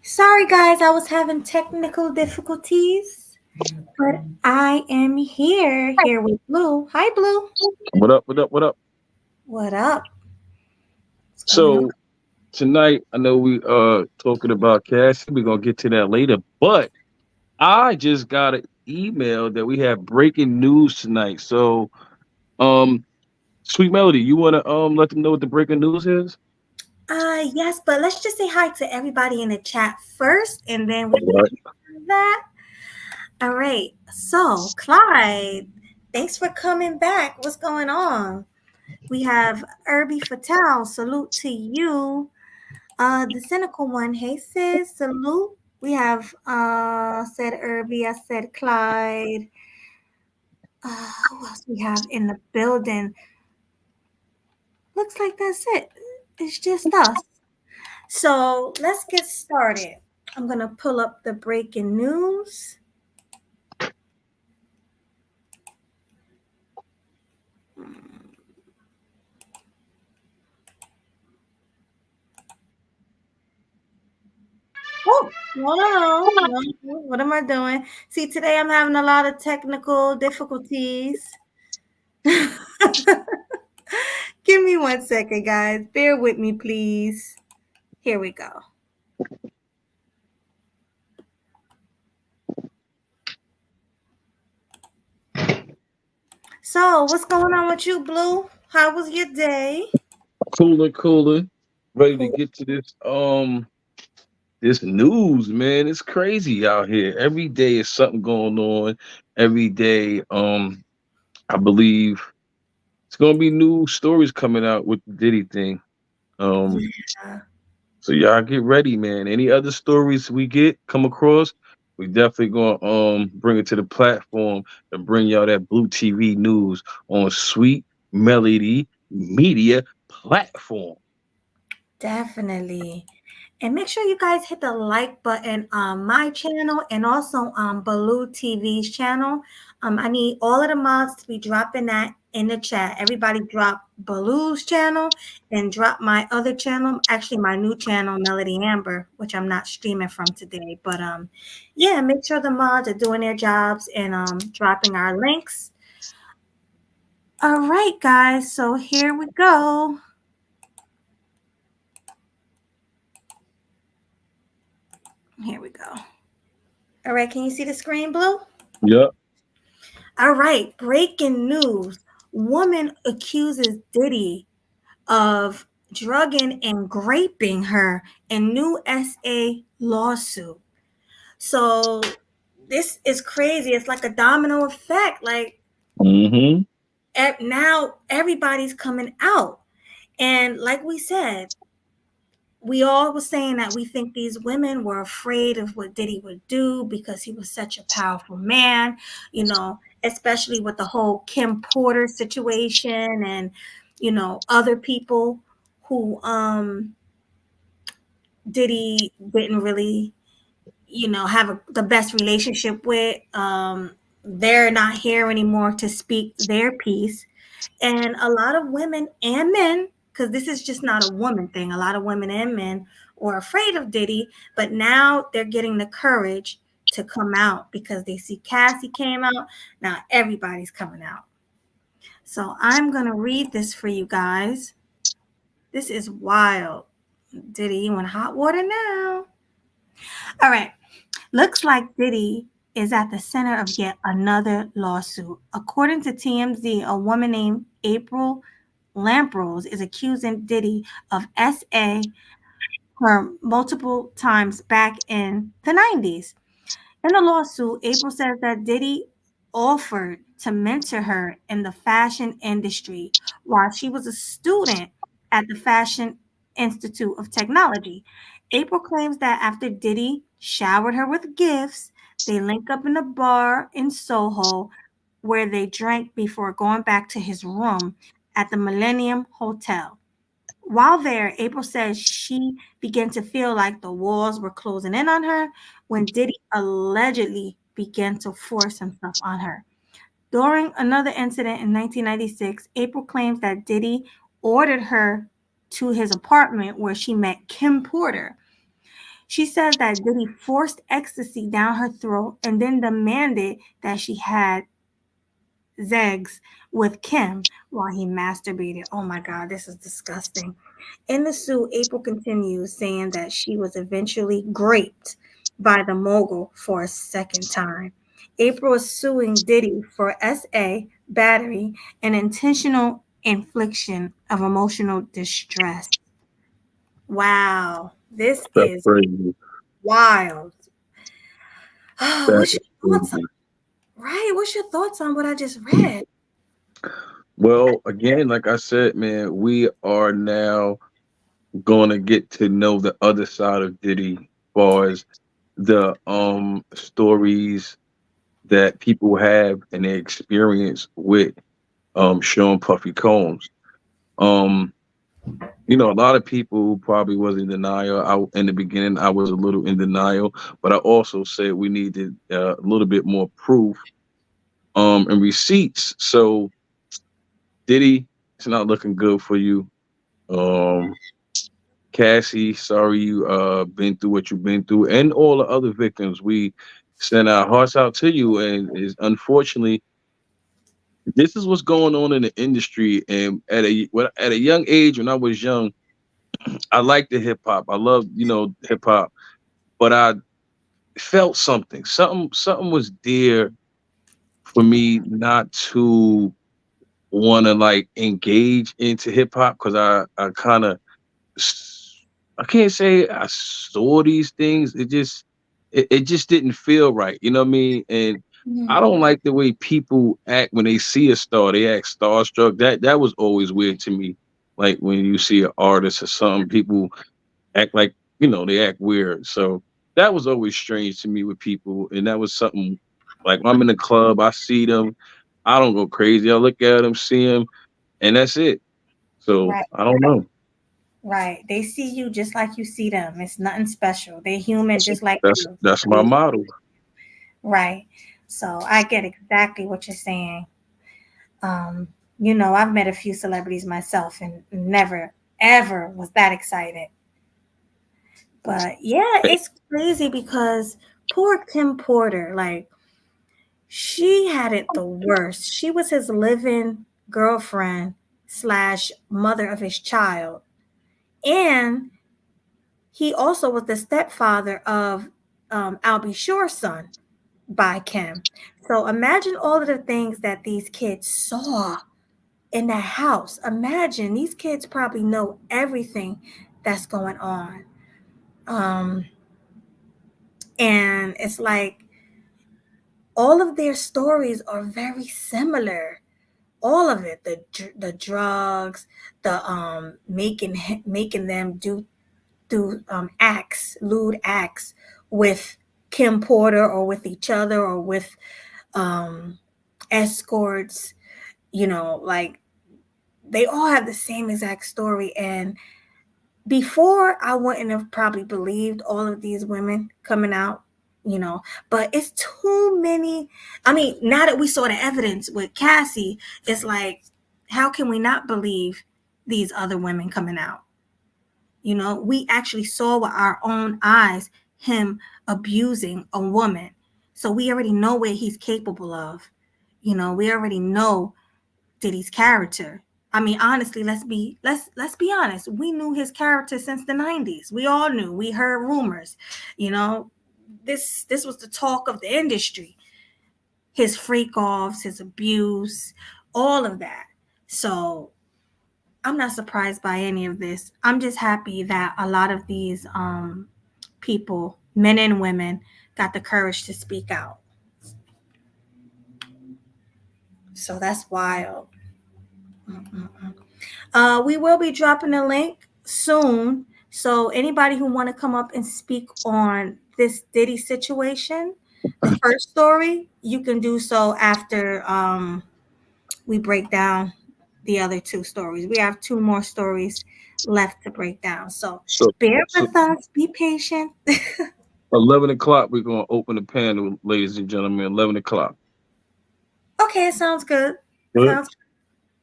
Sorry, guys, I was having technical difficulties, but I am here with Blue. Hi, Blue. What up? What up? What up? What up? What's going on? So tonight, I know we talking about Cassie. We're gonna get to that later, but I just got an email that we have breaking news tonight. So, um, Sweet Melody, you wanna let them know what the breaking news is? Yes, but let's just say hi to everybody in the chat first, and then we All can right. get to that. All right. So, Clyde, thanks for coming back. What's going on? We have Irby Fatal. Salute to you. The cynical one. Hey, sis. Salute. We have said Irby. I said Clyde. Who else we have in the building? Looks like that's it. It's just us. So let's get started. I'm gonna pull up the breaking news. Oh, hold on. No, what am I doing? See, today I'm having a lot of technical difficulties. Give me 1 second, guys. Bear with me, please. Here we go. So, what's going on with you, Blue? How was your day? Cooler, cooler. Ready to Cool. get to this news, man. It's crazy out here. Every day is something going on. Every day, I believe it's gonna be new stories coming out with the Diddy thing. Um, Yeah. So y'all get ready, man. Any other stories we come across, we definitely gonna bring it to the platform and bring y'all that Blue TV news on Sweet Melody Media platform. Definitely. And make sure you guys hit the like button on my channel and also on Baloo TV's channel. I need all of the mods to be dropping that in the chat. Everybody drop Baloo's channel and drop my other channel, actually my new channel, Melody Amber, which I'm not streaming from today. But yeah, make sure the mods are doing their jobs and dropping our links. All right, guys. So here we go. Here we go. All right, can you see the screen, Blue? Yep. All right, breaking news. Woman accuses Diddy of drugging and graping her in new SA lawsuit. So this is crazy. It's like a domino effect. Like Mm-hmm. now everybody's coming out. And like we said, we all were saying that we think these women were afraid of what Diddy would do because he was such a powerful man, especially with the whole Kim Porter situation and, other people who Diddy didn't really, have the best relationship with. They're not here anymore to speak their piece. And a lot of women and men, because this is just not a woman thing, a lot of women and men were afraid of Diddy, but now they're getting the courage to come out because they see Cassie came out. Now everybody's coming out. So I'm going to read this for you guys. This is wild. Diddy, you want hot water now? All right. Looks like Diddy is at the center of yet another lawsuit. According to TMZ, a woman named April Lamprose is accusing Diddy of SA her multiple times back in the 90s. In the lawsuit, April says that Diddy offered to mentor her in the fashion industry while she was a student at the Fashion Institute of Technology. April claims that after Diddy showered her with gifts, they link up in a bar in Soho where they drank before going back to his room at the Millennium Hotel. While there, April says she began to feel like the walls were closing in on her when Diddy allegedly began to force himself on her. During another incident in 1996, April claims that Diddy ordered her to his apartment where she met Kim Porter. She says that Diddy forced ecstasy down her throat and then demanded that she had Zegs with Kim while he masturbated. Oh my God, this is disgusting. In the suit, April continues saying that she was eventually raped by the mogul for a second time. April is suing Diddy for SA, battery, and intentional infliction of emotional distress. Wow, this That's is crazy. wild. That What's is your thoughts on crazy. right? What's your thoughts on what I just read? Well, again, like I said, man, we are now going to get to know the other side of Diddy, as far as the stories that people have and their experience with Sean Puffy Combs. Um, a lot of people probably was in denial. In the beginning, I was a little in denial, but I also said we needed a little bit more proof and receipts. So Diddy, it's not looking good for you. Um, Cassie, sorry you been through what you've been through, and all the other victims. We send our hearts out to you, and is unfortunately this is what's going on in the industry. And at a young age, when I was young, I liked the hip hop. I loved hip hop, but I felt something. Something was there for me not to want to like engage into hip hop because I kind of I can't say I saw these things. It just didn't feel right. You know what I mean? And I Mhm. don't like the way people act when they see a star. They act starstruck. That was always weird to me. Like when you see an artist or something, people act like they act weird. So that was always strange to me with people, and that was something like when I'm in the club, I see them, I don't go crazy. I look at them, see them, and that's it. So Right. I don't know. Right. They see you just like you see them. It's nothing special. They're human That's just like that's, you. that's my They motto. right. So I get exactly what you're saying. Um, I've met a few celebrities myself and never ever was that excited. But yeah, it's crazy because poor Kim Porter, like she had it the worst. She was his living girlfriend slash mother of his child. And he also was the stepfather of Albie Shore's son by Kim. So imagine all of the things that these kids saw in that house. Imagine these kids probably know everything that's going on. Um, and it's like all of their stories are very similar. All of it, the drugs, the making them do acts, lewd acts with Kim Porter or with each other or with um, escorts. Like they all have the same exact story. And before, I wouldn't have probably believed all of these women coming out. But it's too many. I mean, now that we saw the evidence with Cassie, it's like, how can we not believe these other women coming out? We actually saw with our own eyes him abusing a woman. So we already know what he's capable of. We already know Diddy's character. I mean, honestly, let's be honest. We knew his character since the 90s. We all knew. We heard rumors. You know, this was the talk of the industry. His freak offs, his abuse, all of that. So I'm not surprised by any of this. I'm just happy that a lot of these people, men and women, got the courage to speak out. So that's wild. We will be dropping a link soon. So anybody who want to come up and speak on this Diddy situation, the first story, you can do so after we break down the other two stories. We have two more stories left to break down. So So bear so with us, be patient. 11 o'clock, we're gonna open the panel, ladies and gentlemen. 11 o'clock. Okay, sounds good. Good. Sounds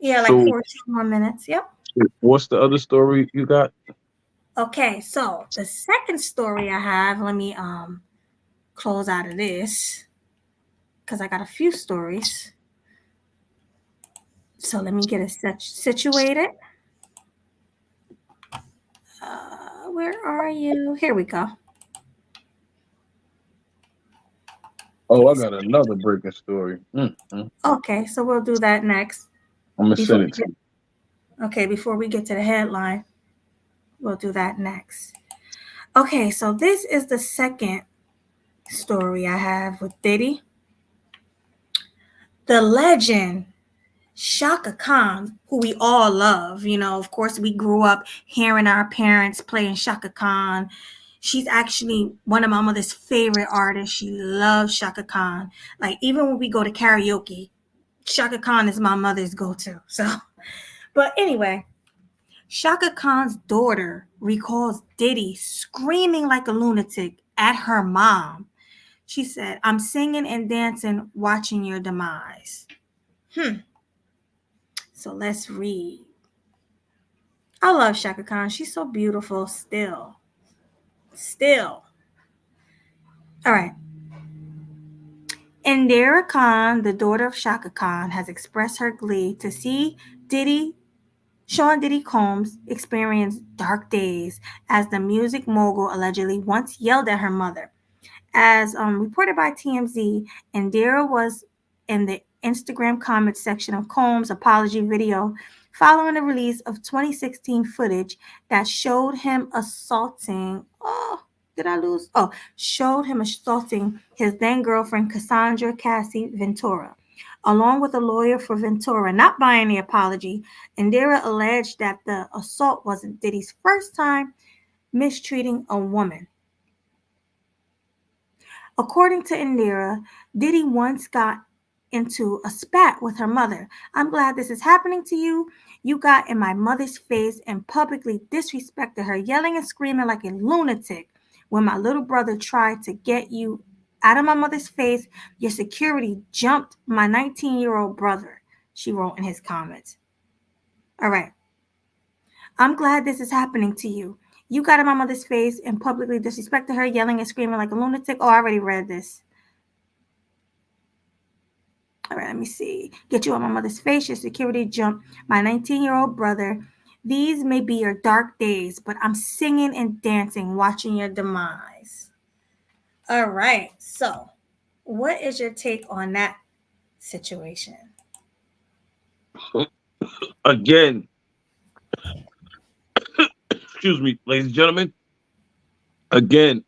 yeah, like So 14 more minutes. Yep. what's the other story you got? Okay, so the second story I have, let me close out of this because I got a few stories. So let me get it situated. Where are you? Here we go. Oh, I got another breaking story. Okay, so we'll do that next. I'm gonna Before send we it to get, you. okay, before we get to the headline, we'll do that next. Okay, so this is the second story I have with Diddy. The legend Shaka Khan, who we all love. Of course, we grew up hearing our parents playing Shaka Khan. She's actually one of my mother's favorite artists. She loves Shaka Khan. Like, even when we go to karaoke, Shaka Khan is my mother's go to. So, but anyway, Shaka Khan's daughter recalls Diddy screaming like a lunatic at her mom. She said, "I'm singing and dancing, watching your demise." So let's read. I love Shaka Khan. She's so beautiful still. Still. All right. Indira Khan, the daughter of Shaka Khan, has expressed her glee to see Sean Diddy Combs experience dark days as the music mogul allegedly once yelled at her mother. As reported by TMZ, Indira was in the Instagram comments section of Combs' apology video following the release of 2016 footage that showed him assaulting. Oh, did I lose? Oh, showed him assaulting his then girlfriend Cassandra Cassie Ventura. Along with a lawyer for Ventura not buying the apology, Indira alleged that the assault wasn't Diddy's first time mistreating a woman. According to Indira, Diddy once got into a spat with her mother. "I'm glad this is happening to you. You got in my mother's face and publicly disrespected her, yelling and screaming like a lunatic. When my little brother tried to get you out of my mother's face, your security jumped my 19-year-old brother," she wrote in his comments. All right. "I'm glad this is happening to you. You got in my mother's face and publicly disrespected her, yelling and screaming like a lunatic." Oh, I already read this. All right, let me see. "Get you on my mother's face, your security jump my 19-year-old brother. These may be your dark days, but I'm singing and dancing, watching your demise." All right, so what is your take on that situation? Again, excuse me, ladies and gentlemen. Again,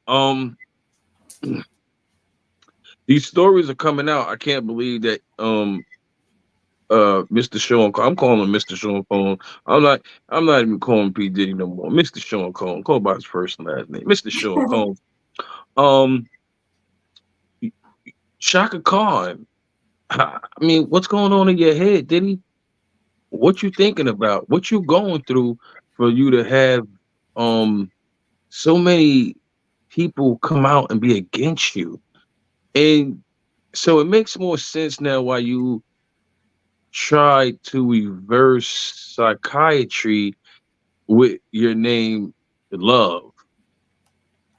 these stories are coming out. I can't believe that Mr. Sean I'm calling him Mr. Sean Combs. I'm not even calling P. Diddy no more. Mr. Sean Combs. Call by his first and last name. Mr. Sean Combs. Um Shaka Khan. I mean, what's going on in your head, Diddy? What you thinking about? What you going through for you to have um so many people come out and be against you? And so it makes more sense now why you try to reverse psychiatry with your name Love.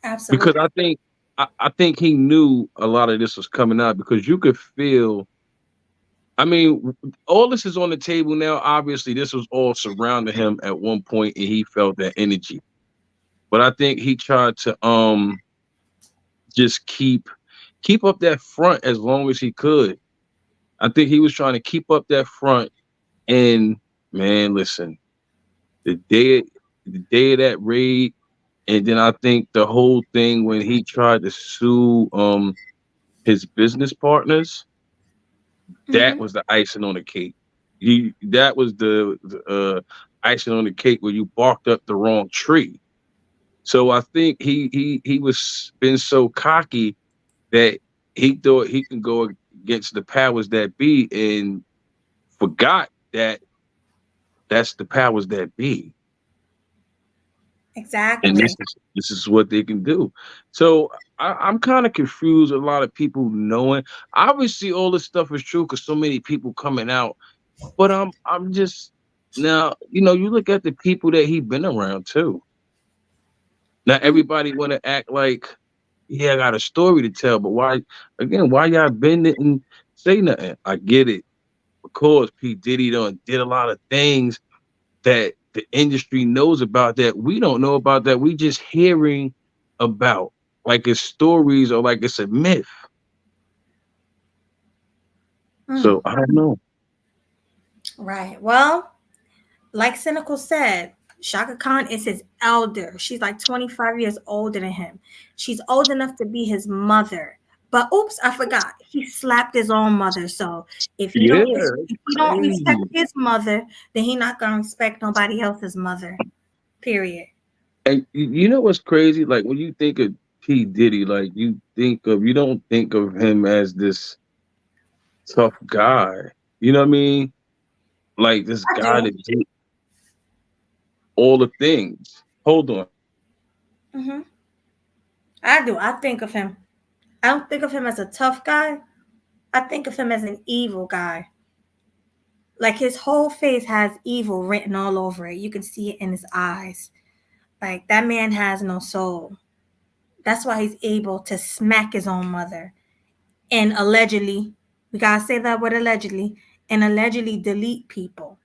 Because Absolutely. I think he knew a lot of this was coming out because you could feel. I mean, all this is on the table now. Obviously, this was all surrounding him at one point, and he felt that energy. But I think he tried to just keep up that front as long as he could. I think he was trying to keep up that front. And man, listen, the day the day of that raid, and then I think the whole thing when he tried to sue his business partners, that Mm-hmm. was the icing on the cake. That was the icing on the cake where you barked up the wrong tree. So I think he was been so cocky that he thought he can go against the powers that be and forgot that that's the powers that be. And this Exactly. is this is what they can do. So I'm kind of confused. A lot of people knowing, obviously, all this stuff is true because so many people coming out. But I'm just now, you look at the people that he been around too. Not everybody want to act like, yeah, I got a story to tell, but why y'all been didn't say nothing? I get it. Of course, P. Diddy did a lot of things that the industry knows about that we don't know about, that we just hearing about, like it's stories or like it's a myth. So Mm, I don't know. right. Well, like Cynical said, Shaka Khan is his elder. She's like 25 years older than him. She's old enough to be his mother. But oops, I forgot. He slapped his own mother. So Yeah, if he don't respect crazy. his mother, then he not gonna respect nobody else's mother. Period. And you know what's crazy? Like when you think of P. Diddy, like you don't think of him as this tough guy. You know what I mean? Like this I guy do. that did all the things. Hold on. Hmm. I do. I think of him. I don't think of him as a tough guy. I think of him as an evil guy. Like his whole face has evil written all over it. You can see it in his eyes. Like that man has no soul. That's why he's able to smack his own mother and allegedly, we gotta say that word allegedly, and allegedly delete people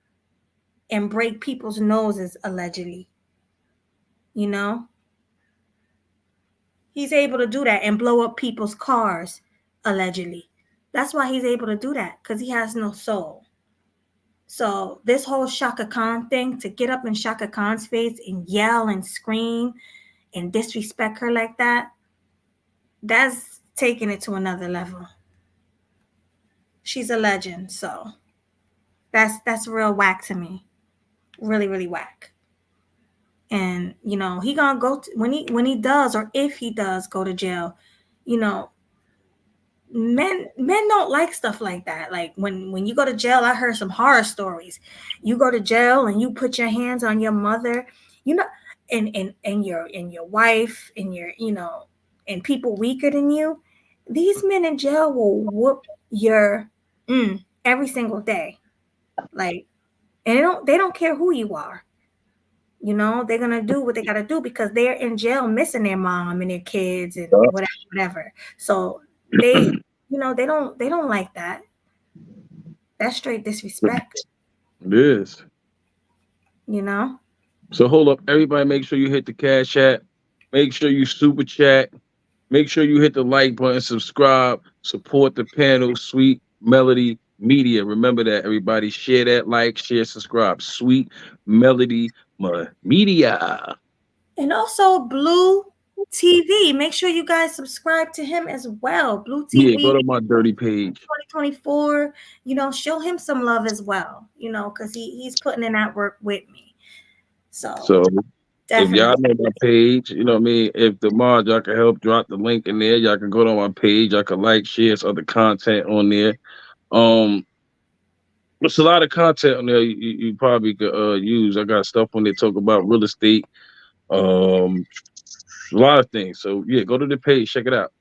and break people's noses allegedly. You know, he's able to do that and blow up people's cars allegedly. That's why he's able to do that because he has no soul. So this whole Shaka Khan thing, to get up in Shaka Khan's face and yell and scream and disrespect her like that, that's taking it to another level. She's a legend, so that's real whack to me. Really, really whack. And he gonna go when he does, or if he does go to jail, you know, men don't like stuff like that. Like when you go to jail, I heard some horror stories. You go to jail and you put your hands on your mother, you know, and your wife and your and people weaker than you. These men in jail will whoop your every single day. Like, and they don't care who you are. They're gonna do what they gotta do because they're in jail missing their mom and their kids and whatever. So they, they don't like that. That's straight disrespect. It is. You know. So hold up, everybody. Make sure you hit the cash app. Make sure you super chat. Make sure you hit the like button, subscribe, support the panel, Sweet Melody Media. Remember that, everybody. Share that, like, share, subscribe. Sweet Melody Media. And also Blue TV. Make sure you guys subscribe to him as well. Blue Yeah, go TV to my dirty page. 2024. Show him some love as well. Because he's putting in that work with me. So So if y'all definitely. know my page, you know what I mean? If the mod, y'all can help drop the link in there. Y'all can go to my page. Y'all can like, share some other content on there. Um, There's a lot of content on there you probably could use. I got stuff on there talk about real estate, um, a lot of things. So yeah, go to the page, check it out.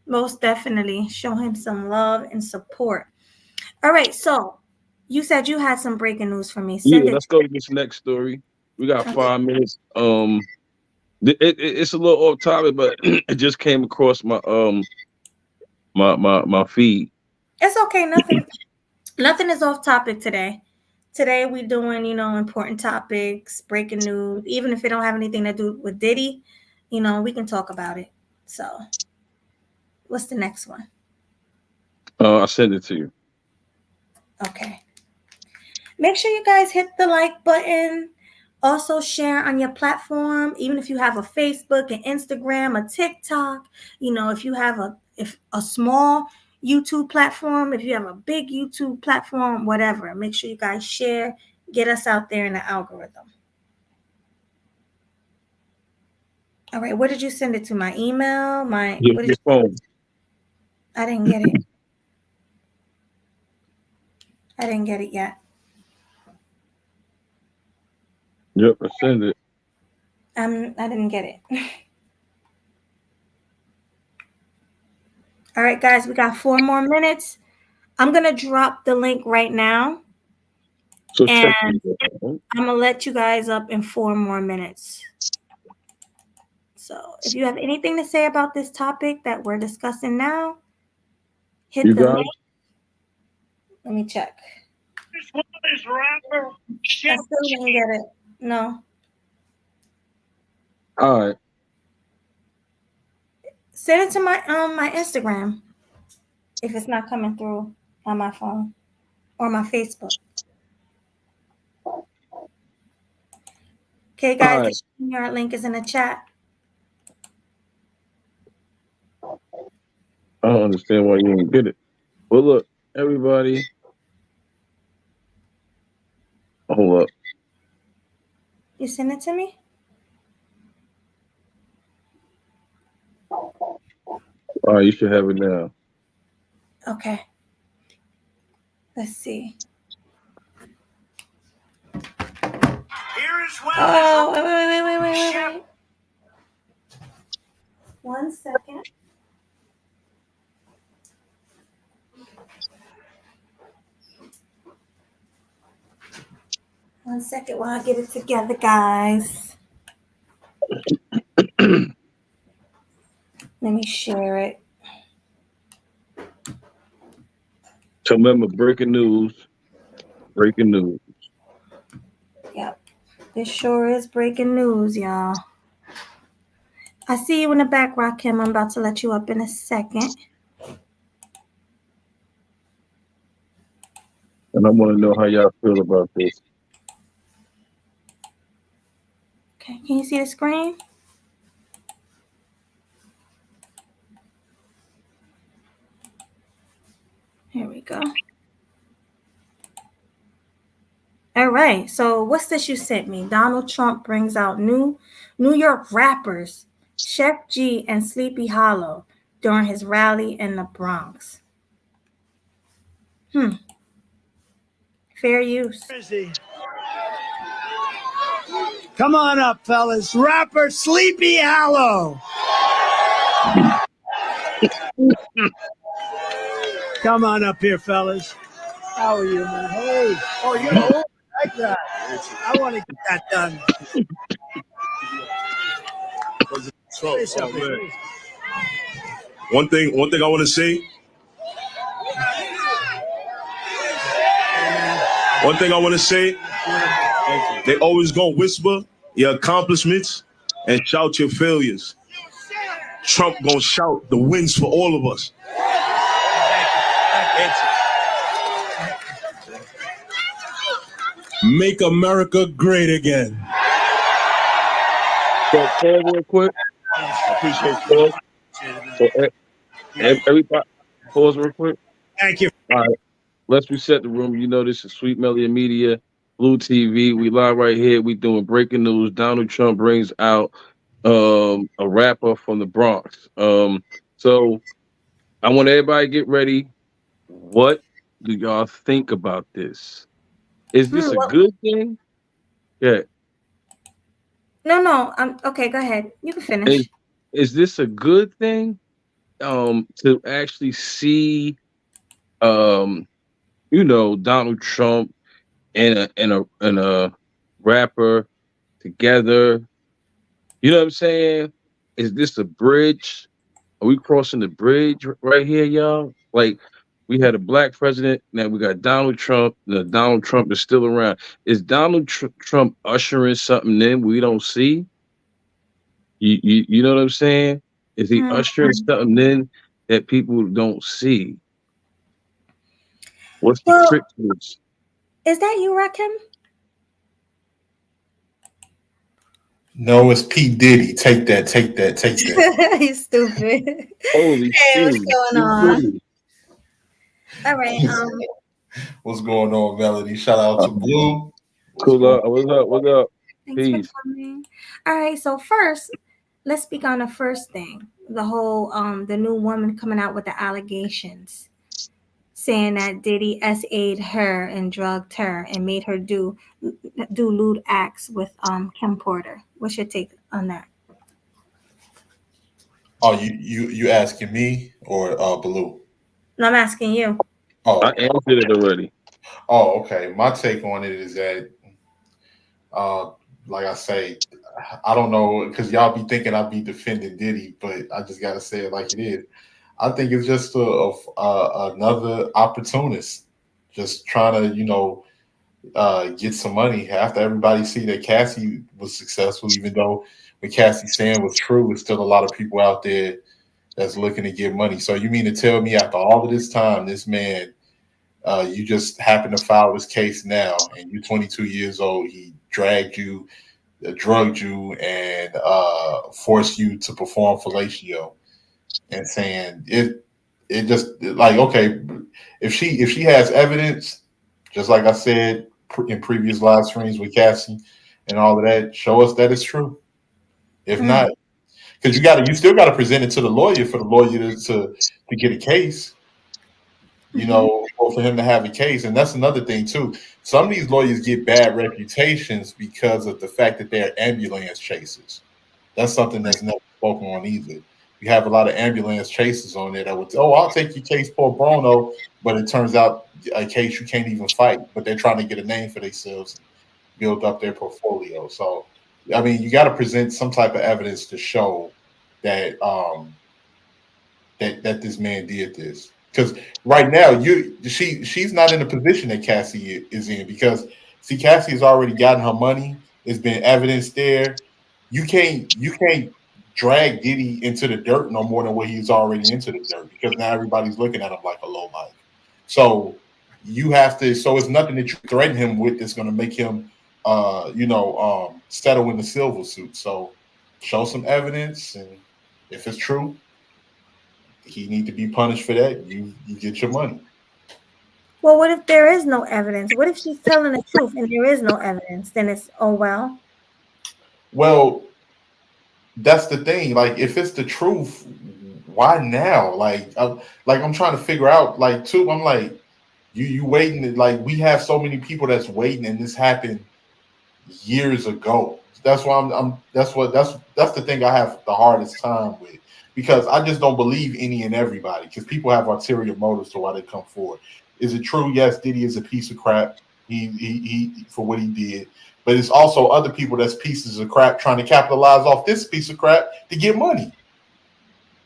Most definitely show him some love and support. All right, so you said you had some breaking news for me. Yeah, Send it let's go to this next story. We got to me. 5 minutes. It's a little off topic, but it just came across my feed. It's okay. Nothing is off topic today. Today we doing, important topics, breaking news. Even if it don't have anything to do with Diddy, we can talk about it. So, what's the next one? I send it to you. Okay. Make sure you guys hit the like button. Also share on your platform, even if you have a Facebook, an Instagram, a TikTok. If you have a small YouTube platform, if you have a big YouTube platform, whatever. Make sure you guys share. Get us out there in the algorithm. All right, where did you send it to? My email? Yeah, What did your you send it phone. to? I didn't get it. I didn't get it yet. Yep, I send it. I didn't get it. All right, guys, we got 4 more minutes. I'm gonna drop the link right now, So check and it out. I'm gonna let you guys up in 4 more minutes. So if you have anything to say about this topic that we're discussing now, hit You the guys? link. Let me check. I still didn't get it. No. All right. Send it to my Instagram if it's not coming through on my phone or my Facebook. Okay, All guys, right. the StreamYard link is in the chat. I don't understand why you didn't get it. Well, look, everybody. Hold up. You send it to me? All right, you should have it now. Okay. Let's see. Oh, wait. 1 second. One second while I get it together, guys. Let me share it. So remember, breaking news. Breaking news. Yep. This sure is breaking news, y'all. I see you in the back, Rakim. I'm about to let you up in a second. And I want to know how y'all feel about this. Okay, can you see the screen? Here we go. All right, so what's this you sent me? Donald Trump brings out New York rappers Chef G and Sleepy Hollow during his rally in the Bronx. Fair use. Come on up, fellas. Rapper Sleepy Hollow. Come on up here, fellas. How are you, man? Hey. Oh, you're old like that. I want to get that done. Oh, man. One thing I want to say. One thing I want to say. They always gonna whisper your accomplishments and shout your failures. Trump gonna shout the wins for all of us. Make America great again. So pause real quick. Appreciate Pause. So everybody, pause real quick. Thank you. All right. Let's reset the room. You know this is Sweet Melody Media, Blue TV. We live right here. We doing breaking news. Donald Trump brings out a rapper from the Bronx. So I want everybody to get ready. What do y'all think about this? Is this a good thing? Yeah. No. Okay. Go ahead. You can Is finish. is this a good thing? To actually see um, Donald Trump and a rapper together. You know what I'm saying? Is this a bridge? Are we crossing the bridge right here, y'all? Like we had a black president, now we got Donald Trump. Donald Trump is still around. Is Donald Trump ushering something in we don't see? You know what I'm saying? Is he ushering something in that people don't see? What's the Well, trick to this? is that you, Rakim? No, it's P. Diddy. Take that. You stupid. Holy Hey, what's shit. going on? All right. What's going on, Melody? Shout out to Blue. What's Cool. going on? What's up? What's up? Thanks for Peace. coming. All right. So first, let's speak on the first thing. The whole the new woman coming out with the allegations, saying that Diddy SA'd her and drugged her and made her do lewd acts with Kim Porter. What's your take on that? Oh, you asking me or Blue? No, I'm asking you. Oh, I okay. answered it already. Oh, okay. My take on it is that, like I say, I don't know, because y'all be thinking I be defending Diddy, but I just gotta say it like it is. I think it's just another opportunist, just trying to, get some money after everybody see that Cassie was successful. Even though what Cassie saying was true, there's still a lot of people out there that's looking to get money. So you mean to tell me after all of this time, this man, you just happen to file his case now, and you're 22 years old, he dragged you, drugged you, and forced you to perform fellatio, and saying it just like, okay, if she has evidence, just like I said in previous live streams with Cassie and all of that, show us that it's true. If not, because you still got to present it to the lawyer for the lawyer to get a case, or for him to have a case. And that's another thing too. Some of these lawyers get bad reputations because of the fact that they're ambulance chasers. That's something that's never spoken on either. You have a lot of ambulance chasers on there that would, I'll take your case pro bono, but it turns out a case you can't even fight, but they're trying to get a name for themselves, build up their portfolio. So, I mean, you got to present some type of evidence to show that that this man did this. Because right now, she's not in the position that Cassie is in, because see, Cassie has already gotten her money. There's been evidence there. You can't drag Diddy into the dirt no more than what he's already into the dirt, because now everybody's looking at him like a low life. So you have to. So it's nothing that you threaten him with that's going to make him, settle in the silver suit. So show some evidence, and if it's true, he need to be punished for that. You get your money. Well, what if there is no evidence? What if she's telling the truth and there is no evidence? Then it's, oh well. Well, that's the thing. Like, if it's the truth, why now? I'm trying to figure out. Like, too, I'm like, you waiting. Like, we have so many people that's waiting, and this happened years ago. That's why that's the thing I have the hardest time with, because I just don't believe any and everybody, because people have ulterior motives to why they come forward. Is it true? Yes, Diddy is a piece of crap. He for what he did. But it's also other people that's pieces of crap trying to capitalize off this piece of crap to get money.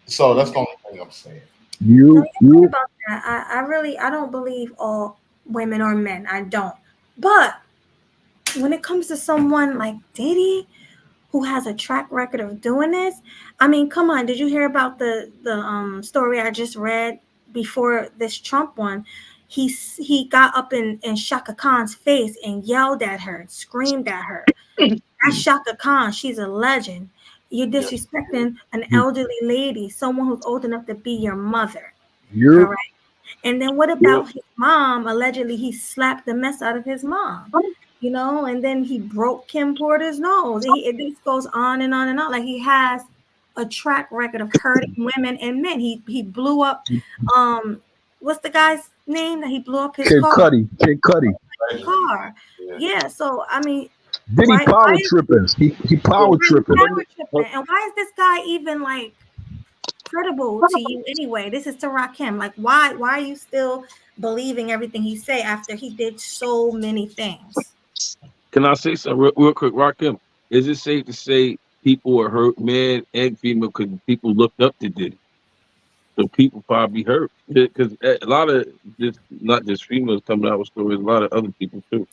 So that's the only thing I'm saying. You about that. I don't believe all women are men. I don't. But when it comes to someone like Diddy, who has a track record of doing this, I mean, come on. Did you hear about the story I just read before this Trump one? He got up in Shaka Khan's face and yelled at her, screamed at her. That's Shaka Khan. She's a legend. You're disrespecting an elderly lady, someone who's old enough to be your mother. All right. And then what about his mom? Allegedly, he slapped the mess out of his mom. And then he broke Kim Porter's nose. This goes on and on and on. Like, he has a track record of hurting women and men. He blew up. What's the guy's name that he blew up his car? Kid Cudi. Car. Yeah. So I mean, Diddy power tripping. He power tripping. And why is this guy even like credible to you anyway? This is to Rakim. Like, why are you still believing everything he say after he did so many things? Can I say something real quick, Rakim? Is it safe to say people are hurt, men and female, because people looked up to Diddy? So people probably hurt, because a lot of just not just females coming out with stories, a lot of other people too.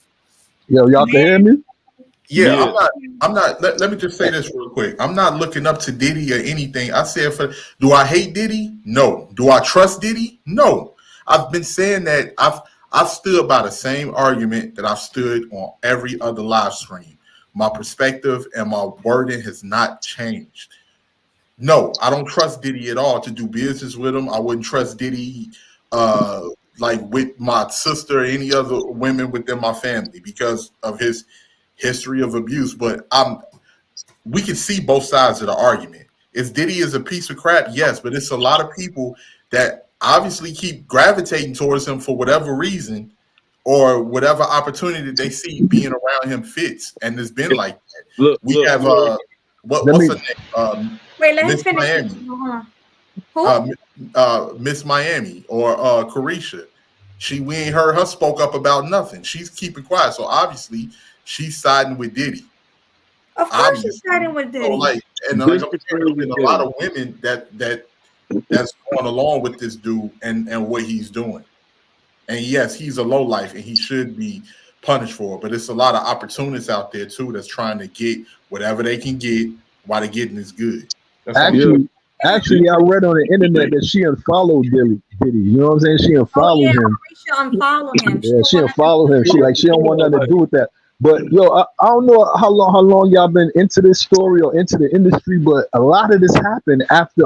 Yo, y'all can hear me? Yeah. I'm not. Let me just say this real quick. I'm not looking up to Diddy or anything. I said, do I hate Diddy? No. Do I trust Diddy? No. I've been saying that I've stood by the same argument that I've stood on every other live stream. My perspective and my wording has not changed. No, I don't trust Diddy at all to do business with him. I wouldn't trust Diddy like with my sister or any other women within my family because of his history of abuse. But we can see both sides of the argument. If Diddy is a piece of crap, yes, but it's a lot of people that obviously keep gravitating towards him for whatever reason or whatever opportunity they see being around him fits. And it's been like that. We have what's her name? Wait, let him Miss finish. Miami. Who? Miss Miami or Carisha. We ain't heard her spoke up about nothing. She's keeping quiet. So obviously she's siding with Diddy. Of course, she's Obviously. siding with So Diddy. like, and like I'm saying, there's a lot of women that's going along with this dude and what he's doing. And yes, he's a low life and he should be punished for it. But it's a lot of opportunists out there too that's trying to get whatever they can get while they're getting is good. That's all. Actually, I read on the internet that she unfollowed Diddy. You know what I'm saying? She unfollowed him. She unfollow him. Yeah, she unfollow him. She don't want nothing to do with that. But yo, I don't know how long y'all been into this story or into the industry, but a lot of this happened after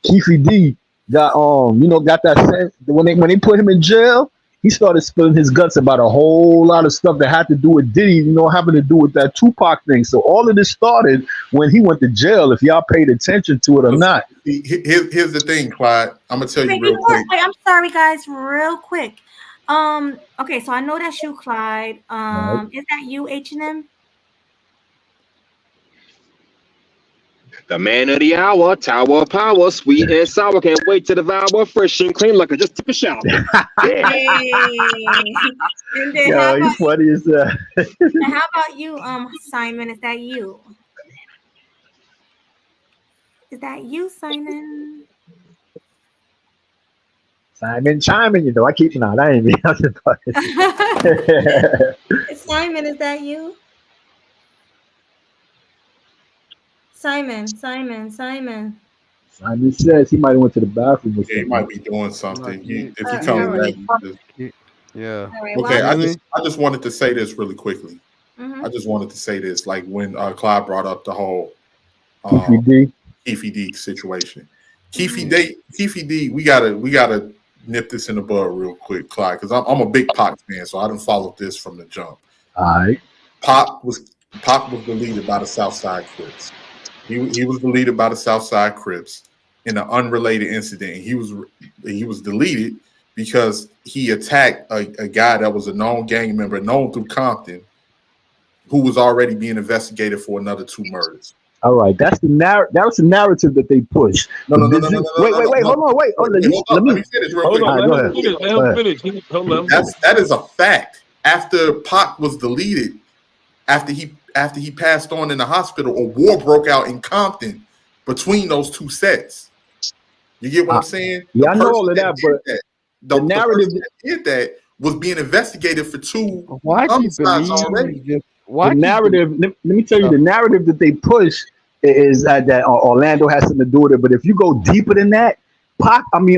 Keefe D got got that sense when they put him in jail. He started spilling his guts about a whole lot of stuff that had to do with Diddy, having to do with that Tupac thing. So all of this started when he went to jail, if y'all paid attention to it or not. Here's the thing, Clyde. I'm gonna tell you real quick. Wait, I'm sorry, guys, real quick. Okay, so I know that's you, Clyde. Right. Is that you, H&M? The man of the hour, tower of power, sweet and sour. Can't wait to devour, fresh and clean like I just took a shower. Hey. And then Yo, he's funny as that. and how about you, Simon? Is that you? Is that you, Simon? Simon chiming, I keep that ain't me. Simon, is that you? Simon. Simon says he might have went to the bathroom. Yeah, he might be doing something. If he comes right. back, yeah. Right, okay. well, I just wanted to say this really quickly. Mhm. I just wanted to say this, like when Clyde brought up the whole Keefe D situation. Keefe D, we gotta nip this in the bud real quick, Clyde, because I'm a big Pac fan, so I didn't follow this from the jump. All right. Pac was deleted by the Southside Crips. He was deleted by the Southside Crips in an unrelated incident. He was deleted because he attacked a guy that was a known gang member, known through Compton, who was already being investigated for another 2 murders. All right, that's the narrative. That was the narrative that they pushed. No. Wait, hold on, wait. Let me finish real quick. That is a fact. After Pac was deleted, after he passed on in the hospital, a war broke out in Compton between those 2 sets. You get what I'm saying? Yeah, I know all of that, but the narrative that did that was being investigated for 2 Why do you homicides believe already. why the do you narrative. Let me tell you, the narrative that they push is that Orlando has something to do with it. But if you go deeper than that, Puffy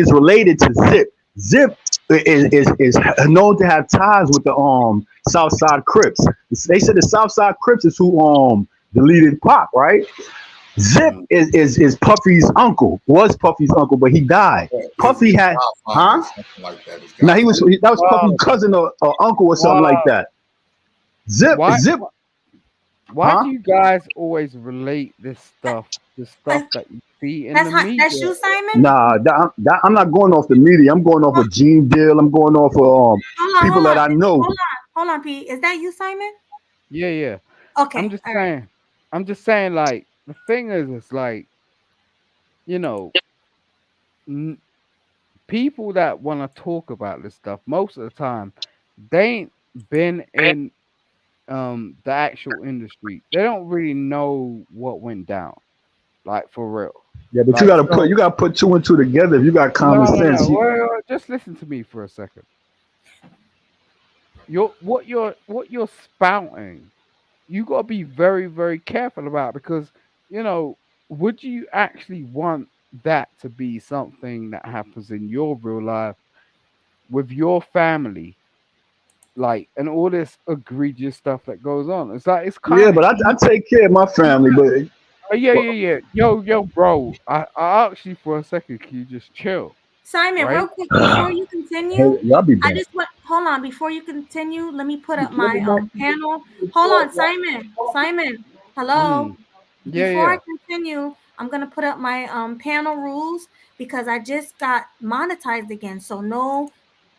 is related to Zip. Zip is known to have ties with the Southside Crips. They said the Southside Crips is who deleted Pac, right? Zip is Puffy's uncle. Was Puffy's uncle, but he died. Puffy had, huh? Like that. Now that was Puffy's cousin or uncle or something like that. Zip. Why do you guys always relate the stuff that you see in the media? That's you, Simon? Nah, I'm not going off the media. I'm going off of Gene Deal. I'm going off of people that I know. Hold on, Pete. Is that you, Simon? Yeah. Okay. I'm just saying, like, the thing is, it's like, people that want to talk about this stuff, most of the time, they ain't been in the actual industry. They don't really know what went down, like, for real. Yeah, but you gotta put 2 and 2 together if you got common sense. No. Well, just listen to me for a second. What you're spouting, you gotta be very, very careful about, because would you actually want that to be something that happens in your real life with your family? Like, and all this egregious stuff that goes on. It's like, it's kind of... Yeah, but I take care of my family, but... Yeah. Yo, bro, I asked you for a second. Can you just chill? Simon, right? real quick, before you continue, Hey, y'all be back. hold on, before you continue, let me put up my panel. Hold on, Simon, hello. Before I continue, I'm going to put up my panel rules, because I just got monetized again, so no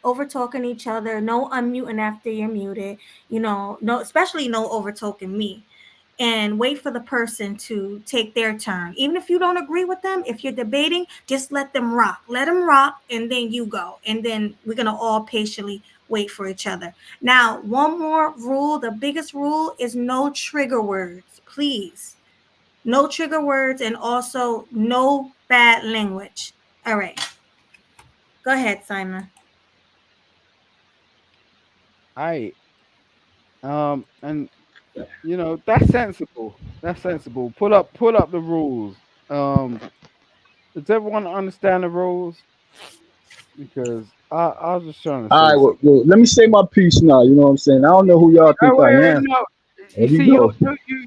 over talking each other, no unmuting after you're muted, no, especially no over talking me, and wait for the person to take their turn. Even if you don't agree with them, if you're debating, just let them rock, and then you go, and then we're gonna all patiently wait for each other. Now, one more rule, the biggest rule is no trigger words, please. No trigger words, and also no bad language. All right. Go ahead, Simon. I and you know that's sensible. That's sensible. Put up the rules. Does everyone understand the rules? Because I was just trying to All say right, something. well, let me say my piece now. You know what I'm saying? I don't know who y'all think Oh, I wait, am. no. There You we see, go.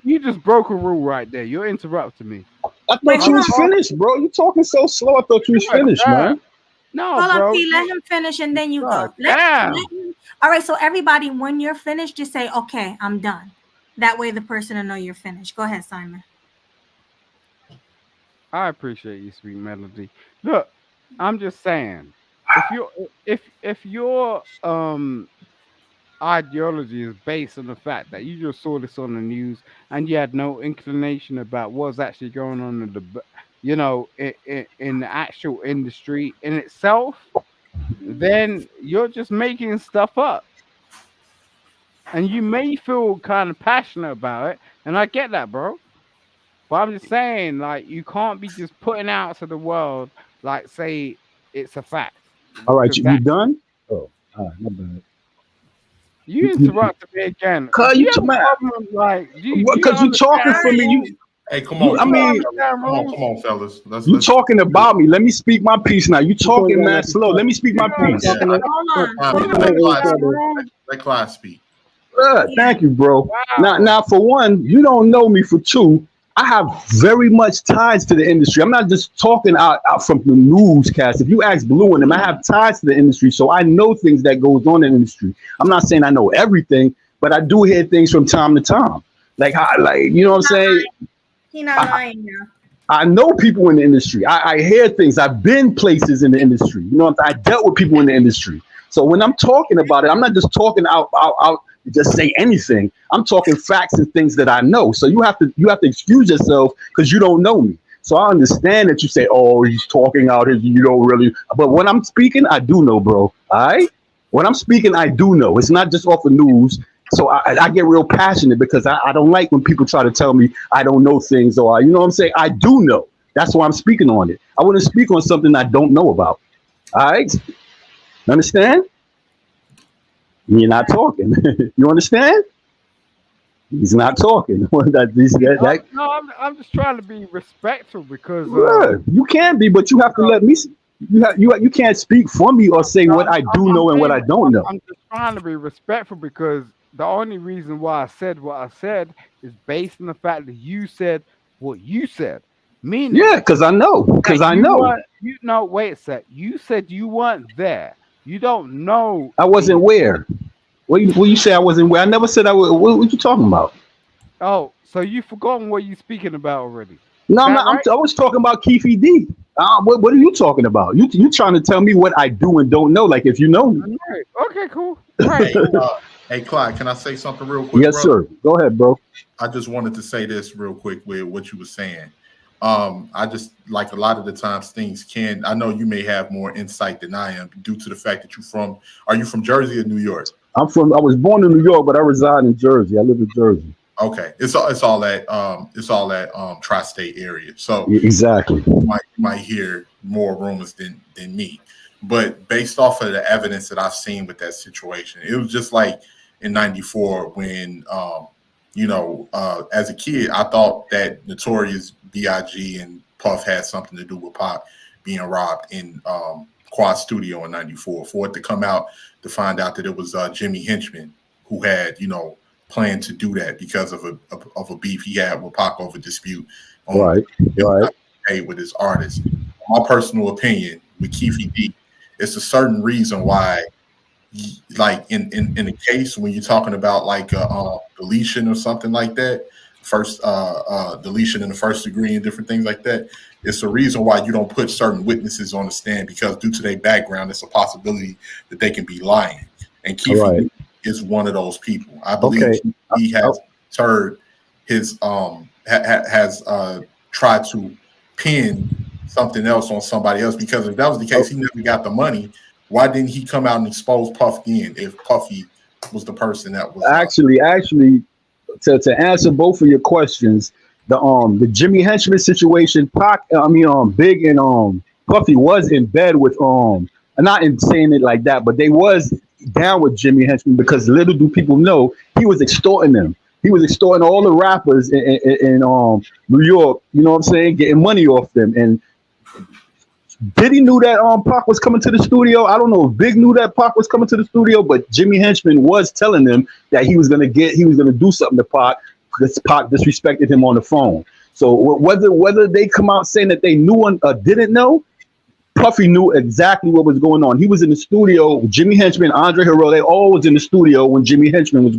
you just broke a rule right there. You're interrupting me. I Wait, thought you hold was on. finished, bro. You talking so slow. I thought you was God finished, damn. man. No, Hold on, bro. P. Let him finish, and then you God go. Let damn. him. All right. So everybody, when you're finished, just say, "Okay, I'm done." That way, the person will know you're finished. Go ahead, Simon. I appreciate you, sweet melody. Look, I'm just saying, if your ideology is based on the fact that you just saw this on the news and you had no inclination about what's actually going on in in the actual industry in itself, then you're just making stuff up. And you may feel kind of passionate about it, and I get that, bro. But I'm just saying, like, you can't be just putting out to the world, like, say it's a fact. All right, Because you that done? Oh, all right, my bad. you interrupted me again. Cause Do you, you have a man, problem? Like, do you because you talking understand for me. rules? Hey, come You, on, I come on, mean, fellas. Understand Come on, rules? come on, fellas. you Let's talking about me. Let me speak my piece now. You Keep on talking going mad after slow. Let me speak Do my you piece. yeah. talking to Hold on. I, do Hold you let on. Clyde each speak. other. Let Clyde speak. Thank you, bro. Wow. Now, for one, you don't know me. For two, I have very much ties to the industry. I'm not just talking out from the newscast. If you ask Blue and them, I have ties to the industry, so I know things that goes on in the industry. I'm not saying I know everything, but I do hear things from time to time. Like you know what I'm saying? He not lying now. I know people in the industry. I hear things. I've been places in the industry. You know, I dealt with people in the industry. So when I'm talking about it, I'm not just talking out just say anything. I'm talking facts and things that I know. So you have to excuse yourself because you don't know me. So I understand that you say, "Oh, he's talking out his," you don't really. But when I'm speaking, I do know, bro. All right. When I'm speaking, I do know. It's not just off the news. So I get real passionate because I don't like when people try to tell me I don't know things or you know what I'm saying. I do know. That's why I'm speaking on it. I wouldn't speak on something I don't know about. All right. Understand? You're not talking. You understand? He's not talking. I'm just trying to be respectful because Good. You can be, but you have to let me. You can't speak for me or say what I do know and what I don't know. I'm just trying to be respectful because the only reason why I said what I said is based on the fact that you said what you said. Meaning, Yeah, because I know. Because that I you know. weren't. You no, wait a sec. You said you weren't there. You don't know. I wasn't where. What you say I wasn't where? I never said I was. What you talking about? Oh, so you forgotten what you speaking about already? No, Is I'm that not. right? I was talking about Keefe D. What are you talking about? You trying to tell me what I do and don't know? Like if you know me. Right. Okay, cool. Right. Hey, hey, Clyde, can I say something real quick, Yes, brother? sir. Go ahead, bro. I just wanted to say this real quick with what you were saying. I just like a lot of the times things can. I know you may have more insight than I am due to the fact that Are you from Jersey or New York? I was born in New York, but I reside in Jersey. I live in Jersey. Okay, it's all that tri-state area. So Exactly. you might hear more rumors than me. But based off of the evidence that I've seen with that situation, it was just like in '94 when as a kid, I thought that Notorious B.I.G. and Puff had something to do with Pac being robbed in Quad Studio in '94. For it to come out to find out that it was Jimmy Henchman who had, planned to do that because of a beef he had with Pac over dispute on Right. paid with his artists. My personal opinion with Keefe D, it's a certain reason why. Like in the case when you're talking about like deletion or something like that, first deletion in the first degree and different things like that, it's a reason why you don't put certain witnesses on the stand because due to their background, it's a possibility that they can be lying. And Keefe is one of those people. I believe he has heard his has tried to pin something else on somebody else because if that was the case, he never got the money Why didn't he come out and expose Puff in if Puffy was the person that was actually to answer both of your questions, the Jimmy Henchman situation, Big and Puffy was in bed with not in saying it like that, but they was down with Jimmy Henchman because little do people know he was extorting them. He was extorting all the rappers in New York, you know what I'm saying, getting money off them. And Diddy knew that Pac was coming to the studio. I don't know if Big knew that Pac was coming to the studio, but Jimmy Henchman was telling them that he was gonna do something to Pac because Pac disrespected him on the phone. So whether they come out saying that they knew or didn't know, Puffy knew exactly what was going on. He was in the studio. Jimmy Henchman, Andre Harrell, they all was in the studio when Jimmy Henchman was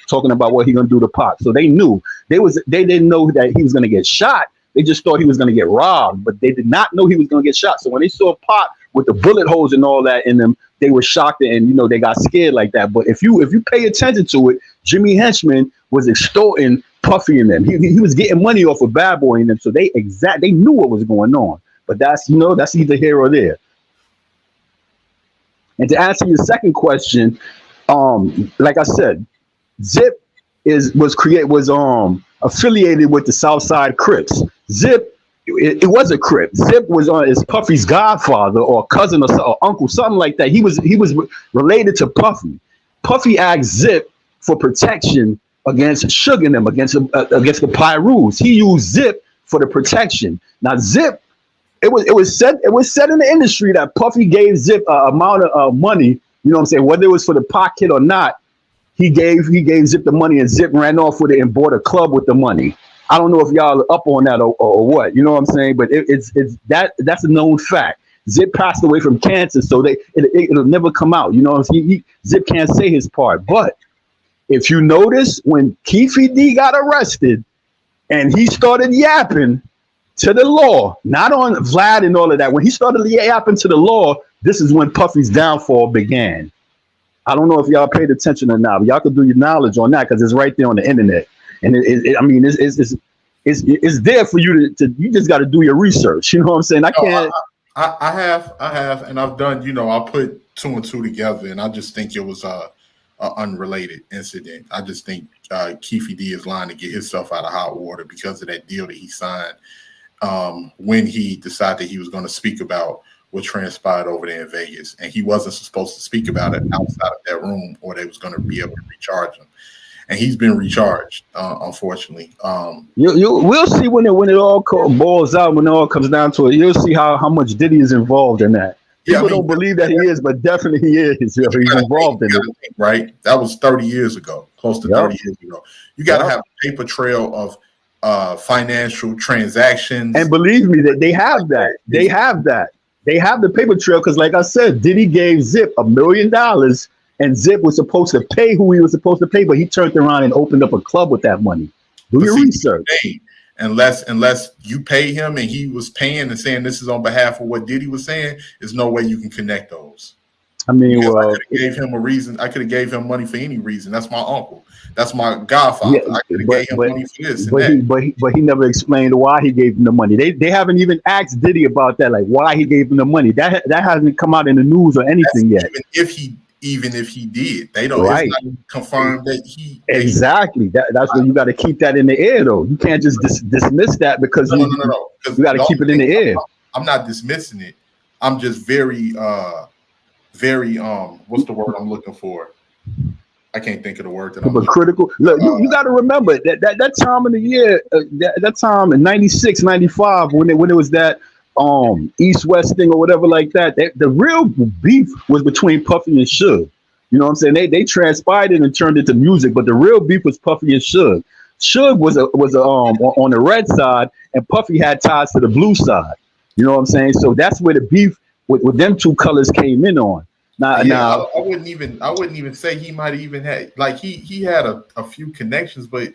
talking about what he gonna do to Pac. So they knew. They didn't know that he was gonna get shot. They just thought he was going to get robbed, but they did not know he was going to get shot. So when they saw Pac with the bullet holes and all that in them, they were shocked and they got scared like that. But if you pay attention to it, Jimmy Henchman was extorting Puffy and them. He was getting money off of Bad Boy and them. So they knew what was going on. But that's either here or there. And to answer your second question, like I said, Zip was affiliated with the Southside Crips. Zip, it was a Crip. Zip is Puffy's godfather or cousin or uncle, something like that. He was related to Puffy. Puffy asked Zip for protection against Suge and them, against the Pyrus. He used Zip for the protection. Now Zip, it was said in the industry that Puffy gave Zip an amount of money. You know what I'm saying? Whether it was for the Pac kid or not, he gave Zip the money and Zip ran off with it and bought a club with the money. I don't know if y'all are up on that or what, you know what I'm saying? But that's a known fact. Zip passed away from cancer, so it'll never come out. You know what I'm saying? Zip can't say his part. But if you notice, when Keefe D got arrested and he started yapping to the law, not on Vlad and all of that, when he started yapping to the law, this is when Puffy's downfall began. I don't know if y'all paid attention or not, but y'all could do your knowledge on that because it's right there on the internet. And it's there for you to you just got to do your research. You know what I'm saying? I have, and I've done, I put 2 and 2 together, and I just think it was a unrelated incident. I just think Keefe D is lying to get himself out of hot water because of that deal that he signed when he decided he was going to speak about what transpired over there in Vegas, and he wasn't supposed to speak about it outside of that room, or they was going to be able to recharge him. And he's been recharged, unfortunately. We'll see when it all boils out, when it all comes down to it. You'll see how much Diddy is involved in that. People don't believe that he is, but definitely he is. He's involved in it. Right? That was 30 years ago, close to 30 years ago. You got to have a paper trail of financial transactions. And believe me, that they have that. They have that. They have the paper trail because, like I said, Diddy gave Zip $1 million. And Zip was supposed to pay who he was supposed to pay, but he turned around and opened up a club with that money. Do your research. Unless you pay him and he was paying and saying this is on behalf of what Diddy was saying, there's no way you can connect those. I mean, because I could have gave him a reason. I could have gave him money for any reason. That's my uncle. That's my godfather. I could have gave him money for this. But he never explained why he gave him the money. They haven't even asked Diddy about that, like why he gave him the money. That hasn't come out in the news or anything yet. Even if he did, they don't. It's not confirmed that he exactly. That's where you got to keep that in the air, though. You can't just dismiss that because no. You got to keep it in the air. I'm not dismissing it. I'm just very what's the word I'm looking for? I can't think of the word that I'm looking critical. Look, you got to remember that time of the year, that time in 96, 95, when it was that East-West thing or whatever like that, the real beef was between Puffy and Suge. You know what I'm saying? They transpired it and turned it to music, but the real beef was Puffy and Suge. Suge was on the red side, and Puffy had ties to the blue side. You know what I'm saying? So that's where the beef with them two colors came in on. Now, I wouldn't even say he might have even had, like, he had a few connections, but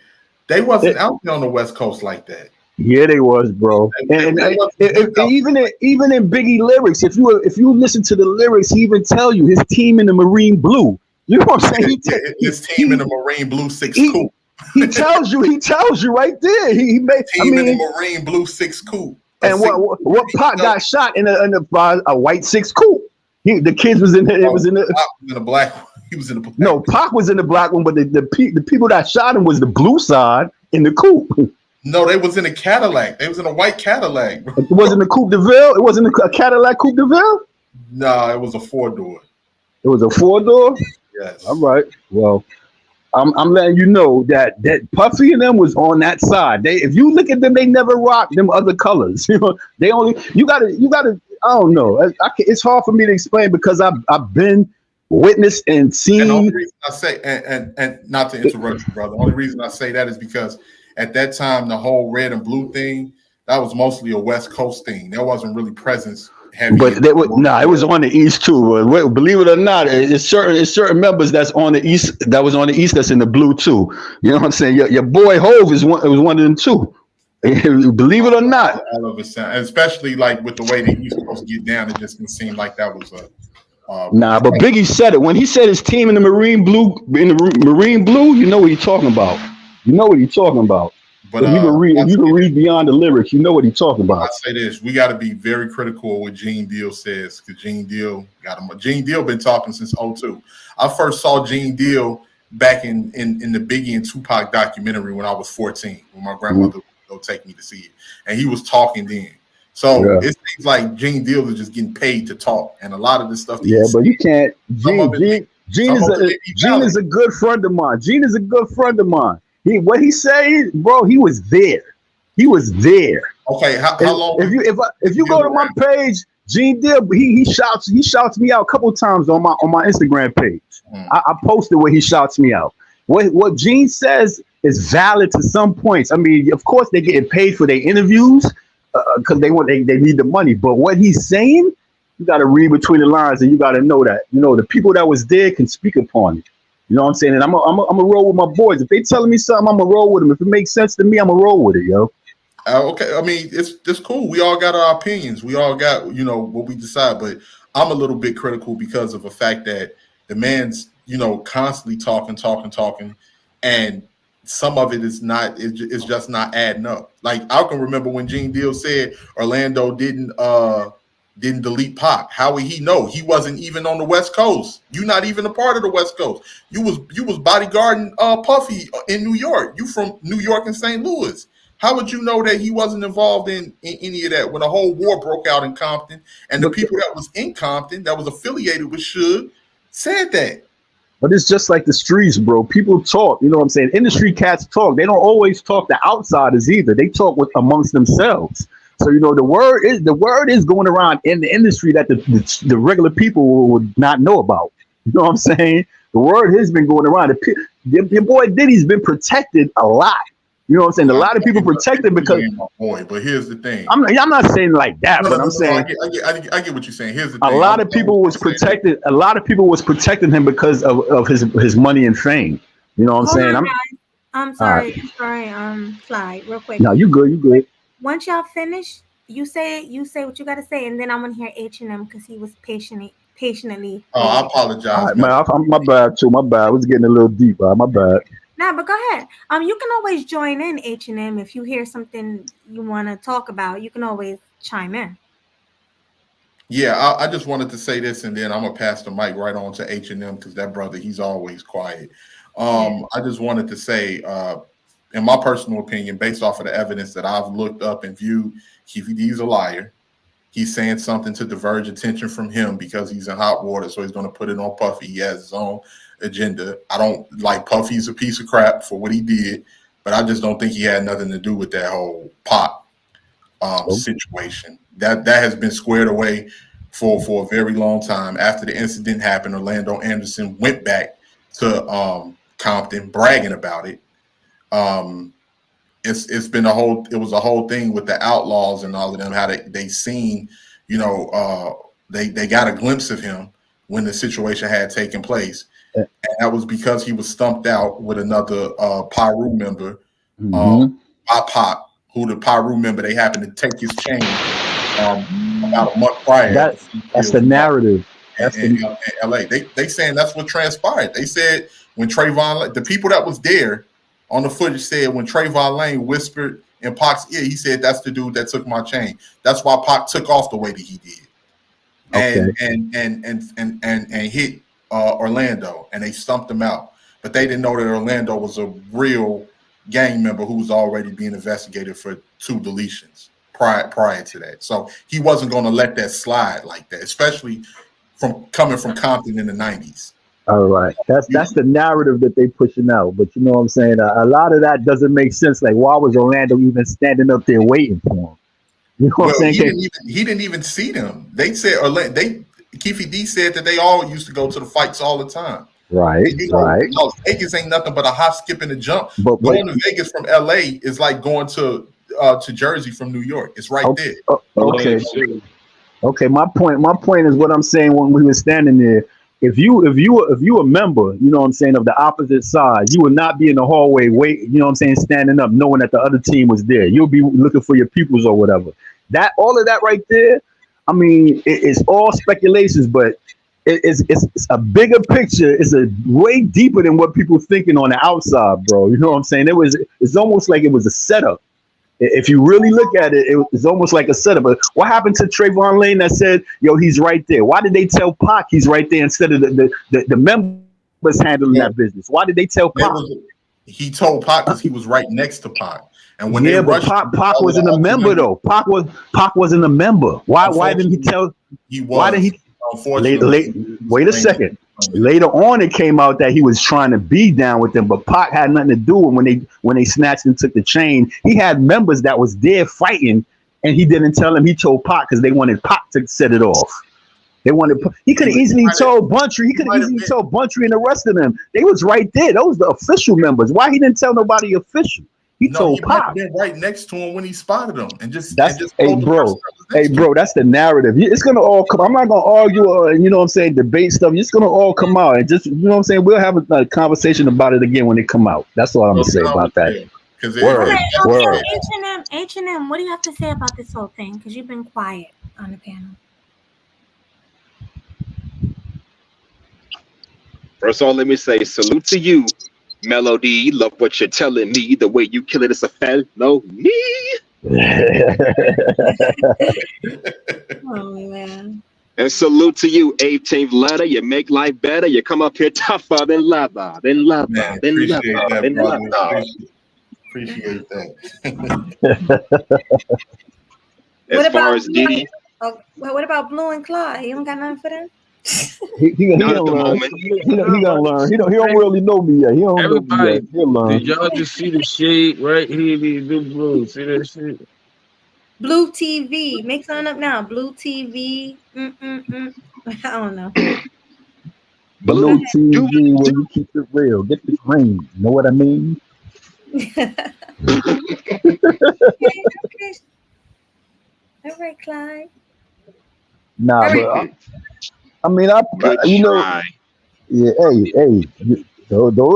they wasn't out there on the West Coast like that. Yeah, they was, bro. And even in Biggie lyrics, if you listen to the lyrics, he even tell you his team in the Marine Blue. You know what I'm saying? His team in the Marine Blue 6 Coupe. He tells you right there. He made team in the Marine Blue 6 Coupe. And what Pac got shot in a white 6 Coupe. The kids was in the. It was in the. Pac was in the black one. He was in the black. No, Pac was in the black one, but the people that shot him was the blue side in the coupe. No, they was in a Cadillac. They was in a white Cadillac. Bro. It wasn't a Coupe de Ville. It wasn't a Cadillac Coupe de Ville. No, it was a 4-door. It was a 4-door. Yes. All right. Well, I'm letting you know that Puffy and them was on that side. If you look at them, they never rocked them other colors. You know, they only you gotta. I don't know. It's hard for me to explain because I've been witnessed and seen. And the only reason I say and not to interrupt you, brother. The only reason I say that is because at that time the whole red and blue thing that was mostly a West Coast thing. There wasn't really presence. But it was on the East too. Believe it or not, it's certain members that's on the East that was on the East that's in the blue too. You know what I'm saying? Your boy Hove was one of them too. Believe it or not. All of it, especially like with the way that he's supposed to get down, it just didn't seem like that was a. Nah, but Biggie said it when he said his team in the marine blue. You know what he's talking about. You know what he's talking about. But if you can read beyond the lyrics, you know what he's talking about. I say this: we got to be very critical of what Gene Deal says, because Gene Deal got him. Gene Deal been talking since 2002. I first saw Gene Deal back in the Biggie and Tupac documentary when I was 14, when my grandmother would go take me to see it, and he was talking then. So it seems like Gene Deal is just getting paid to talk, and a lot of this stuff. But you can't. Gene is a good friend of mine. Gene is a good friend of mine. What he said, bro, he was there. He was there. Okay, how long? If you go to my page, Gene Deal, he shouts me out a couple times on my Instagram page. I posted where he shouts me out. What Gene says is valid to some points. I mean, of course they're getting paid for their interviews because they need the money. But what he's saying, you got to read between the lines, and you got to know that the people that was there can speak upon it. You know what I'm saying? And I'm a roll with my boys. If they telling me something, I'm a roll with them. If it makes sense to me, I'm a roll with it, yo. Okay, I mean it's cool. We all got our opinions. We all got what we decide. But I'm a little bit critical because of the fact that the man's constantly talking, and some of it is not. It's just not adding up. Like I can remember when Gene Deal said Orlando didn't delete Pac. How would he know? He wasn't even on the West Coast. You're not even a part of the West Coast. You was bodyguarding Puffy in New York. You from New York and St. Louis. How would you know that he wasn't involved in any of that when a whole war broke out in Compton and the people that was in Compton that was affiliated with Suge said that? But it's just like the streets, bro. People talk. You know what I'm saying? Industry cats talk. They don't always talk to outsiders either. They talk amongst themselves. So the word is going around in the industry that the regular people would not know about. You know what I'm saying? The word has been going around. Your boy Diddy's been protected a lot. You know what I'm saying? A lot of people protected because. My boy, but here's the thing. I'm not saying like that, but I'm saying I get what you're saying. Here's the thing. A lot of people was protected. A lot of people was protecting him because of his money and fame. You know what I'm saying? I'm sorry. Clyde, real quick. No, you good. Once y'all finish, you say what you gotta say, and then I'm gonna hear H&M because he was patiently. Oh, I apologize. Right, man, my bad too. My bad. I was getting a little deep. My bad. Nah, but go ahead. You can always join in H&M if you hear something you want to talk about. You can always chime in. Yeah, I just wanted to say this, and then I'm gonna pass the mic right on to H&M because that brother, he's always quiet. I just wanted to say. In my personal opinion, based off of the evidence that I've looked up and viewed, Keefe D's a liar. He's saying something to diverge attention from him because he's in hot water, so he's going to put it on Puffy. He has his own agenda. I don't like Puffy's a piece of crap for what he did, but I just don't think he had nothing to do with that whole Pac situation. That has been squared away for a very long time. After the incident happened, Orlando Anderson went back to Compton bragging about it. It's been it was a whole thing with the Outlaws and all of them, how they seen, they got a glimpse of him when the situation had taken place. And that was because he was stumped out with another Pyru member, Pac, who the Pyru member, they happened to take his chain about a month prior. That's the narrative. In LA. They saying that's what transpired. They said when Trayvon, the people that was there on the footage said when Trayvon Lane whispered in Pac's ear, he said, "That's the dude that took my chain." That's why Pac took off the way that he did. and hit Orlando, and they stumped them out. But they didn't know that Orlando was a real gang member who was already being investigated for 2 deletions prior to that. So he wasn't going to let that slide like that, especially from coming from Compton in the 90s. All right, that's the narrative that they pushing out. But you know what I'm saying? A lot of that doesn't make sense. Like, why was Orlando even standing up there waiting for him? You know what I'm saying? He didn't even see them. They said Keefe D said that they all used to go to the fights all the time. Right, right. Vegas ain't nothing but a hop, skip, and a jump. But going to Vegas from LA is like going to Jersey from New York. It's right there. Okay. Okay. My point is what I'm saying when we were standing there. If you a member, you know what I'm saying, of the opposite side, you would not be in the hallway you know what I'm saying, standing up, knowing that the other team was there. You'll be looking for your peoples or whatever. That all of that right there, I mean, it's all speculations, but it's a bigger picture. It's a way deeper than what people thinking on the outside, bro. You know what I'm saying? It's almost like it was a setup. If you really look at it, it's almost like a setup. But what happened to Trayvon Lane that said, yo, he's right there? Why did they tell Pac he's right there instead of the members handling that business? Why did they tell Pac? He told Pac because he was right next to Pac. And when but Pac wasn't a member though. Pac wasn't a member. Why didn't he tell? He was. Why did he? Wait a second. Later on, it came out that he was trying to be down with them, but Pac had nothing to do with when they snatched and took the chain. He had members that was there fighting, and he didn't tell them. He told Pac because they wanted Pac to set it off. They wanted. He could have easily told Buntry. He could have easily told Buntry and the rest of them. They was right there. Those the official members. Why he didn't tell nobody official? He told Pac. Right next to him when he spotted him, and just hey bro, that's the narrative. It's gonna all come. I'm not gonna argue or you know what I'm saying, debate stuff. It's gonna all come out, and just you know what I'm saying. We'll have a conversation about it again when it come out. That's all I'm gonna say about that. H&M, what do you have to say about this whole thing? Because you've been quiet on the panel. First of all, let me say salute to you, Melody. Love what you're telling me. The way you kill it is a fellow me. Oh man. And salute to you, 18th letter. You make life better. You come up here tougher than leather, than leather, Man, than appreciate leather, that, than brother. leather. Appreciate that. As far as Diddy, what about Blue and Clyde? You don't got nothing for them? He gonna learn. He gonna learn. He don't really know me yet. He don't know me yet. He'll learn. Did y'all just see the shade right here? The blue. See that shit? Blue TV. Make something up now. Blue TV. I don't know. Blue TV where you keep it real. Get the green. Know what I mean? Okay. All right, Clyde. Nah, but I mean, you know, yeah.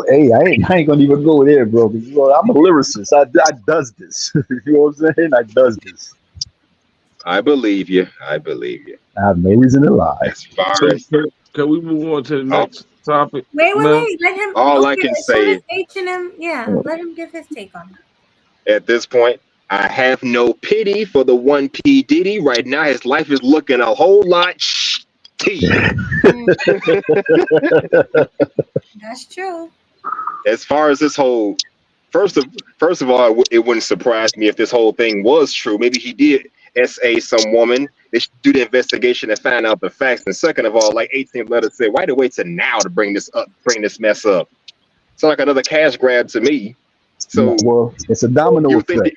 Hey, I ain't gonna even go there, bro. Because you know, I'm a lyricist. I does this. You know what I'm saying? I does this. I believe you. I believe you. I have no reason to lie. As far as Can we move on to the next topic? Wait. Let him. All I can say is H&M. Yeah, let him give his take on it. at this point, I have no pity for the one P Diddy. Right now, his life is looking a whole lot That's true. As far as this whole, first of all, it wouldn't surprise me if this whole thing was true. Maybe he did SA some woman. They should do the investigation and find out the facts. And second of all, like 18th letter said, why do wait till now to bring this mess up? It's like another cash grab to me. So well, it's a domino effect.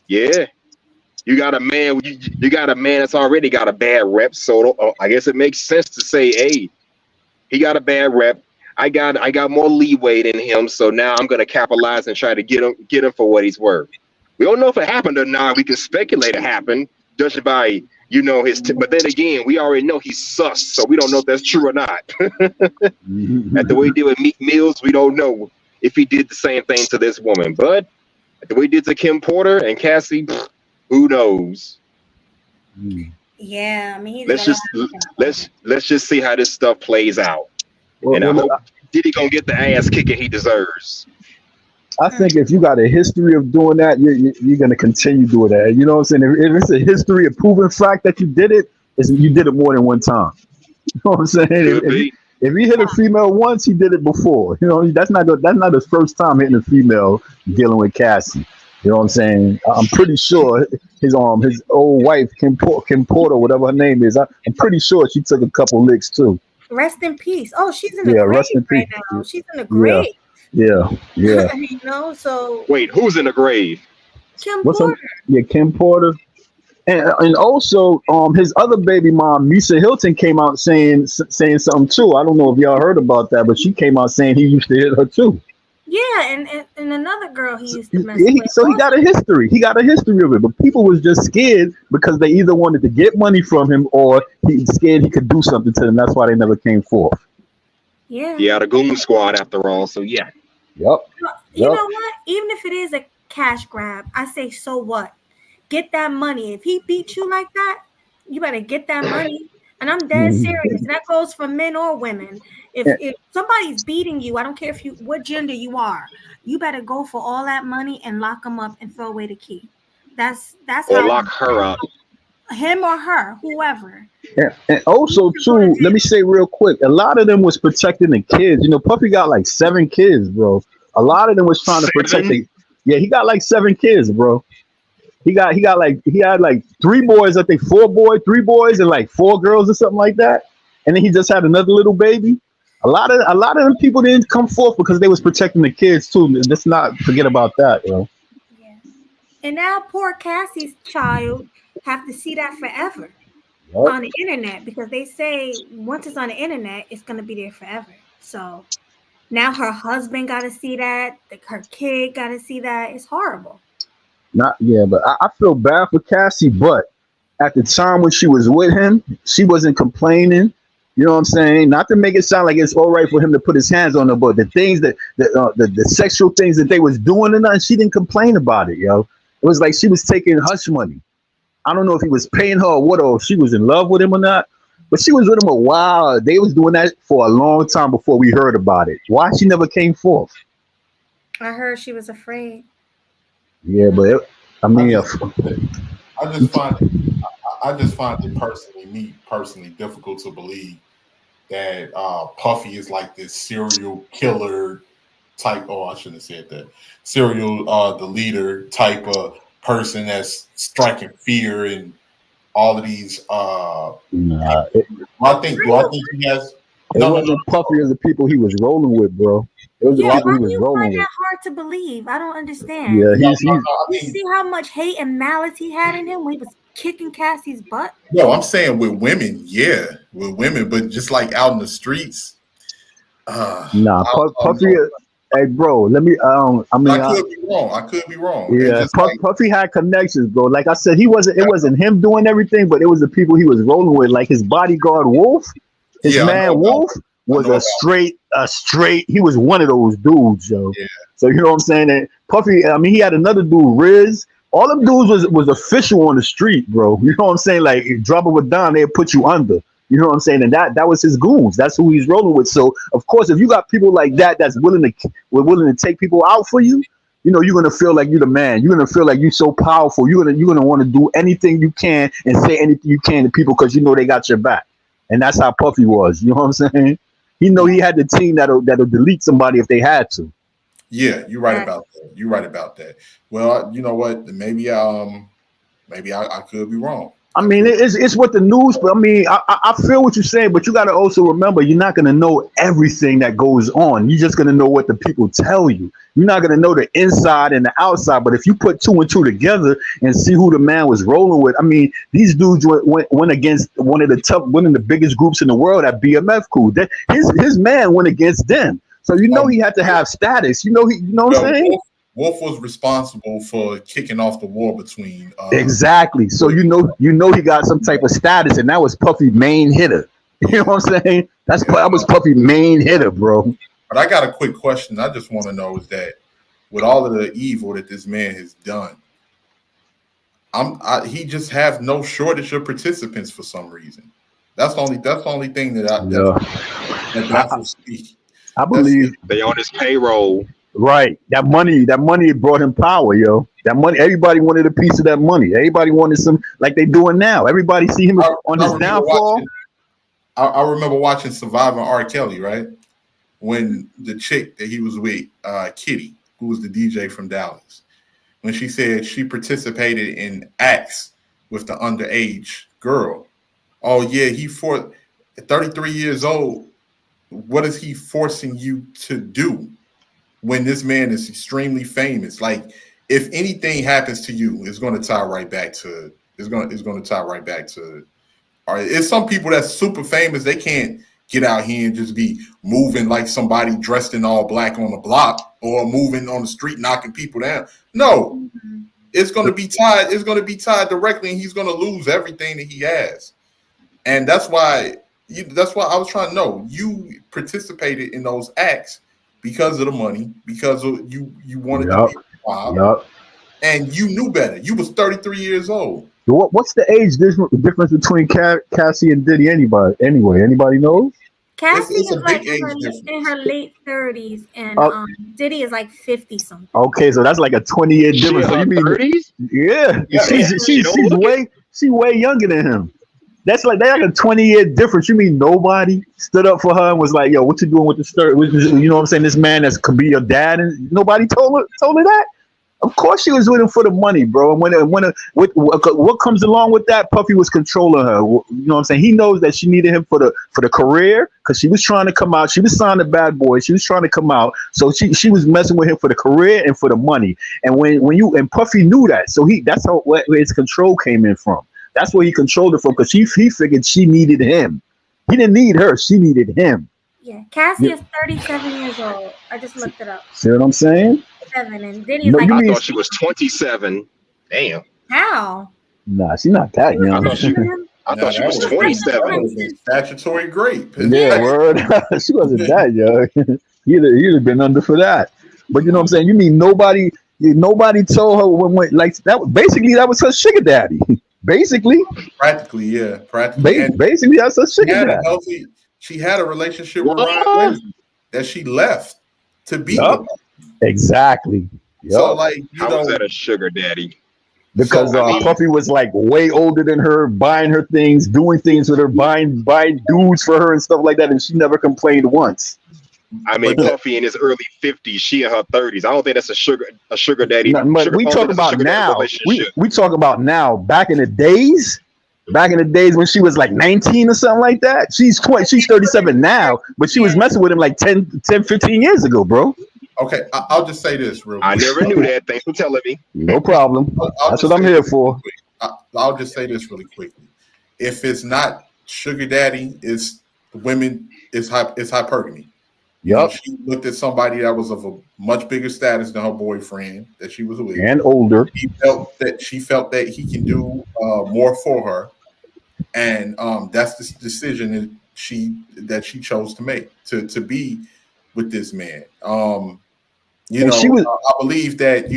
Yeah. You got a man. You got a man that's already got a bad rep. So I guess it makes sense to say, hey, he got a bad rep. I got more leeway than him. So now I'm gonna capitalize and try to get him for what he's worth. We don't know if it happened or not. We can speculate it happened, judged by his. But then again, we already know he's sus, so we don't know if that's true or not. At the way he did with Meek Mills, we don't know if he did the same thing to this woman. But the way he did to Kim Porter and Cassie. Who knows? Yeah, I mean, let's just see how this stuff plays out. And I hope Diddy gonna get the ass kicking he deserves. I think if you got a history of doing that, you're gonna continue doing that. You know what I'm saying? If it's a history of proven fact that you did it, You did it more than one time. You know what I'm saying? Could be. If he hit a female once, he did it before. You know, that's not his first time hitting a female dealing with Cassie. You know what I'm saying? I'm pretty sure his old wife, Kim Porter, whatever her name is, I'm pretty sure she took a couple licks too. Rest in peace. Oh, she's in the grave rest in right peace. now. She's in the grave. Yeah. You know, so Wait, who's in the grave? Kim What's Porter. Kim Porter. And also, his other baby mom, Misa Hilton, came out saying something too. I don't know if y'all heard about that, but she came out saying he used to hit her too. Yeah, and another girl he used to mess Yeah, with. so he got a history. He got a history of it, but people was just scared because they either wanted to get money from him or he scared he could do something to them. That's why they never came forth. Yeah. Yeah, the Goon Squad after all. So yeah. Yep. You know what? Even if it is a cash grab, I say, so what? Get that money. If he beat you like that, you better get that money. And I'm dead serious. That goes for men or women. If somebody's beating you, I don't care what gender you are, you better go for all that money and lock them up and throw away the key. That's Or how lock her up. him or her, whoever. Yeah. And also too, let me say real quick, a lot of them was protecting the kids. You know, Puffy got like 7 kids, bro. A lot of them was trying to protect he got like 7 kids, bro. He had like 3 boys, I think 4 boys and like 4 girls or something like that. And then he just had another little baby. A lot of them people didn't come forth because they was protecting the kids too. Let's not forget about that, yo. Yeah. And now poor Cassie's child have to see that forever on the internet, because they say once it's on the internet, it's gonna be there forever. So now her husband got to see that, her kid got to see that. It's horrible. But I feel bad for Cassie, but at the time when she was with him, she wasn't complaining. You know what I'm saying? Not to make it sound like it's all right for him to put his hands on her, but the things the sexual things that they was doing and she didn't complain about it, yo. It was like she was taking hush money. I don't know if he was paying her or what, or if she was in love with him or not, but she was with him a while. They was doing that for a long time before we heard about it. Why she never came forth? I heard she was afraid. Yeah, but I just find it personally difficult to believe that Puffy is like this serial killer type. Oh, I shouldn't have said that. The leader type of person that's striking fear and all of these. Do I think he has? It wasn't Puffy as the people he was rolling with, bro. It was the Yeah, people why he do was you rolling find with. that hard to believe? I don't understand. Yeah, You see how much hate and malice he had in him when he was kicking Cassie's butt? No, I'm saying with women, but just like out in the streets. Puffy. Hey, bro, let me. I could be wrong. Yeah, Puffy had connections, bro. Like I said, it wasn't him doing everything, but it was the people he was rolling with. Like his bodyguard Wolf, Wolf was a straight. He was one of those dudes, yo. Yeah. So you know what I'm saying? That Puffy. I mean, he had another dude, Riz. All them dudes was official on the street, bro. You know what I'm saying? Like drop of a dime, they'll put you under. You know what I'm saying? And that was his goons. That's who he's rolling with. So of course, if you got people like that that's willing to take people out for you, you know you're gonna feel like you're the man. You're gonna feel like you're so powerful. You're gonna want to do anything you can and say anything you can to people because you know they got your back. And that's how Puffy was. You know what I'm saying? He had the team that'll delete somebody if they had to. Yeah, you're right about that. Well, you know what? Maybe I could be wrong. I mean, it's what the news, but I mean, I feel what you're saying, but you got to also remember, you're not going to know everything that goes on. You're just going to know what the people tell you. You're not going to know the inside and the outside, but if you put 2 and 2 together and see who the man was rolling with, I mean, these dudes went against one of the biggest groups in the world at BMF Crew. His man went against them. So you know he had to have status. You know what I'm saying? Wolf was responsible for kicking off the war between. Exactly. So you know he got some type of status, and that was Puffy's main hitter. You know what I'm saying? That was Puffy's main hitter, bro. But I got a quick question. I just want to know is that with all of the evil that this man has done, he just has no shortage of participants for some reason. That's the only thing that I believe they on his payroll. Right. That money brought him power, yo. That money, everybody wanted a piece of that money. Everybody wanted some, like they doing now. Everybody see him on his downfall. I remember watching Surviving R. Kelly, right? When the chick that he was with, Kitty, who was the DJ from Dallas, when she said she participated in acts with the underage girl. Oh yeah, he for 33 years old. What is he forcing you to do when this man is extremely famous? Like, if anything happens to you, it's going to tie right back to. It's going to tie right back to. Or it's some people that's super famous. They can't get out here and just be moving like somebody dressed in all black on the block or moving on the street knocking people down. No, it's going to be tied. It's going to be tied directly, and he's going to lose everything that he has. And that's why I was trying to know. You participated in those acts because of the money, because of you wanted to be wild, and you knew better. You was 33 years old. What's the age difference between Cassie and Diddy? Anybody knows? Cassie It's is a like big age in her late 30s, and Diddy is like 50 something. Okay, so that's like a 20-year difference. So you mean 30s? Yeah, she's way younger than him. That's like a 20-year difference. You mean nobody stood up for her and was like, "Yo, what you doing with the skirt?" You know what I'm saying? This man that could be your dad, and nobody told her that. Of course, she was with him for the money, bro. And what comes along with that? Puffy was controlling her. You know what I'm saying? He knows that she needed him for the career because she was trying to come out. She was signed to Bad Boy. She was trying to come out, so she was messing with him for the career and for the money. And when Puffy knew that, so that's where his control came in from. That's where he controlled her from because he figured she needed him. He didn't need her. She needed him. Yeah, Cassie is 37 years old. I just looked it up. See what I'm saying? And Diddy's like, I thought she was 27. Damn. How? Nah, she's not that young. I thought she was 27. Statutory grape. Yeah, word. She wasn't that young. He'd have been under for that. But you know what I'm saying? You mean nobody told her when like that? Basically, that was her sugar daddy. Basically, practically. Basically, that's her sugar daddy. She had a relationship with Ryan Lindsay that she left to be with. Exactly. Yep. So, like, how was that a sugar daddy? Because Puffy was like way older than her, buying her things, doing things with her, buying dudes for her and stuff like that, and she never complained once. I mean, Puffy in his early 50s, she in her 30s. I don't think that's a sugar daddy. No, but we talk about now. We talk about now. Back in the days when she was like 19 or something like that. She's 37 now, but she was messing with him like 10, 15 years ago, bro. Okay, I'll just say this real quick. I never knew that. Thanks for telling me. No problem. That's what I'm here for. I'll just say this really quickly. If it's not sugar daddy, it's women. It's hypergamy. Yep. She looked at somebody that was of a much bigger status than her boyfriend that she was with, and older. She felt that he can do more for her, and that's the decision that she chose to make to be with this man. I believe that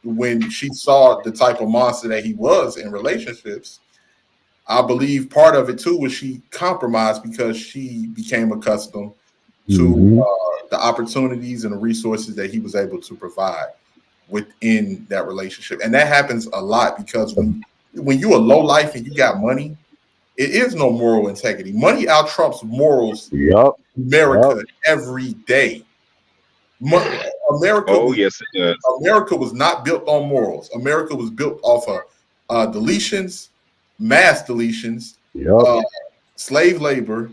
when she saw the type of monster that he was in relationships, I believe part of it too was she compromised because she became accustomed to the opportunities and the resources that he was able to provide within that relationship. And that happens a lot because when you're a low life and you got money, it is no moral integrity. Money out trumps morals. Yep. America every day. America was not built on morals. America was built off of deletions, mass deletions, slave labor,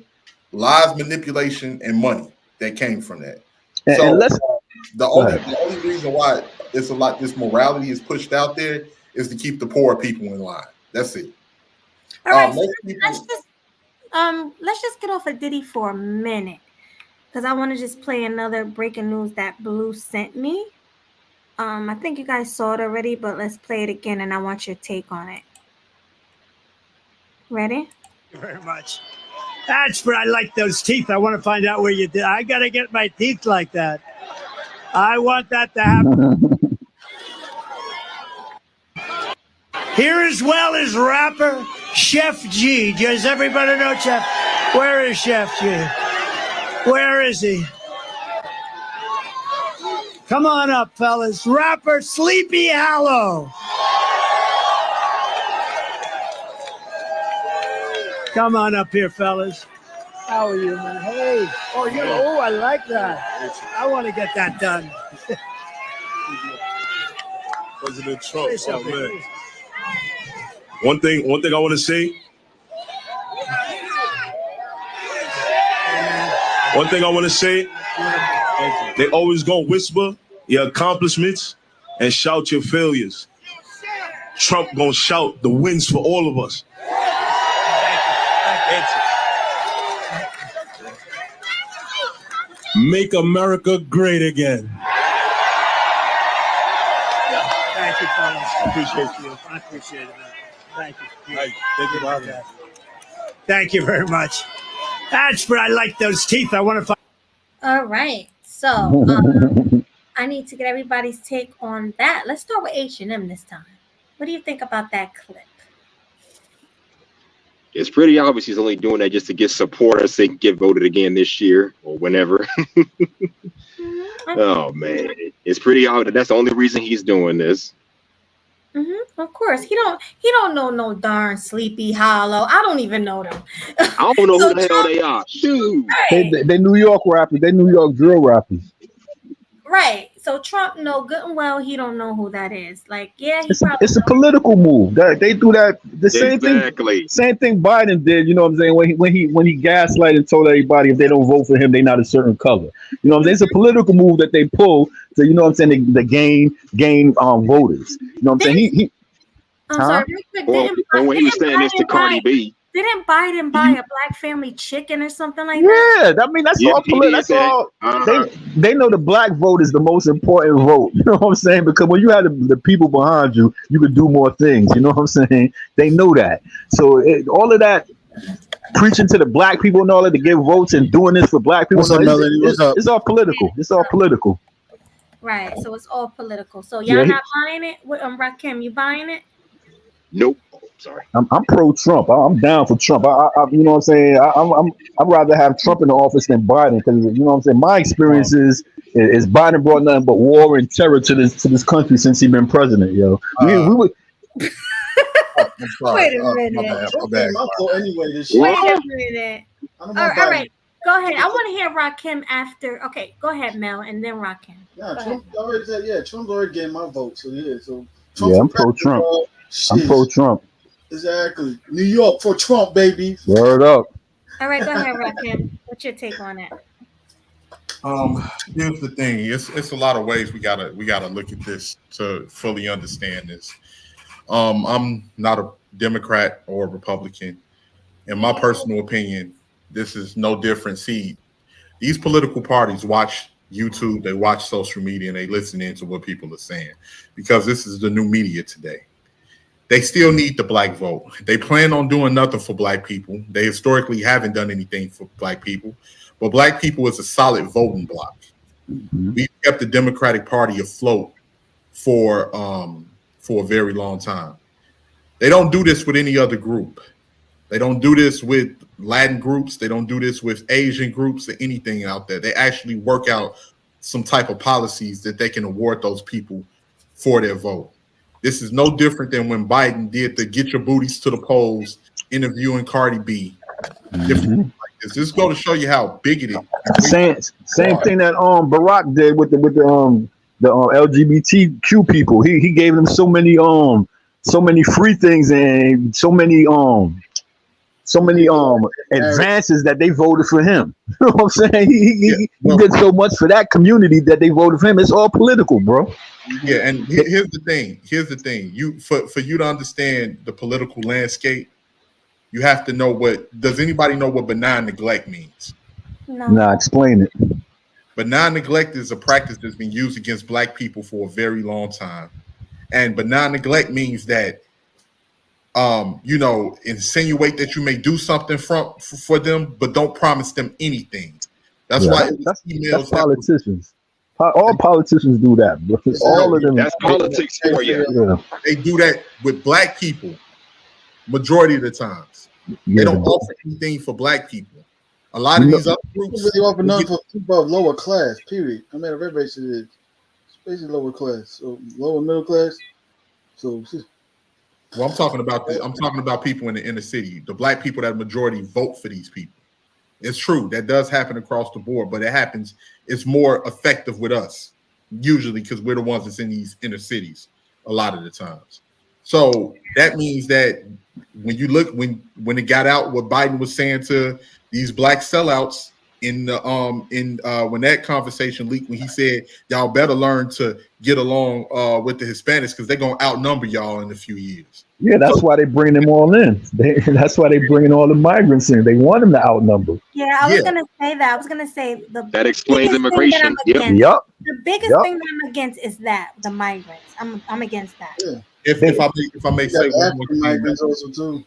lies, manipulation, and money that came from that. The only reason why this morality is pushed out there is to keep the poor people in line. That's it. All right, let's just get off of Diddy for a minute, because I want to just play another breaking news that Blue sent me. I think you guys saw it already, but let's play it again, and I want your take on it. Ready? Thank you very much. I like those teeth. I want to find out where you did. I got to get my teeth like that. I want that to happen. Here as well as rapper Chef G. Does everybody know Chef? Where is Chef G? Where is he? Come on up, fellas. Rapper Sleepy Hollow. Come on up here, fellas. How are you, man? Hey. Oh, I like that. I want to get that done. President Trump. Oh, man. One thing I want to say. One thing I want to say. They always gonna whisper your accomplishments and shout your failures. Trump gonna shout the wins for all of us. Make America great again. Thank you, fellas. Appreciate you. I appreciate it, man. Thank you. Thank you for having me. Thank you very much. That's where I like those teeth. I want to find. All right. So I need to get everybody's take on that. Let's start with H&M this time. What do you think about that clip? It's pretty obvious he's only doing that just to get supporters so he can get voted again this year or whenever. Oh man, it's pretty obvious that's the only reason he's doing this. Of course, he don't know no darn Sleepy Hollow. I don't even know them. I don't know who the hell they are. Shoot. They New York rappers. They New York drill rappers. Right. So Trump know good and well he don't know who that is. Like, yeah, It's a political move. They do that the same Exactly. Same thing Biden did. You know what I'm saying? When he gaslighted and told everybody if they don't vote for him, they're not a certain color. You know what I'm saying? It's a political move that they pull to, you know what I'm saying, the gain voters. You know what I'm saying? I'm sorry, real quick. Or when he was saying this to Cardi B. Didn't Biden buy a black family chicken or something like that? Yeah, I mean that's all political. That's all. They know the black vote is the most important vote. You know what I'm saying? Because when you have the people behind you, you can do more things. You know what I'm saying? They know that. So all of that preaching to the black people and all that to get votes and doing this for black people. It's all political. It's all political. Right. So it's all political. So y'all not buying it? Rakim, you buying it? Nope. Sorry. I'm pro Trump. I'm down for Trump. I you know what I'm saying? I'd rather have Trump in the office than Biden because you know what I'm saying. My experience is Biden brought nothing but war and terror to this country since he's been president. Yo, we would. Wait a minute. Wait a minute. All right. Go ahead. I want to hear Rakim after. Okay, go ahead, Mel, and then Rakim. Yeah, Trump already said. Trump's already getting my vote. So I'm pro Trump. I'm pro Trump. Exactly. New York for Trump, baby. Word up. All right, go ahead, Rakim. What's your take on it? Here's the thing. It's a lot of ways we gotta look at this to fully understand this. I'm not a Democrat or a Republican. In my personal opinion, this is no different. See, these political parties watch YouTube, they watch social media, and they listen into what people are saying because this is the new media today. They still need the black vote. They plan on doing nothing for black people. They historically haven't done anything for black people, but black people is a solid voting block. We kept the Democratic Party afloat for a very long time. They don't do this with any other group. They don't do this with Latin groups. They don't do this with Asian groups or anything out there. They actually work out some type of policies that they can award those people for their vote. This is no different than when Biden did the get your booties to the polls, interviewing Cardi B. Different like this. This is going to show you how bigoted. Same thing that Barack did with the LGBTQ people. He gave them so many free things and so many advances that they voted for him. You know what I'm saying? He did so much for that community that they voted for him. It's all political, bro. Yeah, and here's the thing. You for you to understand the political landscape, you have to know does anybody know what benign neglect means? No. Nah, explain it. Benign neglect is a practice that's been used against black people for a very long time. And benign neglect means that insinuate that you may do something for them, but don't promise them anything. That's why that's politicians. All politicians do that, bro. All of them. That's politics for you. Yeah. They do that with black people majority of the times. They don't offer anything for black people. A lot of these other groups really offer none for people of lower class, period. No matter what race it is. basically lower class, so lower middle class. So Well, I'm talking about people in the inner city, the black people that majority vote for these people. It's true that does happen across the board, but it happens. It's more effective with us usually because we're the ones that's in these inner cities a lot of the times. So that means that when you look when it got out what Biden was saying to these black sellouts in the when that conversation leaked, when he said y'all better learn to get along with the Hispanics because they're gonna outnumber y'all in a few years. Yeah, that's why they bring them all in. That's why they bringing all the migrants in. They want them to outnumber. Yeah, I was gonna say that. I was gonna say that explains immigration. The biggest thing that I'm against is that the migrants. I'm against that. Yeah. If I may say one more thing, migrants also too.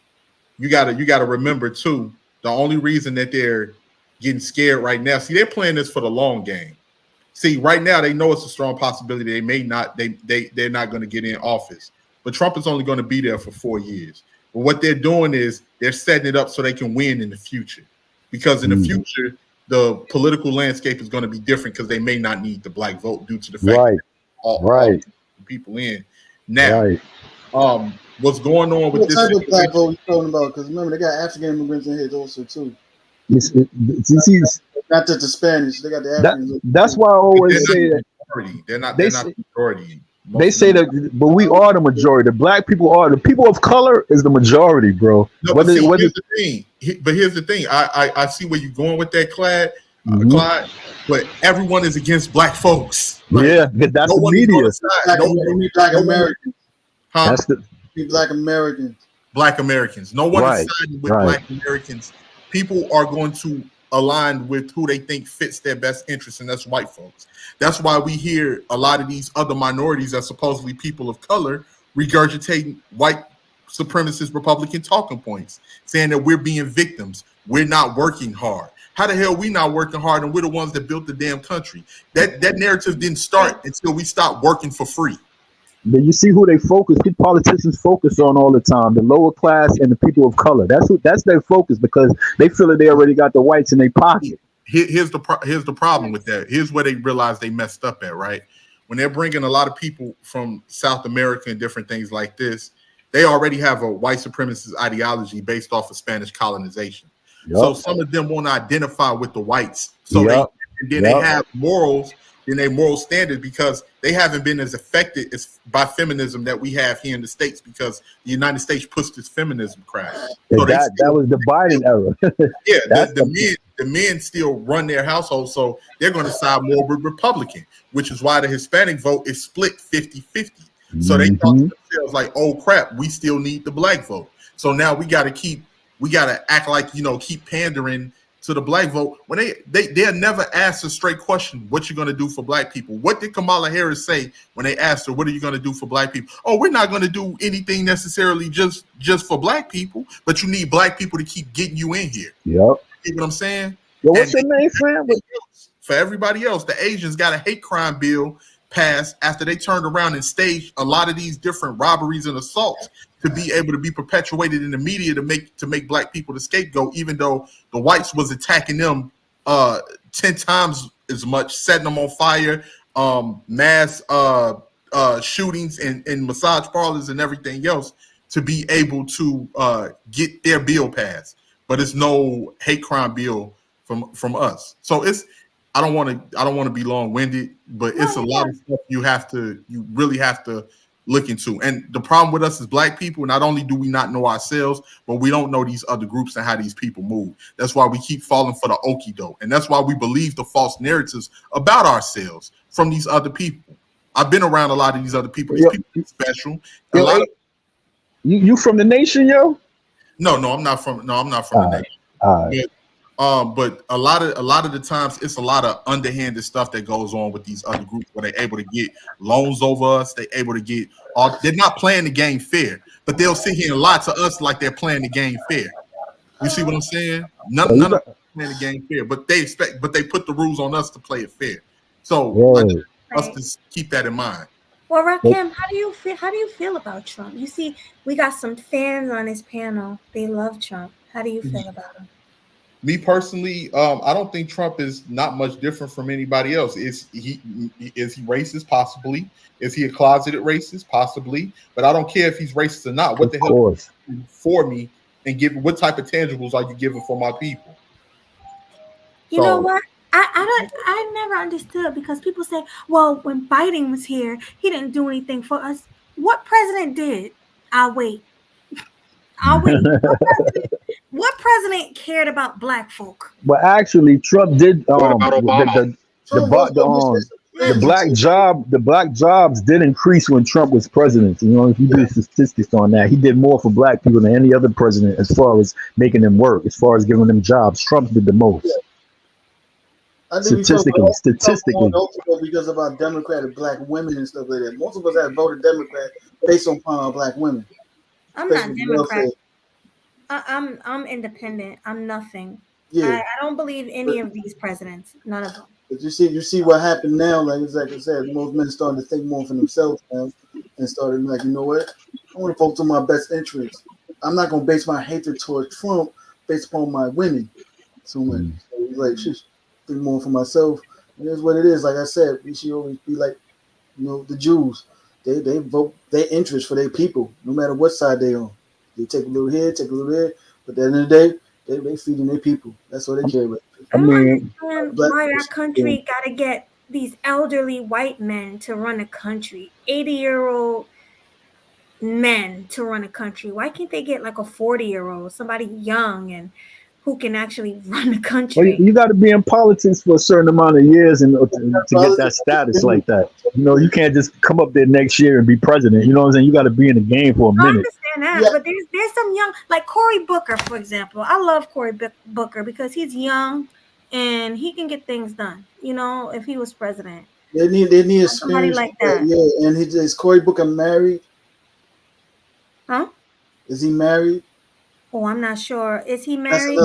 You gotta remember too. The only reason that they're getting scared right now, see, they're playing this for the long game. See, right now they know it's a strong possibility they may not. They're not going to get in office. But Trump is only going to be there for 4 years. But what they're doing is they're setting it up so they can win in the future. Because in the future, the political landscape is going to be different because they may not need the black vote due to the fact that all people in. Now, what's going on with what this? What type of black vote you talking about? Because remember, they got African immigrants in here also too. Not just the Spanish. They got the Africans. That's why I always say that. They're not the majority. They say that, but we are the majority. The black people are the people of color is the majority, bro. No, but here's the thing. But here's the thing. I see where you're going with that, Clyde. Clyde. But everyone is against black folks. Like, yeah, that's the media. Black Americans. Huh? That's Black Americans. Black Americans. No one is siding with Black Americans. People are going to align with who they think fits their best interest, and that's white folks. That's why we hear a lot of these other minorities that supposedly people of color regurgitating white supremacist Republican talking points, saying that we're being victims. We're not working hard. How the hell we not working hard and we're the ones that built the damn country? That narrative didn't start until we stopped working for free. But you see who they focus, who politicians focus on all the time, the lower class and the people of color. That's their focus because they feel that they already got the whites in their pocket. Here's the problem with that. Here's where they realize they messed up at, right? When they're bringing a lot of people from South America and different things like this, they already have a white supremacist ideology based off of Spanish colonization. So some of them won't identify with the whites. So they have morals in their moral standard because they haven't been as affected by feminism that we have here in the States because the United States pushed this feminism crash. So that was the Biden era. The men still run their household, so they're going to side more with Republican, which is why the Hispanic vote is split 50-50. So they thought to themselves like, oh crap, we still need the black vote. So now we got to act like, keep pandering to the black vote when they'll never ask a straight question. What you going to do for black people? What did Kamala Harris say when they asked her, what are you going to do for black people? Oh, we're not going to do anything necessarily just for black people, but you need black people to keep getting you in here. Yep. You know what I'm saying? Yo, what's your name, friend? For everybody else, the Asians got a hate crime bill passed after they turned around and staged a lot of these different robberies and assaults to be able to be perpetuated in the media to make black people the scapegoat, even though the whites was attacking them 10 times as much, setting them on fire, mass shootings in massage parlors and everything else to be able to get their bill passed. But it's no hate crime bill from us. So I don't want to be long-winded, but it's a lot of stuff you really have to look into. And the problem with us as black people, not only do we not know ourselves, but we don't know these other groups and how these people move. That's why we keep falling for the okie doke. And that's why we believe the false narratives about ourselves from these other people. I've been around a lot of these other people. These people are special. You from the nation, yo? No, I'm not from the nation. But a lot of the times it's a lot of underhanded stuff that goes on with these other groups where they're able to get loans over us. They're able to get they're not playing the game fair, but they'll sit here and lie to us like they're playing the game fair. You see what I'm saying? None of them playing the game fair, but they put the rules on us to play it fair. So us to keep that in mind. Well, Rakim, how do you feel about Trump? You see, we got some fans on his panel. They love Trump. How do you feel about him? Me personally, I don't think Trump is not much different from anybody else. Is he racist? Possibly. Is he a closeted racist? Possibly. But I don't care if he's racist or not. What Of the hell course. for me and give what type of tangibles are you giving for my people? You know what? I never understood because people say, well, when Biden was here, he didn't do anything for us. What president did? I'll wait. What president cared about black folk? But actually, Trump did What about Obama? the black jobs did increase when Trump was president. You know, if you do statistics on that, he did more for black people than any other president as far as making them work, as far as giving them jobs. Trump did the most. Statistically. Because of our Democratic black women and stuff like that. Most of us have voted Democrat based on black women. I'm not Democrat. I'm independent. I'm nothing. Yeah. I don't believe any of these presidents. None of them. But you see what happened now. Like I said, most men starting to think more for themselves now and started like, you know what? I want to focus on my best interests. I'm not going to base my hatred towards Trump based upon my women so much. So it's like, shush, think more for myself. And here's what it is. Like I said, we should always be like, you know, the Jews. They vote their interest for their people, no matter what side they on. They take a little here, take a little there, but at the end of the day, they feeding their people. That's what they care about. I mean, why our country got to get these elderly white men to run a country, 80-year-old men to run a country. Why can't they get like a 40-year-old, somebody young and who can actually run the country? Well, you got to be in politics for a certain amount of years and to get that status like that. You know, you can't just come up there next year and be president. You know what I'm saying? You got to be in the game for a minute. I understand that, but there's some young, like Cory Booker, for example. I love Cory Booker because he's young and he can get things done. You know, if he was president, they need somebody like that. Yeah, and is Cory Booker married? Huh? Is he married? Oh, I'm not sure. Is he married?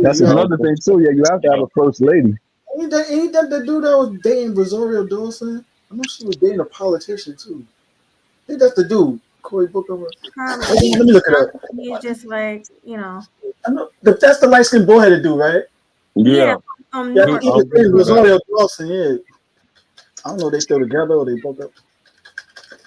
That's another thing too. Yeah, you have to have a first lady. Ain't that the dude that was dating Rosario Dawson? I know she was dating a politician too. I think that's the dude, Cory Booker. Let me look it up. He's just like, you know. I know that's the light skinned boy-headed dude, right? Yeah. Rosario Dawson. Yeah. I don't know if they still together or they broke up.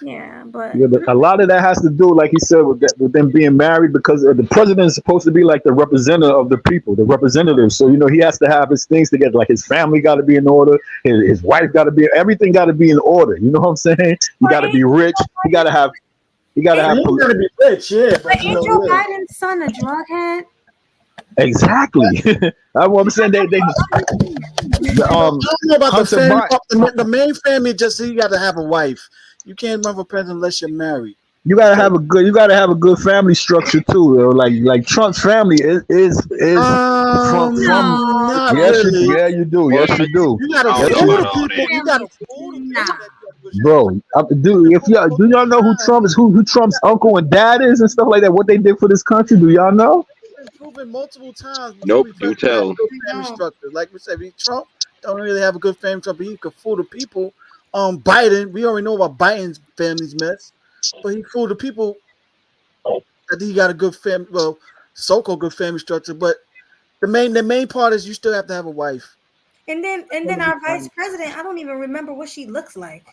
Yeah, but a lot of that has to do, like he said, with them being married, because the president is supposed to be like the representative of the people, the representative. So, you know, he has to have his things together. Like his family got to be in order. His wife got to be, everything got to be in order. You know what I'm saying? You got to be rich. You got to have. You got to be rich, yeah. But ain't Joe Biden's son a drug head? Exactly. That's what I'm saying. I don't know about the main family. Just you got to have a wife. You can't run for president unless you're married. You gotta have a good family structure too. Though. Like Trump's family is from yeah, you do. Yes, you do. You gotta fool the people. You gotta fool the people. Bro, dude, do y'all know who Trump is? Who Trump's uncle and dad is and stuff like that? What they did for this country? Do y'all know? It's been proven multiple times. Nope, do tell. Family structure. Like we said, Trump don't really have a good family structure. He could fool the people. Biden, we already know about Biden's family's mess, but he fooled the people that he got a good family, well, so-called good family structure. But the main part is you still have to have a wife. And then our vice president, I don't even remember what she looks like.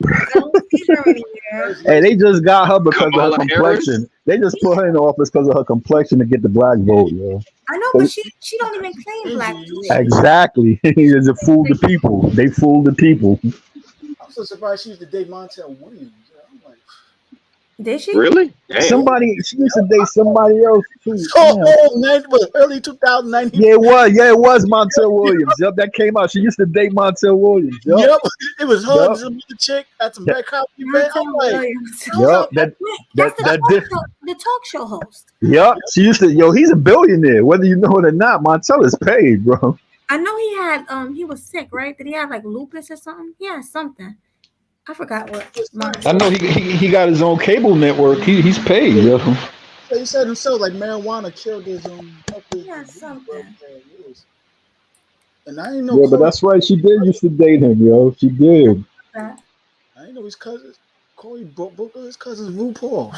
I don't see her anywhere. Hey, they just got her because of her complexion. Harris? They just put her in the office because of her complexion to get the black vote, yo. I know, but she don't even claim black. Exactly. They fooled the people. They fooled the people. I'm so surprised she used to date Montel Williams. I'm like, did she? Really? Damn. She used to date somebody else too. Early 2009. Yeah, it was Montel Williams. Yep, that came out. She used to date Montel Williams. Yep, it was her. The chick had some red copy. I'm like, that's the talk show host. Yep, she used to. Yo, he's a billionaire. Whether you know it or not, Montel is paid, bro. I know he had he was sick, right? Did he have like lupus or something? Yeah, something. I forgot what. I know he got his own cable network. He's paid, yo. He said himself like marijuana killed his yeah, something. And I didn't know. Yeah, but that's right. She did used to date him, yo. She did. I didn't know his cousins. Cory Booker, his cousin's RuPaul.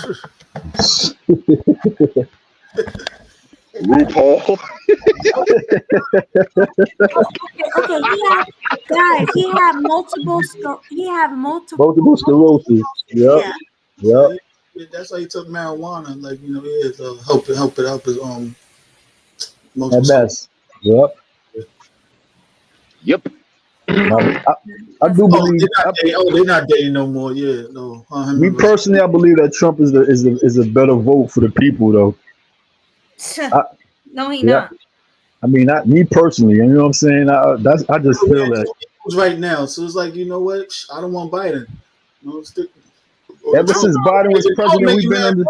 RuPaul. Okay. He had multiple. Multiple sclerosis. Yep. Yeah. Yep. That's why he took marijuana. Like, you know, he is help his MS. Yep. Yep. I do believe. They're not dating no more. Yeah, no. Me personally, I believe that Trump is a better vote for the people, though. No, he not. I mean, not me personally. You know what I'm saying? I just feel that right now. So it's like, you know what? I don't want Biden. No, ever since Biden was president, we've been under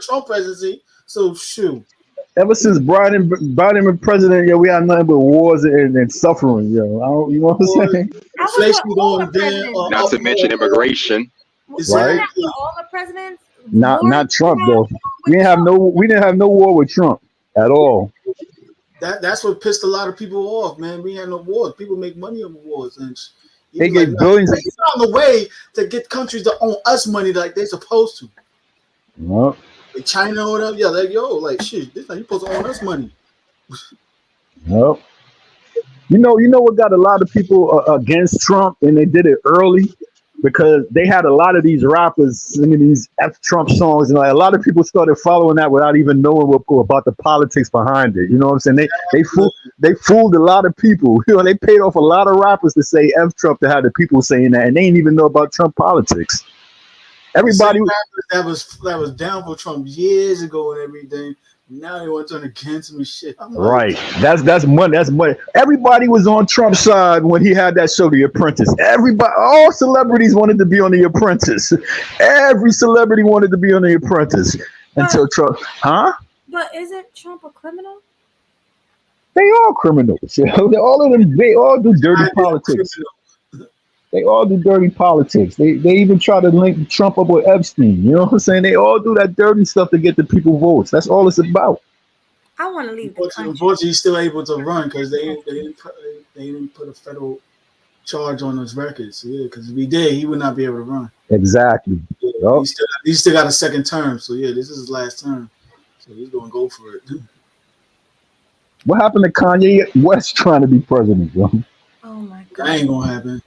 Trump presidency. So shoot. Ever since Biden was president, yeah, we had nothing but wars and suffering, yo. You know what I'm saying? Not to mention immigration. Right? All the presidents. Not Trump though. We didn't have no war with Trump at all. That's what pissed a lot of people off, man. We had no wars. People make money on wars, and they get billions. They found a way to get countries to own us money like they're supposed to. Yep. Like China or whatever, yeah, like like shit, this you supposed to own us money. Yep. You know what got a lot of people against Trump, and they did it early because they had a lot of these rappers singing these F-Trump songs, and like a lot of people started following that without even knowing about the politics behind it. You know what I'm saying? They fooled a lot of people. You know, they paid off a lot of rappers to say F-Trump to have the people saying that, and they didn't even know about Trump politics. Everybody that was down for Trump years ago and everything. Now they want to turn against him and shit. Right. That's money. That's money. Everybody was on Trump's side when he had that show, The Apprentice. Everybody, all celebrities wanted to be on The Apprentice. Every celebrity wanted to be on The Apprentice until Trump. Huh? But isn't Trump a criminal? They all criminals. All of them. They all do dirty politics. They all do dirty politics. They even try to link Trump up with Epstein. You know what I'm saying? They all do that dirty stuff to get the people votes. That's all it's about. I want to leave the country. Unfortunately, he's still able to run because they didn't put a federal charge on his records. Yeah, because if he did, he would not be able to run. Exactly. Yeah, yep. He still got a second term. So yeah, this is his last term. So he's going to go for it. What happened to Kanye West trying to be president, bro? Oh my God. That ain't gonna happen.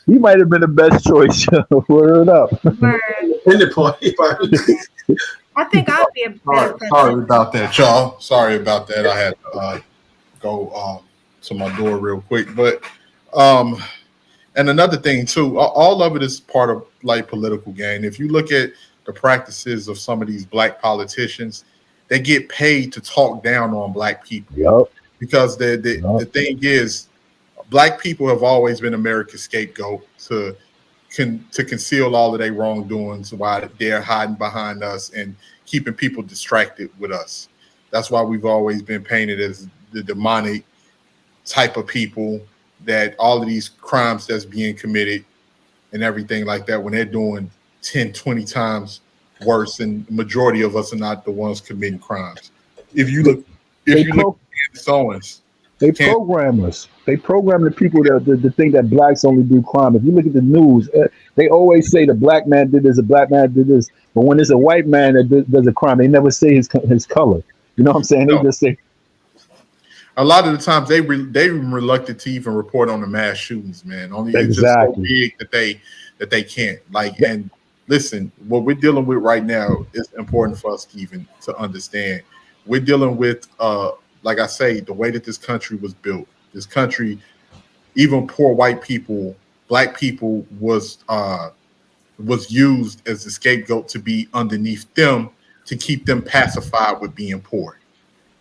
He might have been the best choice. Word up. In the party. I think I'll be a better president. Sorry about that, y'all. Sorry about that. I had to go to my door real quick. But and another thing too, all of it is part of like political game. If you look at the practices of some of these black politicians, they get paid to talk down on black people. Yep. Because the thing is, black people have always been America's scapegoat to conceal all of their wrongdoings while they're hiding behind us and keeping people distracted with us. That's why we've always been painted as the demonic type of people, that all of these crimes that's being committed and everything like that, when they're doing 10, 20 times worse, and the majority of us are not the ones committing crimes. If you look They program us. They program the people to think that blacks only do crime. If you look at the news, they always say the black man did this, the black man did this. But when it's a white man that does a crime, they never say his color. You know what I'm saying? They just say. A lot of the times they're reluctant to even report on the mass shootings, man. Only it's just so big that they can't. And listen, what we're dealing with right now is important for us even to understand. We're dealing with like I say, the way that this country was built, this country, even poor white people, black people was used as a scapegoat to be underneath them to keep them pacified with being poor.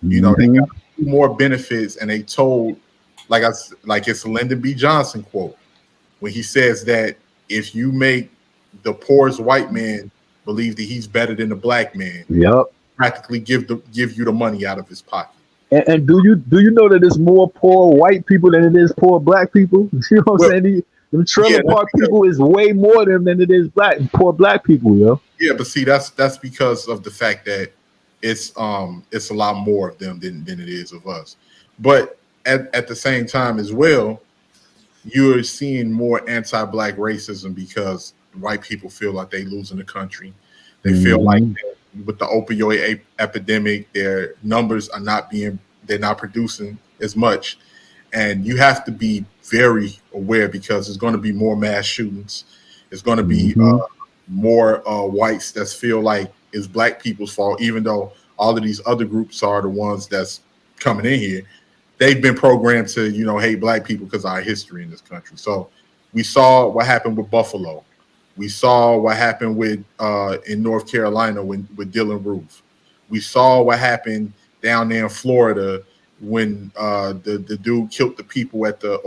You know, they got more benefits, and they told, like it's a Lyndon B. Johnson quote, when he says that if you make the poorest white man believe that he's better than the black man, practically give you the money out of his pocket. And do you know that there's more poor white people than it is poor black people? You know what I'm saying? The trailer park people is way more than it is poor black people, yo. Yeah, but see, that's because of the fact that it's a lot more of them than it is of us. But at the same time as well, you're seeing more anti-black racism because white people feel like they losing the country. They feel like with the opioid epidemic, their numbers are they're not producing as much. And you have to be very aware because there's going to be more mass shootings. There's going to be more whites that feel like it's black people's fault, even though all of these other groups are the ones that's coming in here. They've been programmed to, hate black people because of our history in this country. So we saw what happened with Buffalo. We saw what happened with in North Carolina with Dylan Roof. We saw what happened down there in Florida when the dude killed the people the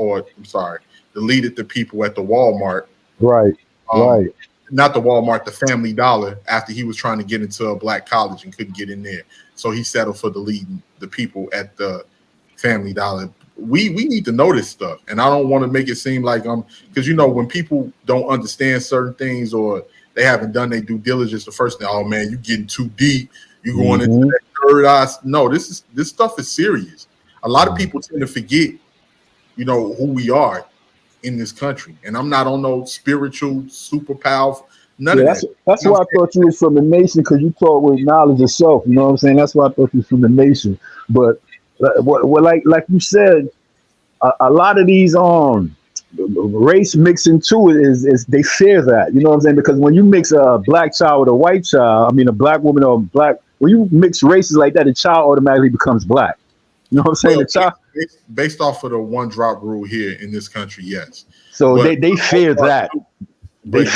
lead at the people at the Walmart. Right. Right. Not the Walmart, the Family Dollar, after he was trying to get into a black college and couldn't get in there. So he settled for the leading the people at the Family Dollar. We need to know this stuff. And I don't want to make it seem like because when people don't understand certain things or they haven't done their due diligence, the first thing, oh man, you getting too deep. You going into that third eye. No, this stuff is serious. A lot of people tend to forget, who we are in this country. And I'm not on no spiritual, super powerful, none of that. That's why I thought you was from the nation, because you talk with knowledge of self. You know what I'm saying? That's why I thought you was from the nation. But like you said, a lot of these race mixing too is they fear that. You know what I'm saying? Because when you mix a black child with a white child, I mean a black woman or when you mix races like that, the child automatically becomes black. You know what I'm saying? The child, based off of the one drop rule here in this country, yes. So they fear that. But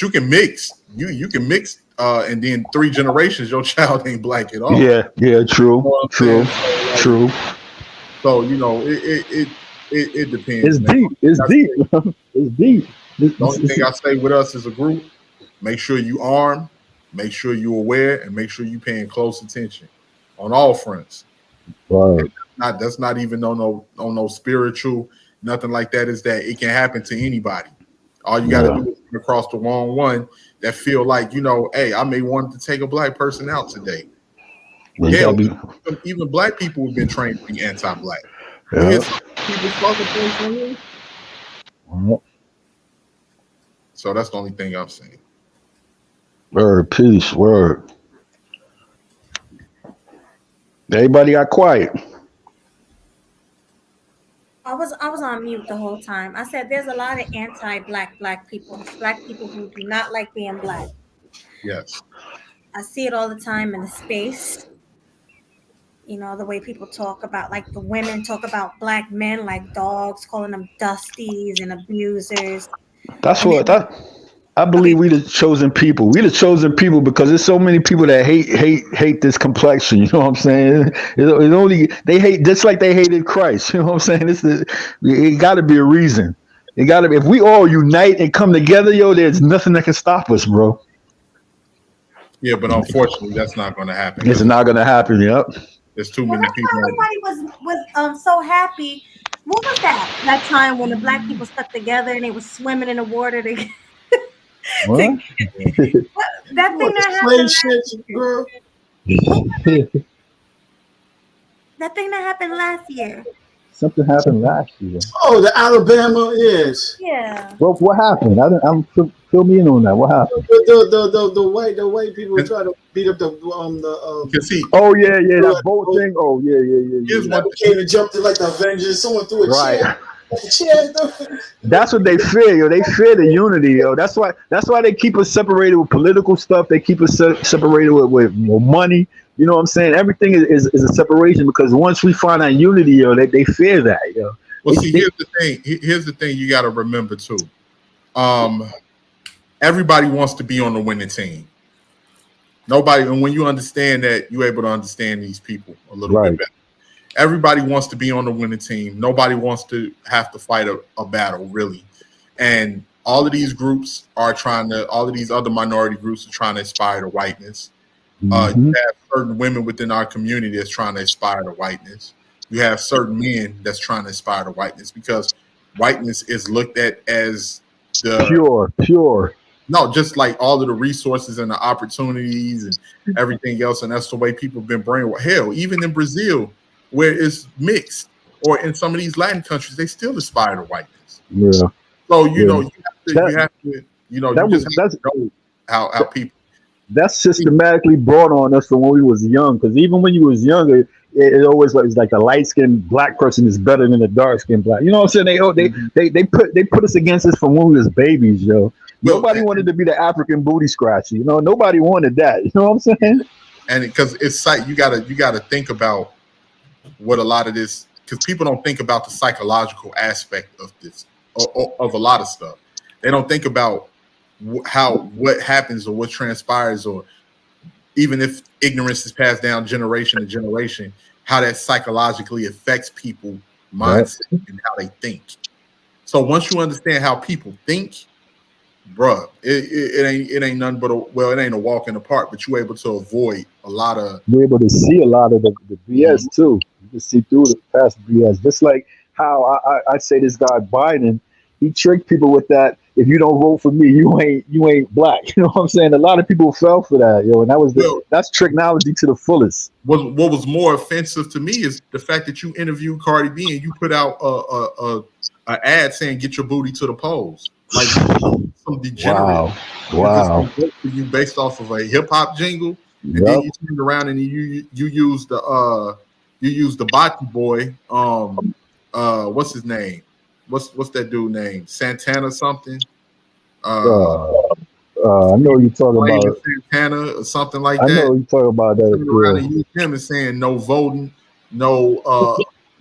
you can mix. You can mix, and then 3 generations, your child ain't black at all. Yeah, true. So it depends. It's deep. It's deep. It's deep. The only thing I say with us as a group, make sure you arm, make sure you're aware, and make sure you're paying close attention on all fronts. Right. That's not even on no spiritual, nothing like that. Is that it can happen to anybody. All you got to do is come across the wrong one that feel like, hey, I may want to take a black person out today. Hell, even black people have been trained to be anti-black. Yeah. So that's the only thing I'm saying. Word, peace, word. Everybody got quiet. I was on mute the whole time. I said there's a lot of black people who do not like being black. Yes. I see it all the time in the space. The way people talk about, like the women talk about black men like dogs, calling them dusties and abusers. I believe we the chosen people. We the chosen people because there's so many people that hate this complexion. You know what I'm saying? They hate just like they hated Christ. You know what I'm saying? It got to be a reason. It got to be. If we all unite and come together, there's nothing that can stop us, bro. Yeah, but unfortunately, that's not going to happen. It's not going to happen. Yep. There's too many people. Everybody was so happy. What was that? That time when the black people stuck together and they were swimming in the water together. What? That thing that happened girl. That thing that happened last year. Something happened last year. Oh, the Alabama, yes. Yeah. Well, what happened? Fill me in on that. What happened? The white people were trying to beat up the Oh yeah, that boat thing. Oh yeah. Came and jumped in like the Avengers. Someone threw a chair. That's what they fear, They fear the unity, That's why they keep us separated with political stuff. They keep us separated with money. You know what I'm saying? Everything is a separation because once we find that unity, they fear that, Well, see, here's the thing. Here's the thing you got to remember too. Everybody wants to be on the winning team. Nobody, and when you understand that, you're able to understand these people a little bit better. Everybody wants to be on the winning team. Nobody wants to have to fight a battle, really. And all of these groups all of these other minority groups are trying to aspire to whiteness. You have certain women within our community that's trying to aspire to whiteness. You have certain men that's trying to aspire to whiteness because whiteness is looked at as the pure. No, just like all of the resources and the opportunities and everything else. And that's the way people have been brainwashed. Hell, even in Brazil, where it's mixed, or in some of these Latin countries, they still aspire to whiteness. Yeah. So you have to know how people that's systematically brought on us from when we was young. Because even when you was younger, it always was like the light skinned black person is better than the dark skinned black. You know what I'm saying? They put us against us from when we was babies, yo. Nobody wanted to be the African booty scratcher. You know, nobody wanted that. You know what I'm saying? And because it's like you gotta think about what a lot of this, because people don't think about the psychological aspect of this, of a lot of stuff. They don't think about what happens or what transpires, or even if ignorance is passed down generation to generation, how that psychologically affects people's mindset and how they think. So once you understand how people think, bruh, it ain't nothing but it ain't a walk in the park, but you're able to avoid a lot of. You're able to see a lot of the BS too. You can see through the past BS. Just like how I say this guy Biden, he tricked people with that. If you don't vote for me, you ain't black. You know what I'm saying? A lot of people fell for that, yo, and that's technology to the fullest. What was more offensive to me is the fact that you interviewed Cardi B and you put out a ad saying "Get your booty to the polls." Like some degenerate. Wow. For you based off of a hip hop jingle, and then you turned around and you used the Bati boy. What's his name? What's that dude name? Santana something. I know you're talking about Santana or something like that. I know you're talking about that. Around and use him and saying no voting, no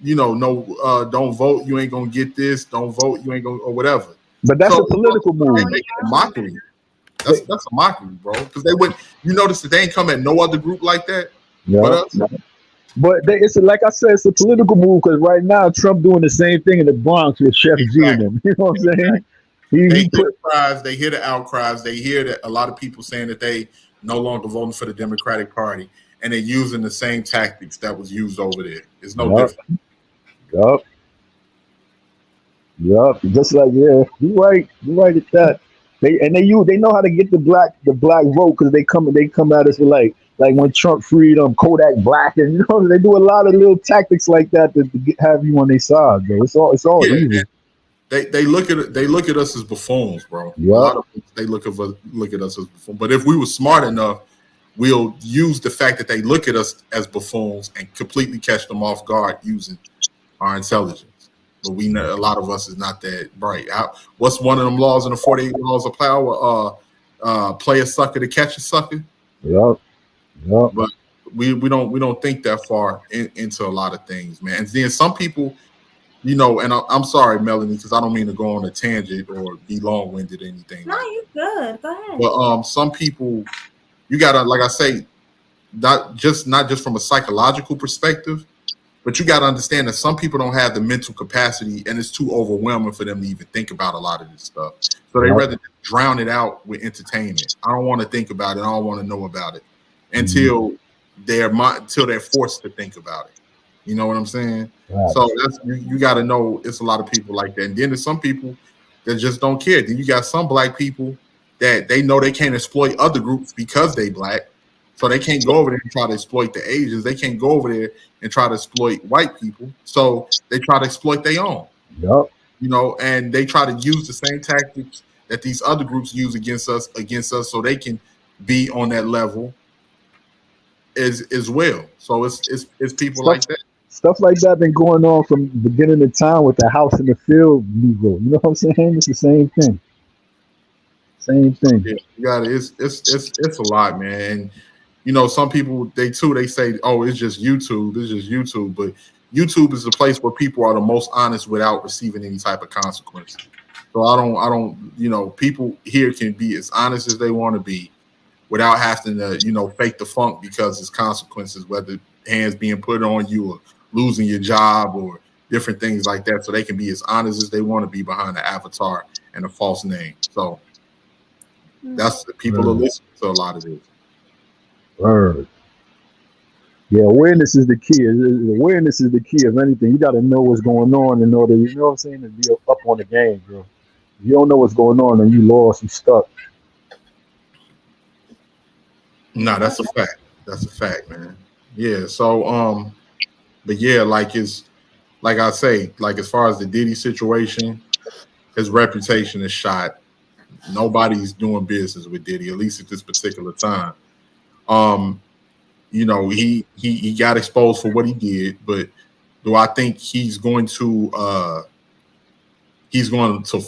don't vote, you ain't gonna get this. Don't vote, you ain't gonna, or whatever. But that's a political move. They make a mockery. That's a mockery, bro. Because they wouldn't. You notice that they ain't come at no other group like that. Yeah. But it's like I said, it's a political move because right now Trump doing the same thing in the Bronx with Chef G and them. You know what I'm saying? They hear the outcries. They hear that a lot of people saying that they no longer voting for the Democratic Party, and they're using the same tactics that was used over there. It's no different. Yup. Just like you're right at that. They know how to get the black vote because they come at us with like when Trump freed Kodak Black, and you know they do a lot of little tactics like that to have you on their side, bro. It's all easy. They look at us as buffoons, bro. Yep. A lot of they look at us as buffoons. But if we were smart enough, we'll use the fact that they look at us as buffoons and completely catch them off guard using our intelligence. But we know a lot of us is not that bright. What's one of them laws in the 48 laws of power? Play a sucker to catch a sucker. Yep. But we don't think that far into a lot of things, man. And then some people, you know, and I'm sorry, Melanie, because I don't mean to go on a tangent or be long-winded or anything. No, you good. Go ahead. But some people, you gotta, like I say, not just from a psychological perspective, but you got to understand that some people don't have the mental capacity and it's too overwhelming for them to even think about a lot of this stuff. So they rather drown it out with entertainment. I don't want to think about it. I don't want to know about it until they're forced to think about it. You know what I'm saying? Right. So you got to know it's a lot of people like that. And then there's some people that just don't care. Then you got some black people that they know they can't exploit other groups because they black. So they can't go over there and try to exploit the Asians. They can't go over there and try to exploit white people. So they try to exploit their own. Yep. You know, and they try to use the same tactics that these other groups use against us, so they can be on that level as well. So it's people like that. Stuff like that been going on from the beginning of time with the house in the field Negro. You know what I'm saying? It's the same thing. Same thing. Yeah, you got it. It's a lot, man. And, you know, some people they say, "Oh, it's just YouTube. It's just YouTube." But YouTube is the place where people are the most honest without receiving any type of consequences. So I don't. You know, people here can be as honest as they want to be, without having to, you know, fake the funk because it's consequences, whether hands being put on you or losing your job or different things like that. So they can be as honest as they want to be behind an avatar and a false name. So that's the people are listening to a lot of this. Word. Yeah, awareness is the key. Awareness is the key of anything. You got to know what's going on in order, you know what I'm saying, to be up on the game, bro. If you don't know what's going on and you lost, you stuck. No, that's a fact. That's a fact, man. Yeah. So, but yeah, like I say, like as far as the Diddy situation, his reputation is shot. Nobody's doing business with Diddy, at least at this particular time. You know, he got exposed for what he did, but do I think he's going to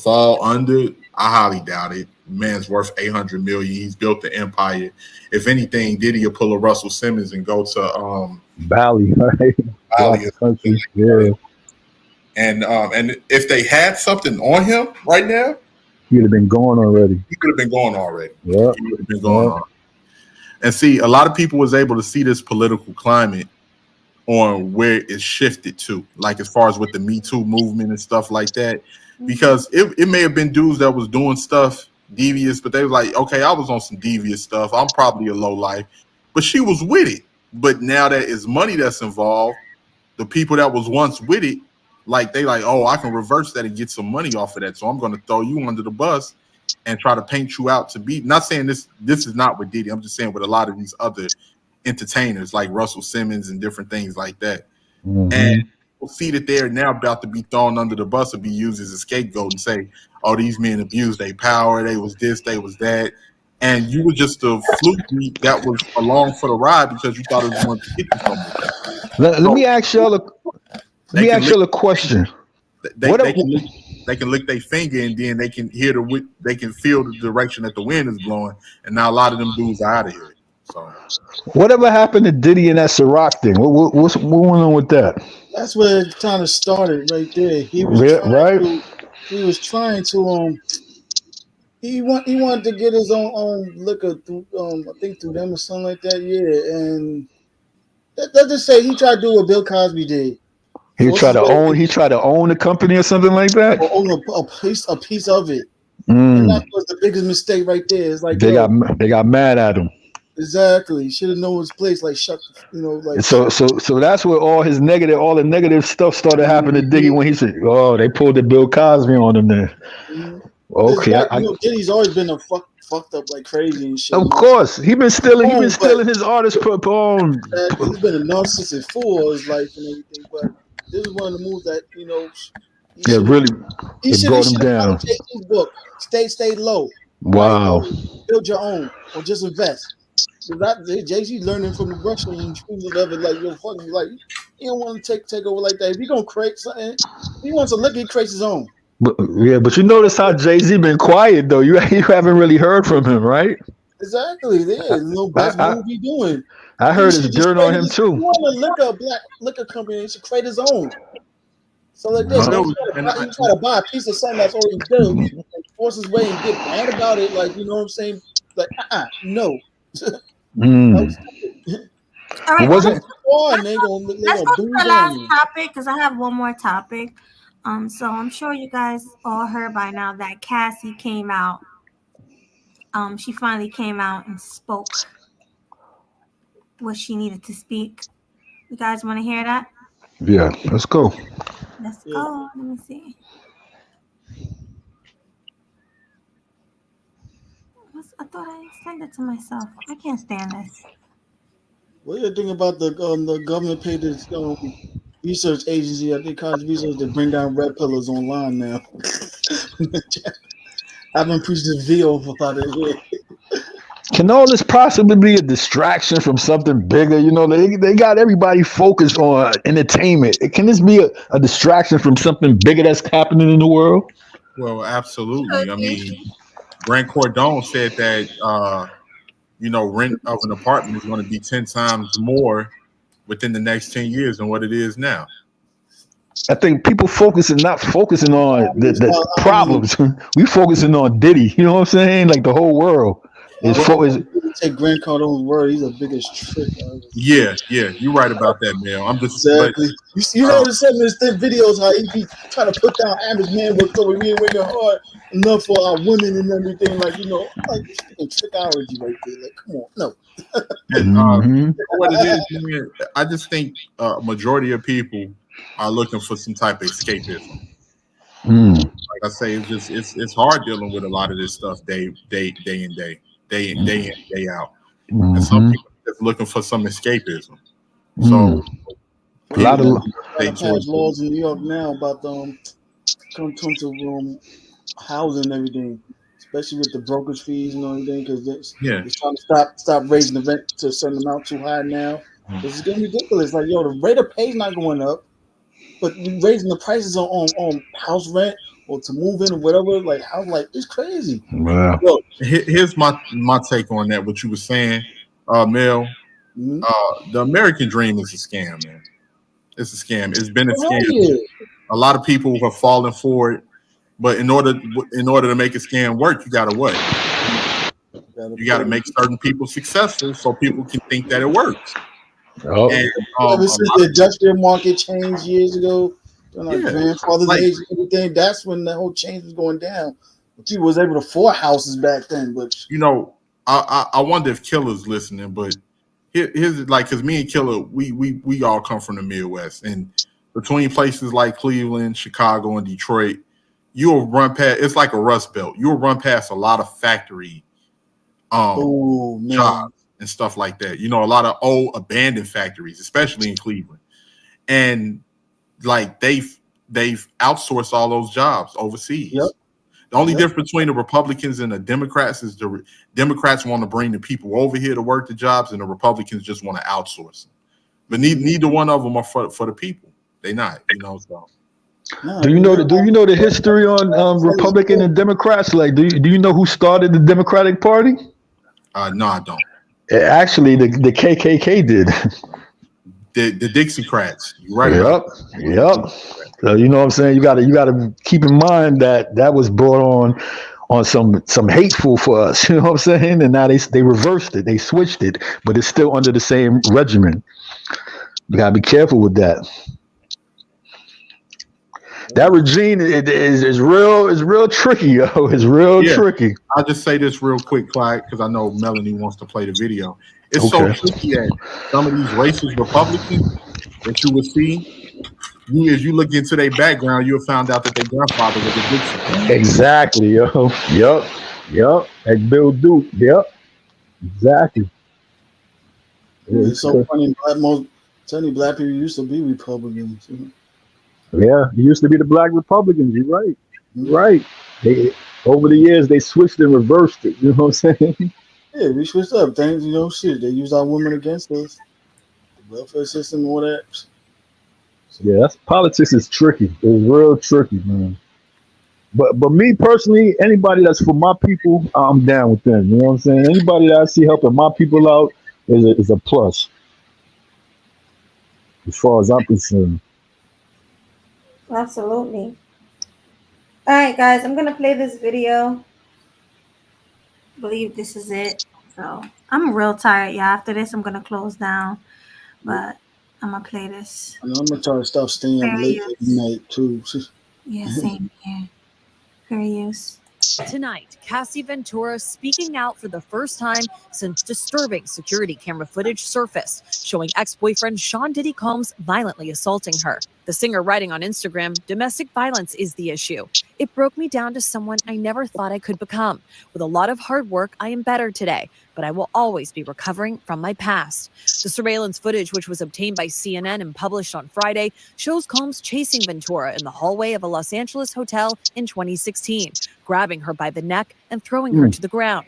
fall under? I highly doubt it. Man's worth $800 million. He's built the empire. If anything, Diddy will pull a Russell Simmons and go to Bali, right? Bali. Yeah. And if they had something on him right now, He would have been gone already. he could have been going already. Yeah. He would have been going on. And see, a lot of people was able to see this political climate on where it shifted to, like as far as with the Me Too movement and stuff like that. Because it may have been dudes that was doing stuff devious, but they was like, okay, I was on some devious stuff. I'm probably a low life, but she was with it. But now that is money that's involved, the people that was once with it, like they like, oh, I can reverse that and get some money off of that. So I'm going to throw you under the bus and try to paint you out to be. Not saying this is not with Diddy. I'm just saying with a lot of these other entertainers like Russell Simmons and different things like that. And we'll see that they're now about to be thrown under the bus and be used as a scapegoat and say, oh, these men abused their power. They was this, they was that. And you were just a fluke that was along for the ride because you thought it was going to get you somewhere. Let me ask y'all a question. They can lick their finger and then they can hear they can feel the direction that the wind is blowing, and now a lot of them dudes are out of here. So whatever happened to Diddy and that Ciroc thing? What went on with that? That's where it kind of started right there. He was trying to he wanted to get his own liquor through I think through them or something like that. Yeah, and let's just say he tried to do what Bill Cosby did. He tried to own the company or something like that. Or own a piece of it. And that was the biggest mistake right there. It's like they got mad at him. Exactly. Should have known his place. Like shut, like so that's where all the negative stuff started happening to Diddy when he said, "Oh, they pulled the Bill Cosby on him there." Okay, Diddy's always been a fucked up like crazy and shit. Of course, he been stealing his artist poem. He's been a narcissistic fool his life and everything, but this is one of the moves that he brought him down. Jay-Z's book, stay low. Wow. Right? Build your own or just invest. Jay-Z learning from the Russian and choosing of it like like you don't want to take over like that. If you're gonna create something, he wants to look, he creates his own. But you notice how Jay-Z been quiet though. You haven't really heard from him, right? Exactly. Yeah, no best move he doing. I heard his dirt on him too. He want a black liquor company. He should create his own. So like this, he try to buy a piece of something that's already done and force his way and get mad about it. Like what I'm saying? Like no. All right, let's go to the last topic because I have one more topic. So I'm sure you guys all heard by now that Cassie came out. She finally came out and spoke what she needed to speak. You guys want to hear that? Yeah, let's go. Let's go. Let me see. I thought I sent it to myself. I can't stand this. What do you think about the government paid this research agency? I think college research to bring down red pillars online now. I've been preaching this video about it here. Can all this possibly be a distraction from something bigger? They got everybody focused on entertainment. Can this be a distraction from something bigger that's happening in the world? Well, absolutely. I mean, Grant Cardone said that rent of an apartment is going to be 10 times more within the next 10 years than what it is now. I think people not focusing on the problems. We focusing on Diddy. You know what I'm saying? Like the whole world is focused. Take Grant Cardone's word. He's the biggest trick. Yeah, you're right about that, man. I'm just exactly. You notice some of his videos how he be trying to put down average man work over me and working hard enough for our women and everything. Like like trickology right there. Like, come on, no. And what it is, man, I just think a majority of people are looking for some type of escapism. Like I say, it's hard dealing with a lot of this stuff day in, day out. And some people are just looking for some escapism. So a lot of laws in New York now about come to housing and everything. especially with the brokerage fees and everything, because Yeah. they're trying to stop raising the rent to a certain amount too high now. This is getting ridiculous. Like, yo, the rate of pay is not going up, but you raising the prices on house rent or to move in or whatever. Like, how, like, it's crazy. Wow. Look, here's my take on that. What you were saying, Mel. The American dream is a scam, man. It's a scam. It's been a scam. Yeah. A lot of people have fallen for it, but in order to make a scam work, you gotta what? You gotta make certain people successful so people can think that it works. Oh. And, Ever since the industrial market changed years ago, like grandfather's age and everything, that's when the whole change was going down. People was able to afford houses back then, but you know, I wonder if Killer's listening, but here's like, because me and Killer, we all come from the Midwest, and between places like Cleveland, Chicago, and Detroit, you'll run past. It's like a rust belt. You'll run past a lot of factory jobs and stuff like that. You know, a lot of old abandoned factories, especially in Cleveland, and like they've outsourced all those jobs overseas. Yep. The only difference between the Republicans and the Democrats is the Democrats want to bring the people over here to work the jobs, and the Republicans just want to outsource them. But neither one of them are for the people. They not, you know. So, do you know the history on Republican and Democrats? Like, do you know who started the Democratic Party? No, I don't. Actually, the KKK did. The Dixiecrats, right? Yep. So you know what I'm saying. You gotta keep in mind that was brought on some hateful for us. You know what I'm saying. And now they reversed it. They switched it, but it's still under the same regimen. You gotta be careful with that. That regime is real tricky, yo. It's real tricky. I'll just say this real quick, Clyde, because I know Melanie wants to play the video. It's so tricky that some of these racist Republicans that you would see, as you look into their background, you'll find out that their grandfather was a Dixie. Exactly, yo. Yep. Like Bill Duke. Yep. Exactly. It's so funny. Black people used to be Republicans. Yeah, it used to be the Black Republicans. You're right. Right. They over the years they switched and reversed it. You know what I'm saying? Yeah, we switched up things. You know, shit. They use our women against us. The welfare system, all that. Yeah, politics is tricky. It's real tricky, man. But me personally, anybody that's for my people, I'm down with them. You know what I'm saying? Anybody that I see helping my people out is a plus. As far as I'm concerned. Absolutely. All right, guys, I'm gonna play this video. I believe this is it. So I'm real tired, yeah. After this, I'm gonna close down, but I'm gonna play this. I'm gonna try to stop staying up late at night too. Yeah, same here. Fair use. Tonight, Cassie Ventura speaking out for the first time since disturbing security camera footage surfaced, showing ex-boyfriend Sean Diddy Combs violently assaulting her. The singer writing on Instagram, "Domestic violence is the issue. It broke me down to someone I never thought I could become. With a lot of hard work, I am better today, but I will always be recovering from my past." The surveillance footage, which was obtained by CNN and published on Friday, shows Combs chasing Ventura in the hallway of a Los Angeles hotel in 2016, grabbing her by the neck and throwing her to the ground.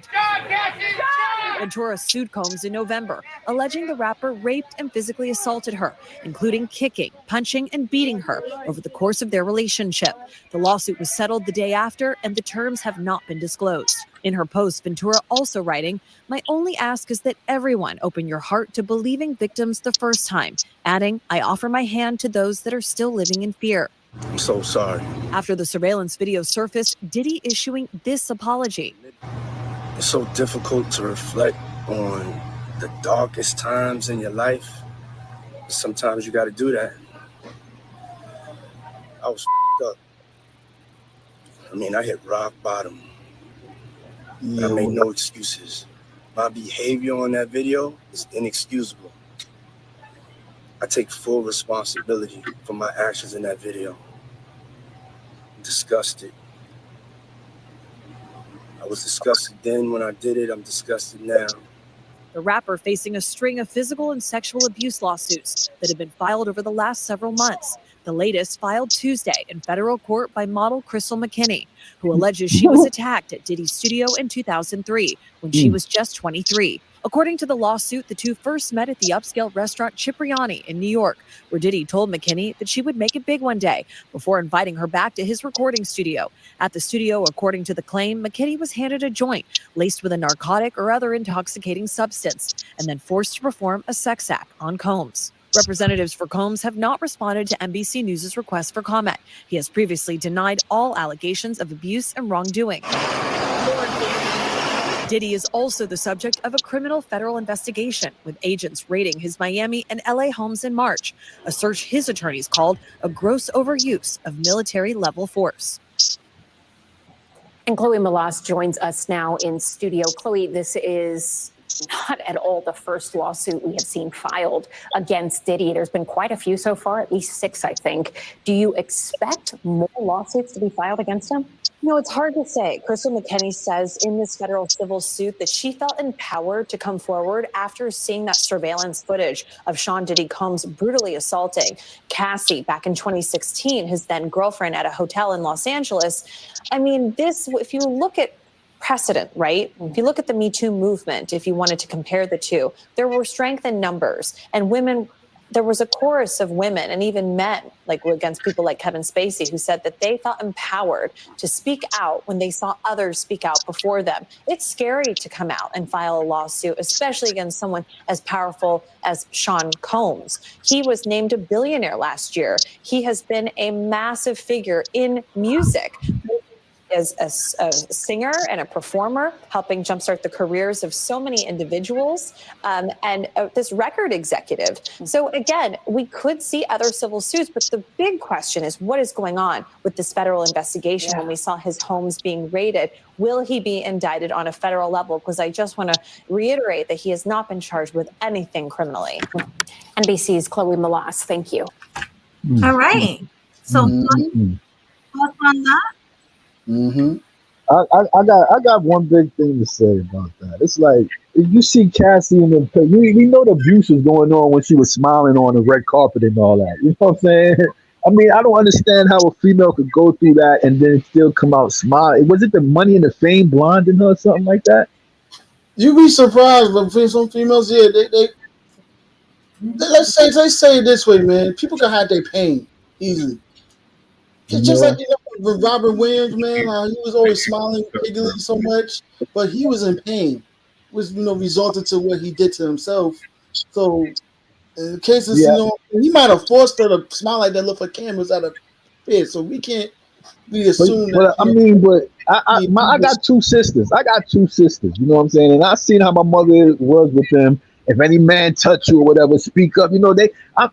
Ventura sued Combs in November, alleging the rapper raped and physically assaulted her, including kicking, punching, and beating her over the course of their relationship. The lawsuit was settled the day after, and the terms have not been disclosed. In her post, Ventura also writing, "My only ask is that everyone open your heart to believing victims the first time," adding, "I offer my hand to those that are still living in fear." I'm so sorry. After the surveillance video surfaced, Diddy issuing this apology. It's so difficult to reflect on the darkest times in your life. Sometimes you got to do that. I was up. I mean, I hit rock bottom. I made no excuses. My behavior on that video is inexcusable. I take full responsibility for my actions in that video. I'm disgusted. I was disgusted then when I did it. I'm disgusted now. The rapper facing a string of physical and sexual abuse lawsuits that have been filed over the last several months. The latest filed Tuesday in federal court by model Crystal McKinney, who alleges she was attacked at Diddy's studio in 2003 when she was just 23. According to the lawsuit, the two first met at the upscale restaurant Cipriani in New York, where Diddy told McKinney that she would make it big one day before inviting her back to his recording studio. At the studio, according to the claim, McKinney was handed a joint laced with a narcotic or other intoxicating substance and then forced to perform a sex act on Combs. Representatives for Combs have not responded to NBC News' request for comment. He has previously denied all allegations of abuse and wrongdoing. Diddy is also the subject of a criminal federal investigation, with agents raiding his Miami and LA homes in March, a search his attorneys called a gross overuse of military-level force. And Chloe Melas joins us now in studio. Chloe, this is not at all the first lawsuit we have seen filed against Diddy. There's been quite a few so far, at least 6, I think. Do you expect more lawsuits to be filed against him? No, it's hard to say. Crystal McKinney says in this federal civil suit that she felt empowered to come forward after seeing that surveillance footage of Sean Diddy Combs brutally assaulting Cassie back in 2016, his then girlfriend, at a hotel in Los Angeles. I mean, this, if you look at precedent, right? If you look at the Me Too movement, if you wanted to compare the two, there were strength in numbers, and women, there was a chorus of women and even men, like against people like Kevin Spacey, who said that they felt empowered to speak out when they saw others speak out before them. It's scary to come out and file a lawsuit, especially against someone as powerful as Sean Combs. He was named a billionaire last year. He has been a massive figure in music, as a singer and a performer, helping jumpstart the careers of so many individuals, and this record executive. So again, we could see other civil suits, but the big question is what is going on with this federal investigation when we saw his homes being raided? Will he be indicted on a federal level? Because I just want to reiterate that he has not been charged with anything criminally. NBC's Chloe Melas, thank you. All right. So thoughts on that? I got one big thing to say about that. It's like if you see Cassie in the we know the abuse was going on when she was smiling on the red carpet and all that. You know what I'm saying? I mean, I don't understand how a female could go through that and then still come out smiling. Was it the money and the fame blinding her or something like that? You'd be surprised, but for some females, yeah, they let's say it this way, man. People can hide their pain easily. It's just like, you know, with Robert Williams, man, he was always smiling, giggling so much, but he was in pain, which, you know, resulted to what he did to himself. So, in cases, you know, he might have forced her to smile like that, look for cameras out of fear. So we can't assume. But I mean, but I got two sisters. You know what I'm saying? And I seen how my mother was with them. If any man touch you or whatever, speak up. You know, I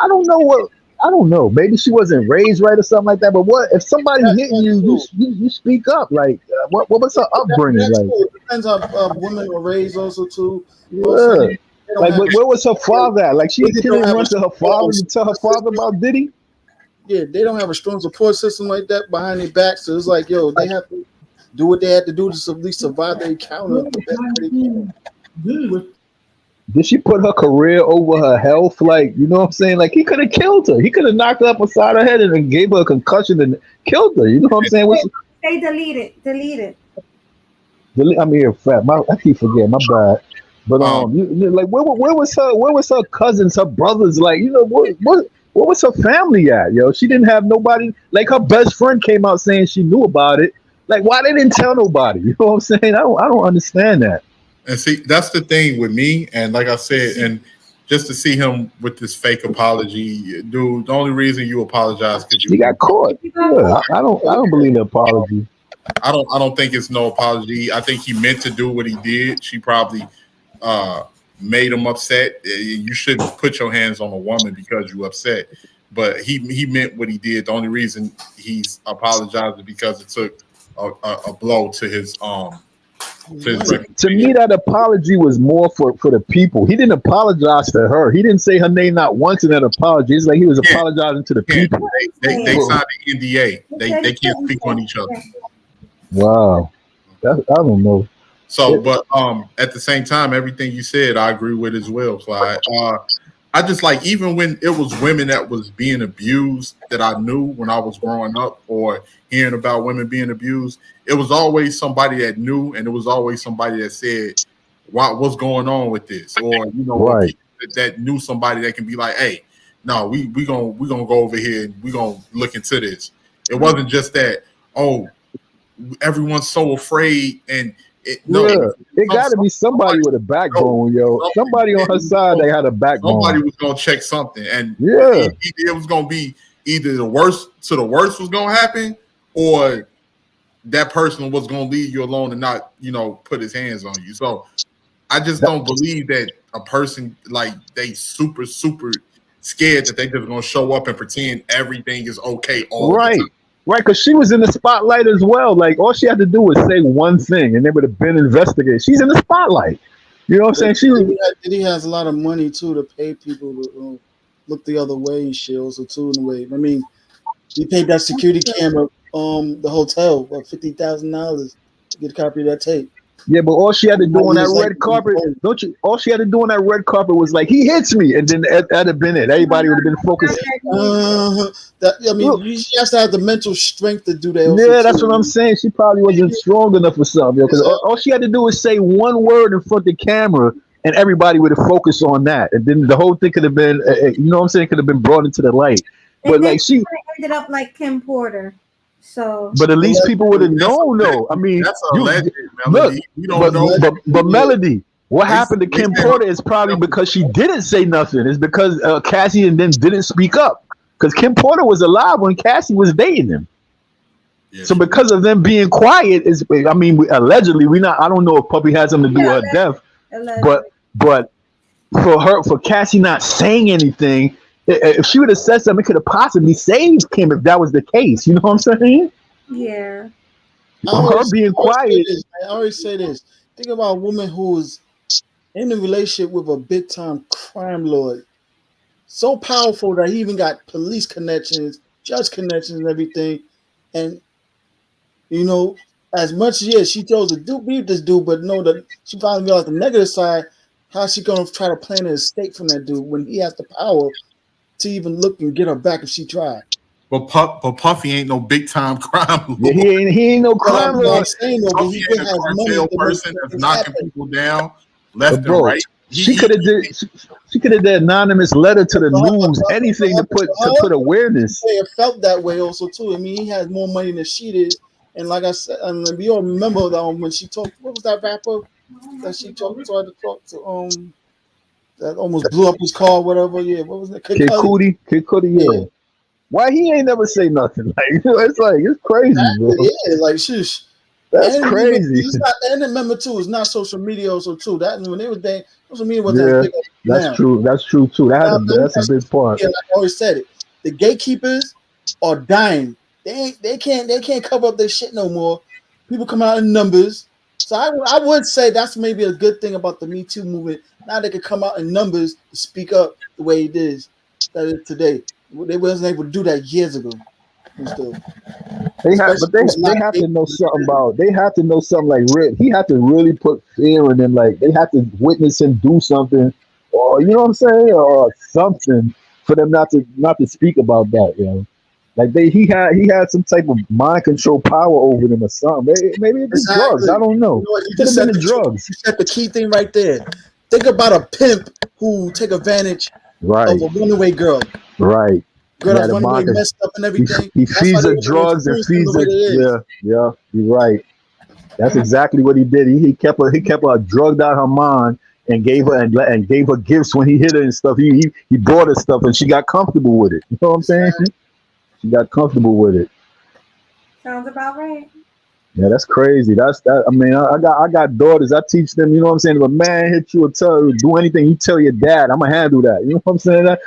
don't know what. I don't know. Maybe she wasn't raised right or something like that. But what if somebody hitting you speak up? Like, what was her upbringing like? Cool. It depends how women are raised also too. Yeah. Like, where was her father at? Like, she didn't run to her father and tell her father about Diddy? Yeah, they don't have a strong support system like that behind their back. So it's like, yo, they have to do what they had to do to at least survive their encounter. Did she put her career over her health? Like, you know what I'm saying? Like, he could have killed her. He could have knocked her up beside her head and then gave her a concussion and killed her. You know what I'm saying? They delete it. I mean, in fact, I keep forgetting. My bad. But like, where was her? Where was her cousins? Her brothers? Like, you know, what was her family at? Yo, she didn't have nobody. Like, her best friend came out saying she knew about it. Like, why they didn't tell nobody? You know what I'm saying? I don't understand that. And see, that's the thing with me. And like I said, and just to see him with this fake apology, dude, the only reason you apologize because you got caught. Yeah, I don't believe the apology. I don't think it's no apology. I think he meant to do what he did. She probably made him upset. You shouldn't put your hands on a woman because you're upset. But he meant what he did. The only reason he's apologized is because it took a blow to his To me, that apology was more for the people. He didn't apologize to her. He didn't say her name not once in that apology. It's like he was apologizing to the people. They signed the NDA. They can't speak on each other. Wow. I don't know. So, but at the same time, everything you said, I agree with as well, Clyde. I just like, even when it was women that was being abused that I knew when I was growing up or hearing about women being abused, it was always somebody that knew, and it was always somebody that said, what's going on with this? Or, you know, Right. that knew somebody that can be like, hey, no, we gonna go over here and we gonna look into this. It wasn't just that, oh, everyone's so afraid, and it got to be somebody with a backbone, yo. Somebody on her side that had a backbone. Somebody was gonna check something, and Yeah. it was gonna be either the worst was gonna happen, or that person was gonna leave you alone and not, you know, put his hands on you. So I just don't believe that a person, like, they super scared that they just gonna show up and pretend everything is okay all the Right. time. Right, because she was in the spotlight as well. Like, all she had to do was say one thing, and they would have been investigated. She's in the spotlight. You know what I'm saying? She was. Diddy has a lot of money too to pay people to look the other way and shit. Also, too, in a way. I mean, he paid that security camera, the hotel, what, $50,000 to get a copy of that tape. Yeah, but all she had to do on that red carpet, all she had to do on that red carpet was like, he hits me, and then that'd have been it. Everybody would have been focused. She has to have the mental strength to do that. Yeah, that's what I'm saying. She probably wasn't strong enough for something, because all she had to do was say one word in front of the camera, and everybody would have focused on that, and then the whole thing could have been, you know what I'm saying, could have been brought into the light. But like she ended up like Kim Porter. So, but at least people would have known, though. I mean, look, but Melody, what happened to Kim Porter is probably because she didn't say nothing. It's because Cassie and then didn't speak up. Because Kim Porter was alive when Cassie was dating him. Yeah. So because of them being quiet, allegedly, I don't know if Puppy had something to do with her death, but for Cassie not saying anything. If she would have said something, it could have possibly saved Kim if that was the case. You know what I'm saying? Yeah. Her being quiet. I always say this. Think about a woman who's in a relationship with a big time crime lord. So powerful that he even got police connections, judge connections, and everything. And, you know, as much as she chose to beat this dude, but know that she finally realized the negative side, how's she going to try to plan an escape from that dude when he has the power to even look and get her back if she tried? But Puffy ain't no big time crime lord. Yeah, he ain't no crime lord. Puffy ain't a cartel person that's knocking people down left and right. She could have did anonymous letter to the news, anything to put awareness. It felt that way also too. I mean, he has more money than she did, and like I said, and we all remember that when she talked. What was that rapper that she tried to talk to? That almost blew up his car, whatever. Yeah, what was that? Kid Cudi, yeah. Why he ain't never say nothing? Like, it's crazy, bro. Yeah, like shush. That's crazy. And remember too, it's not social media also too. That when they were there, social media wasn't as big as that's true. That's true too. That's a big part. Yeah, like I always said it. The gatekeepers are dying. They can't cover up their shit no more. People come out in numbers. So I would say that's maybe a good thing about the Me Too movement. Now they can come out in numbers to speak up the way it is today. They wasn't able to do that years ago. They have to know something about. They have to know something like Rick. He had to really put fear in them. Like they have to witness him do something, or you know what I'm saying, or something for them not to speak about that. You know, like he had some type of mind control power over them or something. Maybe it's the drugs. I don't know. You just said the drugs. You said the key thing right there. Think about a pimp who take advantage of a runaway girl. Right. Girl that's runaway messed up and everything. He feeds her drugs and feeds it. Yeah, you're right. That's exactly what he did. He kept her drugged out her mind and gave her gifts when he hit her and stuff. He bought her stuff and she got comfortable with it. You know what I'm saying? She got comfortable with it. Sounds about right. Yeah, that's crazy. I mean, I got daughters. I teach them. You know what I'm saying? If a man hit you or do anything, you tell your dad. I'm gonna handle that. You know what I'm saying? I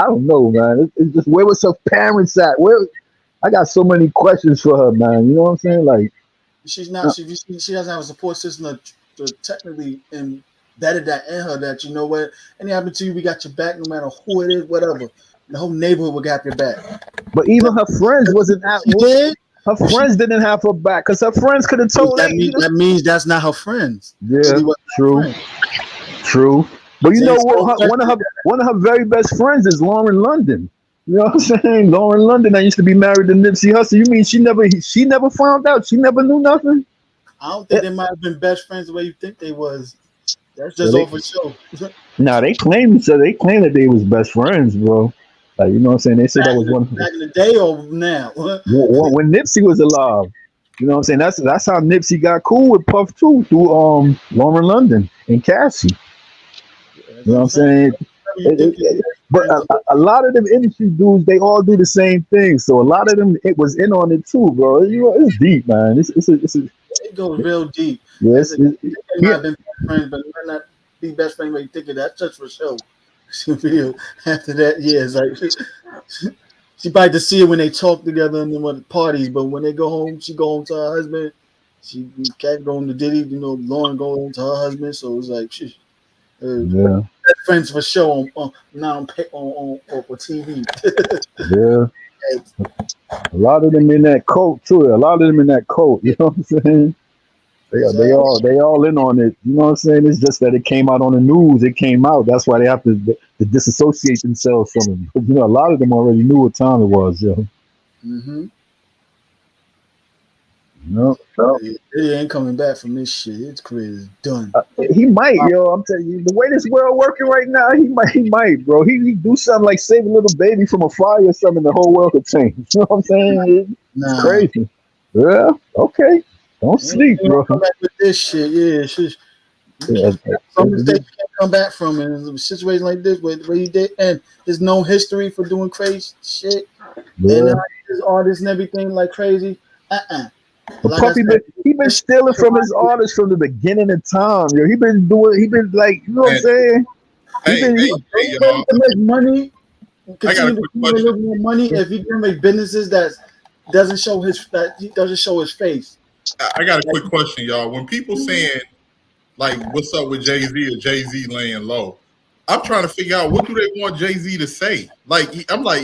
don't know, man. It's just where was her parents at? I got so many questions for her, man. You know what I'm saying? Like, she's not. She doesn't have a support system to technically embedded that in her. That you know what, any happen to you, we got your back, no matter who it is, whatever. The whole neighborhood will got your back. But even her friends wasn't at. Her friends didn't have her back because her friends could have told her. That means that's not her friends. Yeah, true. But you know what? One of her very best friends is Lauren London. You know what I'm saying? Lauren London, that used to be married to Nipsey Hussle. You mean she never found out? She never knew nothing? I don't think they might have been best friends the way you think they was. That's just all for show. Nah, they claim that they was best friends, bro. Like, you know what I'm saying? They said that was one back in the day or now. when Nipsey was alive. You know what I'm saying? That's how Nipsey got cool with Puff too, through Lauren London and Cassie. You know what I'm saying? But a lot of them industry dudes, they all do the same thing. So a lot of them, it was in on it too, bro. You know, it's deep, man. It goes real deep. Yes, they might have been best friends, but might not be best friends when you think of that. Just for show. After that, yeah, it's like she probably to see it when they talk together and then at parties, but when they go home, she go home to her husband. She can't go home to Diddy, you know. Lauren go home to her husband, so it's like yeah, friends for show on TV. Yeah, a lot of them in that cult too. You know what I'm saying? They all in on it. You know what I'm saying? It's just that it came out on the news. It came out. That's why they have to disassociate themselves from it. But, you know, a lot of them already knew what time it was. Yo. Mm-hmm. No. He ain't coming back from this shit. His career is done. He might, yo. I'm telling you, the way this world working right now, he might, bro. He do something like save a little baby from a fire or something, the whole world could change. You know what I'm saying? It's crazy. Yeah. Okay. Don't sleep, bro. Come back with this shit. Yeah. Some mistakes can't come back from it. In a situation like this, where he did, and there's no history for doing crazy shit. Yeah. And his artists and everything like crazy. But Puffy been stealing from his artists from the beginning of time. Yo, he been like, you know what I'm saying? To make money. I got a quick question. More money if he can make businesses that doesn't show his face. I got a quick question, y'all. When people saying like, "What's up with Jay-Z?" or Jay-Z laying low, I'm trying to figure out what do they want Jay-Z to say. Like, I'm like,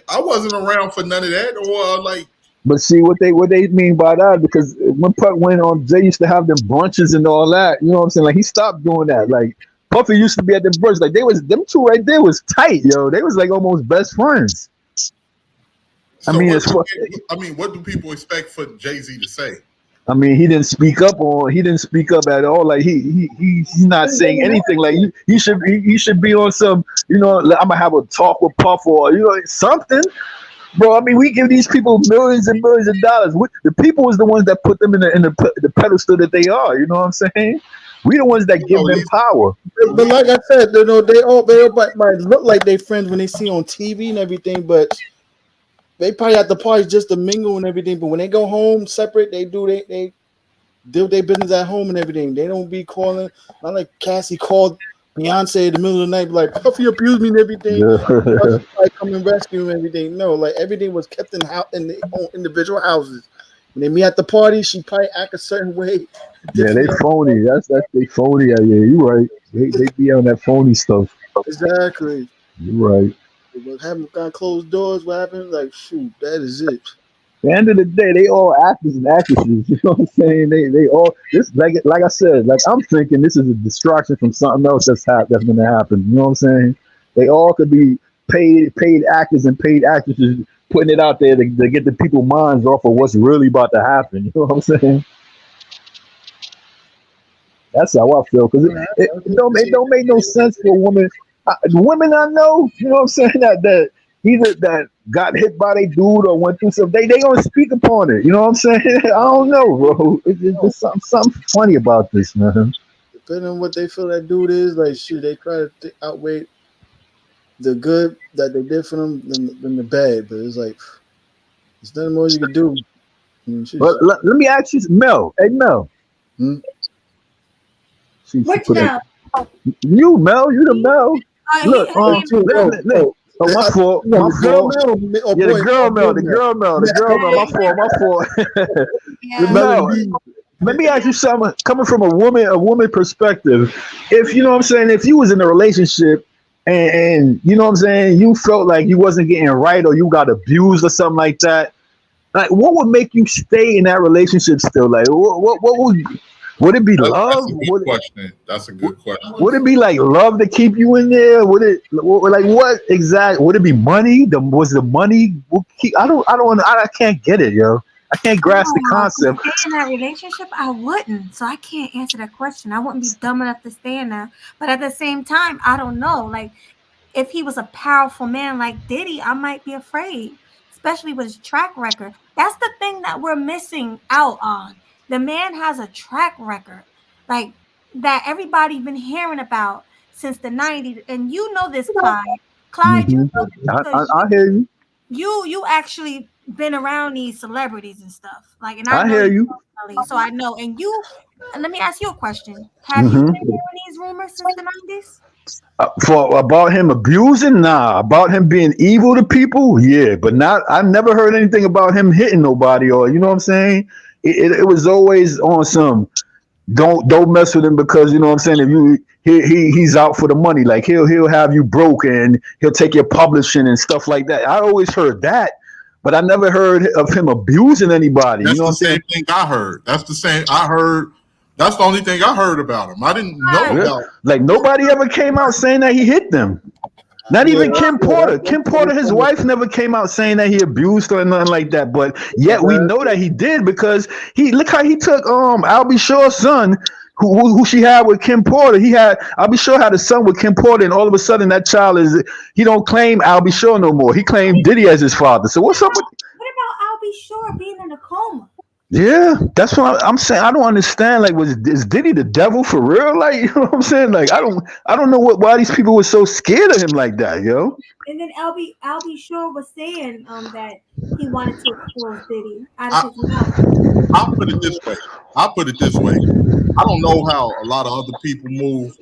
I wasn't around for none of that, or like. But see what they mean by that, because when Puff went on, Jay used to have them brunches and all that. You know what I'm saying? Like, he stopped doing that. Like, Puffy used to be at the brunch. Like, them two right there was tight, yo. They was like almost best friends. So what do people expect for Jay-Z to say? I mean, he didn't speak up at all. Like he's not saying anything. Like he should be on some, you know, I'm gonna have a talk with Puff or, you know, something. Bro, I mean, we give these people millions and millions of dollars. The people is the ones that put them in the pedestal that they are. You know what I'm saying? We the ones that give them power. But like I said, you know, they all might look like they friends when they see on TV and everything, but they probably at the party just to mingle and everything. But when they go home separate, they do their business at home and everything. They don't be calling. Not like Cassie called Beyonce in the middle of the night, like Puffy abused me and everything. Like come and rescue and everything. No, like everything was kept in their own individual houses. When they meet at the party, she probably act a certain way. Yeah, they phony. That's they phony. Yeah, you right. They be on that phony stuff. Exactly. You right. But having got closed doors, what happened? Like, shoot, that is it. At the end of the day, they all actors and actresses. You know what I'm saying? They all this like I said. Like I'm thinking, this is a distraction from something else that's going to happen. You know what I'm saying? They all could be paid actors and paid actresses putting it out there to get the people's minds off of what's really about to happen. You know what I'm saying? That's how I feel, because it don't make no sense for a woman. The women I know, you know what I'm saying, that either that got hit by their dude or went through something, they don't speak upon it. You know what I'm saying? I don't know, bro. It's something funny about this, man. Depending on what they feel that dude is, like, shoot, they try to outweigh the good that they did for them than the bad. But it's like, there's nothing more you can do. I mean, but let me ask you, Mel. Hey, Mel. Which Mel? You, Mel. You the Mel. Look, my fault. Yeah, the girl Mel. My fault. Mel, let me ask you something. Coming from a woman perspective, if you know what I'm saying, if you was in a relationship and you know what I'm saying, you felt like you wasn't getting right or you got abused or something like that, like what would make you stay in that relationship still? Like what would Would it be That's love? a good question. That's a good question. Would it be like love to keep you in there? Would it like what exactly? Would it be money? Was the money? I can't get it, yo. I can't grasp the concept. To stay in that relationship, I wouldn't. So I can't answer that question. I wouldn't be dumb enough to stay in that. But at the same time, I don't know. Like, if he was a powerful man like Diddy, I might be afraid, especially with his track record. That's the thing that we're missing out on. The man has a track record, like that everybody been hearing about since the 90s. And you know this, Clyde. Clyde, you know this because I hear you. you actually been around these celebrities and stuff. Like, and I know hear you. personally, so I know. And let me ask you a question. Have you been hearing these rumors since the 90s? For about him abusing, nah. About him being evil to people, yeah. But not. I've never heard anything about him hitting nobody, or you know what I'm saying. It was always on some. Don't mess with him because you know what I'm saying. If you he's out for the money, like he'll have you broke and he'll take your publishing and stuff like that. I always heard that. But I never heard of him abusing anybody. That's you know the same thing I heard. That's the same. I heard. That's the only thing I heard about him. I didn't know about. Like nobody ever came out saying that he hit them. Not even Kim Porter. Kim Porter, his wife, never came out saying that he abused her or nothing like that. But yet we know that he did because look how he took Albie Shaw's son, who she had with Kim Porter. Albie Shaw had a son with Kim Porter, and all of a sudden that child he don't claim Albie Shaw no more. He claimed Diddy as his father. So what's up with? What about Albie Shaw being in a coma? Yeah, that's what I'm saying. I don't understand. Like, is Diddy the devil for real? Like, you know what I'm saying? Like, I don't know why these people were so scared of him like that, yo. And then Albie Shaw was saying that he wanted to expose Diddy out of his mouth. I'll put it this way. I don't know how a lot of other people move,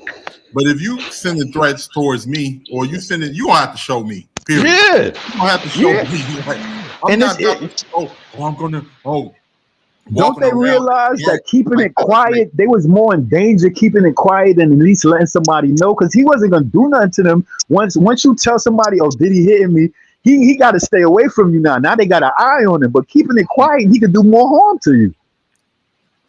but if you sending threats towards me, or you don't have to show me. Period. Yeah, you don't have to show me. Like, I'm gonna. Don't they realize that keeping it quiet, they was more in danger keeping it quiet than at least letting somebody know, because he wasn't gonna do nothing to them. Once you tell somebody, oh, Diddy hitting me, he got to stay away from you now. Now they got an eye on him, but keeping it quiet, he could do more harm to you.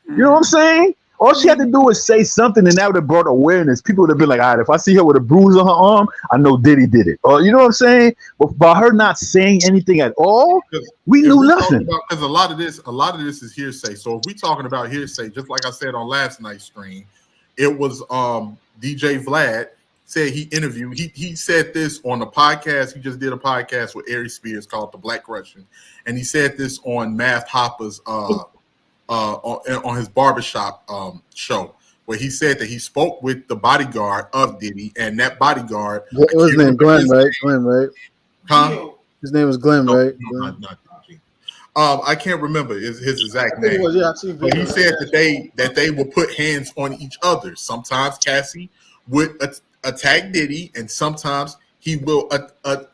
You know what I'm saying? All she had to do was say something, and that would have brought awareness. People would have been like, all right, if I see her with a bruise on her arm, I know Diddy did it. Or you know what I'm saying? But by her not saying anything at all, we knew nothing. Because a lot of this is hearsay. So if we're talking about hearsay, just like I said on last night's stream, it was DJ Vlad said he interviewed. He said this on a podcast. He just did a podcast with Ari Spears called The Black Russian, and he said this on Math Hopper's on his barbershop show, where he said that he spoke with the bodyguard of Diddy, and that bodyguard. What was his name? Glenn, right? Glenn, right? Huh? His name was Glenn, right? No, not I can't remember his exact name. But he said that they would put hands on each other. Sometimes Cassie would attack Diddy, and sometimes he will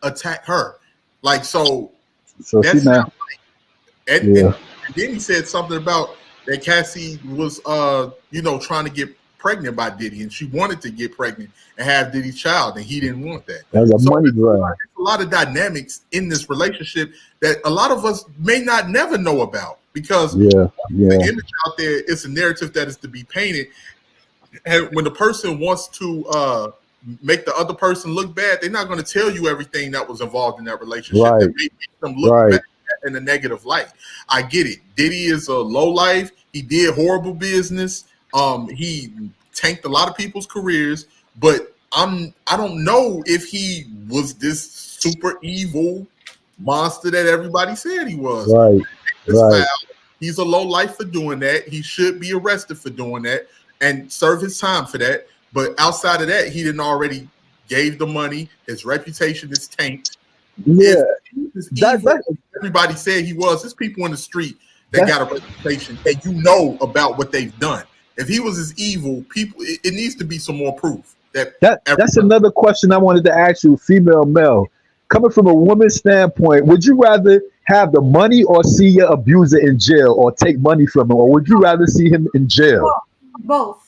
attack her. Like so. That's not like, and then he said something about that Cassie was, trying to get pregnant by Diddy, and she wanted to get pregnant and have Diddy's child, and he didn't want that. That's a money grab. There's a lot of dynamics in this relationship that a lot of us may not never know about, because the image out there is a narrative that is to be painted, and when the person wants to make the other person look bad, they're not going to tell you everything that was involved in that relationship that may make them look bad in a negative light. I get it. Diddy is a low life. He did horrible business. He tanked a lot of people's careers, but I don't know if he was this super evil monster that everybody said he was. Right. He's a low life for doing that. He should be arrested for doing that and serve his time for that. But outside of that, he didn't already gave the money. His reputation is tanked. Yeah, everybody said he was. There's people in the street that got a reputation, and you know about what they've done. If he was as evil, it needs to be some more proof. That's another question I wanted to ask you, female, male. Coming from a woman's standpoint, would you rather have the money or see your abuser in jail, or take money from him, or would you rather see him in jail? Both.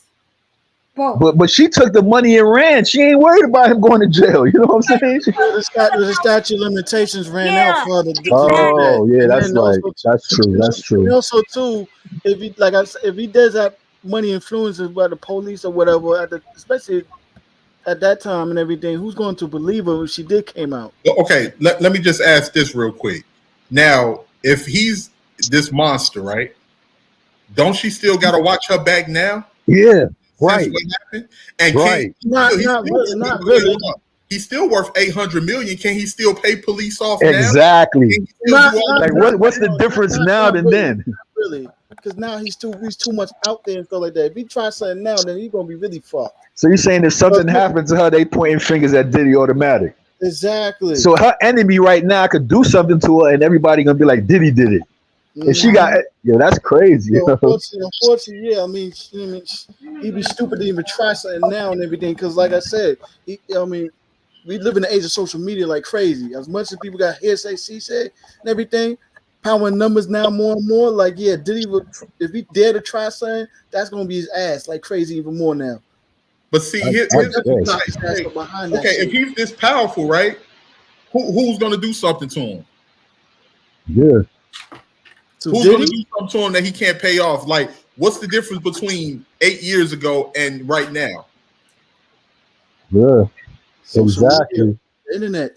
But she took the money and ran. She ain't worried about him going to jail. You know what I'm saying? The statute of limitations ran out for the. Oh yeah, that's right. That's true. That's true. And also too, if he does have money influences by the police or whatever, especially at that time and everything, who's going to believe her if she did came out? Okay, let me just ask this real quick. Now, if he's this monster, right? Don't she still got to watch her back now? Yeah, right. What happened? And right. Not really. He's still worth $800 million. Can he still pay police off exactly. now? Like what's the difference now than then? Not really, because now he's too much out there and stuff like that. If he tries something now, then he's gonna be really fucked. So you're saying if something happens to her, they pointing fingers at Diddy automatic. Exactly. So her enemy right now could do something to her, and everybody gonna be like, Diddy did it. And she got, that's crazy. Unfortunately, yeah. I mean, he'd be stupid to even try something now and everything. Because, like I said, we live in the age of social media like crazy. As much as people got hearsay, she said, and everything, power numbers now more and more. Like, yeah, Diddy would, if he dare to try something, that's gonna be his ass like crazy even more now. But see, here's behind okay, if he's this powerful, right? Who's gonna do something to him? Yeah. So who's gonna do something to him that he can't pay off? Like, what's the difference between 8 years ago and right now? Yeah. Social exactly. Media, the internet.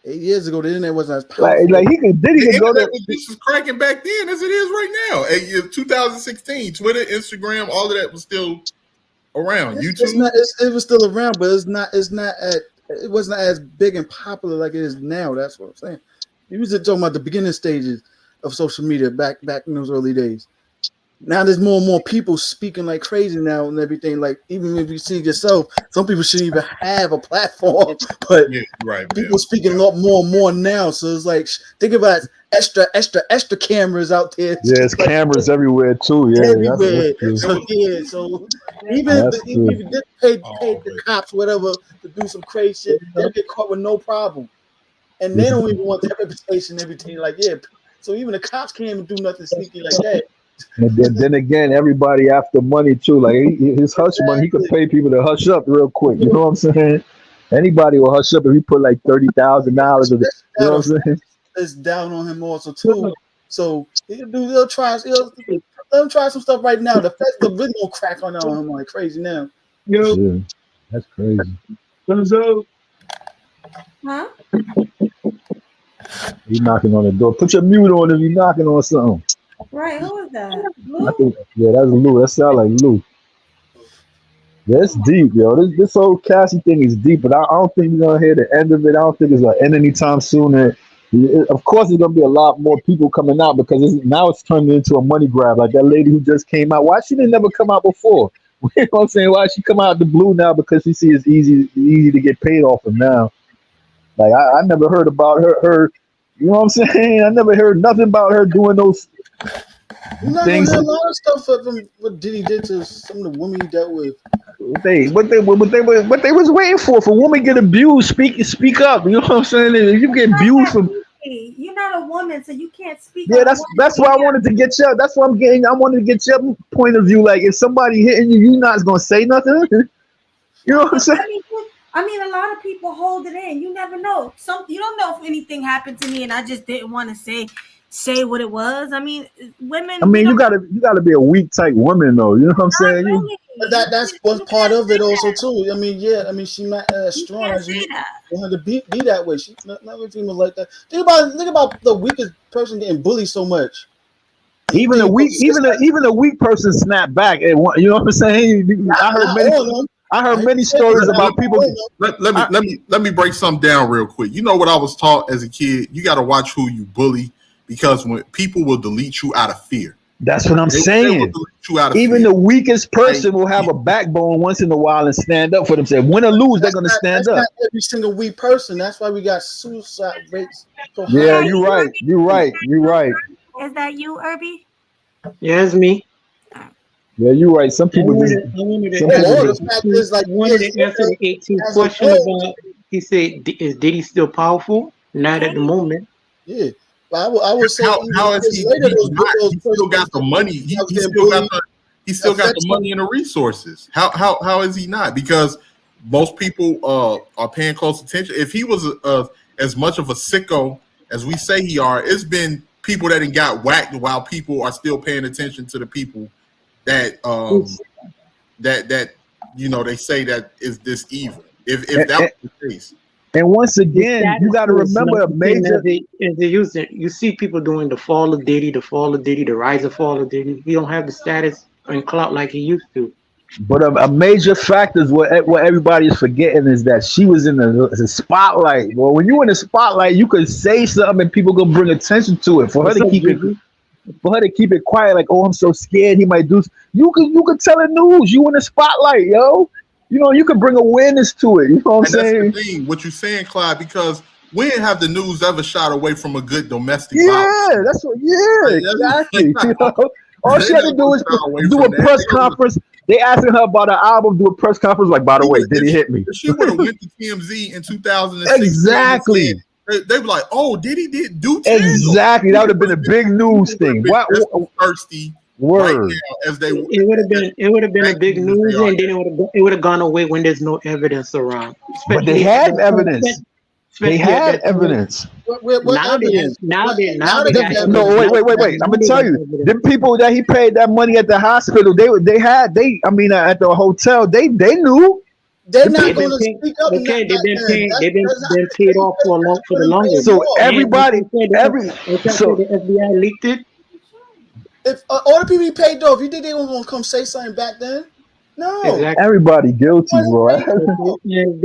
8 years ago, the internet wasn't as powerful. Like he could Diddy could go there. Was just as cracking back then as it is right now. 2016, Twitter, Instagram, all of that was still around. YouTube, it was still around, but it wasn't as big and popular like it is now. That's what I'm saying. You was talking about the beginning stages of social media back in those early days. Now there's more and more people speaking like crazy now and everything. Like, even if you see yourself, some people shouldn't even have a platform, but people speaking a lot more and more now. So it's like, think about extra cameras out there. Yeah, it's like, cameras everywhere too. Yeah, everywhere. So even if you did pay the cops whatever to do some crazy shit, they'll get caught with no problem. And they don't even want their reputation and everything. Like, yeah. So even the cops can't even do nothing sneaky like that. And then again, everybody after money too. Like his hush money, he could pay people to hush up real quick. You know what I'm saying? Anybody will hush up if he put like $30,000. You know what I'm saying? It's down on him also too. So he'll try some stuff right now. The feds are really gonna crack on him like crazy now. Yeah, that's crazy. Huh? He's knocking on the door. Put your mute on if you're knocking on something. Right, who is that? I think, that's Lou. That sounds like Lou. Yeah, it's deep, yo. This whole Cassie thing is deep, but I don't think we're gonna hear the end of it. I don't think it's gonna end anytime soon. Of course, there's gonna be a lot more people coming out because now it's turning into a money grab. Like that lady who just came out. Why she didn't never come out before? You know what I'm saying? Why she come out of the blue now? Because she sees it's easy to get paid off of now. Like I never heard about her. You know what I'm saying? I never heard nothing about her doing those things. A lot of stuff from what Diddy did to some of the women he dealt with. What they was waiting for women get abused, speak up. You know what I'm saying? If you get abused from, you're not a woman, so you can't speak. Yeah, that's why I wanted to get you. That's what I'm getting. I wanted to get your point of view. Like if somebody hitting you, you're not gonna say nothing. You know what I'm saying? I mean, a lot of people hold it in. You never know. You don't know if anything happened to me, and I just didn't want to say what it was. I mean, women. I mean, you gotta be a weak type woman, though. You know what I'm saying? Really. That's one part of it, also too. I mean, she not as strong as you want her to be that way. She's not every female like that. Think about the weakest person getting bullied so much. Even a weak person snap back. You know what I'm saying? I heard many stories about people. Let me break something down real quick. You know what I was taught as a kid? You got to watch who you bully because when people will delete you out of fear. That's what I'm saying. Even the weakest person will have a backbone once in a while and stand up for themselves. Win or lose, they're gonna stand up. Not every single weak person. That's why we got suicide rates. Yeah, you're right. Is that you, Irby? Yeah, it's me. Yeah, you're right. Some people I wanted to answer the 18th question about. He said, "Is Diddy still powerful? Not at the moment." Yeah. I would say how is he? He still got the money. He still got the money and the resources. How is he not? Because most people are paying close attention. If he was as much of a sicko as we say he are, it's been people that got whacked while people are still paying attention to the people that that you know they say that is this evil. If that was the case. And once again, you got to remember a major. You see people doing the fall of Diddy, the rise and fall of Diddy. He don't have the status and clout like he used to. But a major factor is what everybody is forgetting is that she was in the spotlight. Well, when you're in the spotlight, you could say something and people gonna bring attention to it. For her to keep it quiet, like, oh, I'm so scared he might do. You could tell the news. You in the spotlight, yo. You know, you can bring awareness to it. You know what I'm saying? That's the thing, what you're saying, Clyde, because we didn't have the news ever shot away from a good domestic violence. That's what. Yeah, exactly. You know? All she had to do is do a press conference. They asking her about an album, do a press conference, like, by the way, did he hit me? If she would have went to TMZ in 2006. Exactly. They were like, oh, did he do exactly. That would have been a big news thing. What thirsty word? Right now, as it would have been a big news, and then it would have gone away when there's no evidence around. But they had evidence. They had evidence. What evidence? Now they no, wait. I'm gonna tell you, the people that he paid that money at the hospital, at the hotel, they knew. They're not going to speak up. Okay, they've been paid off for the longest. So everybody, the FBI leaked it. If all the people he paid off, you think they were going to come say something back then? No. Exactly. Everybody guilty, bro. You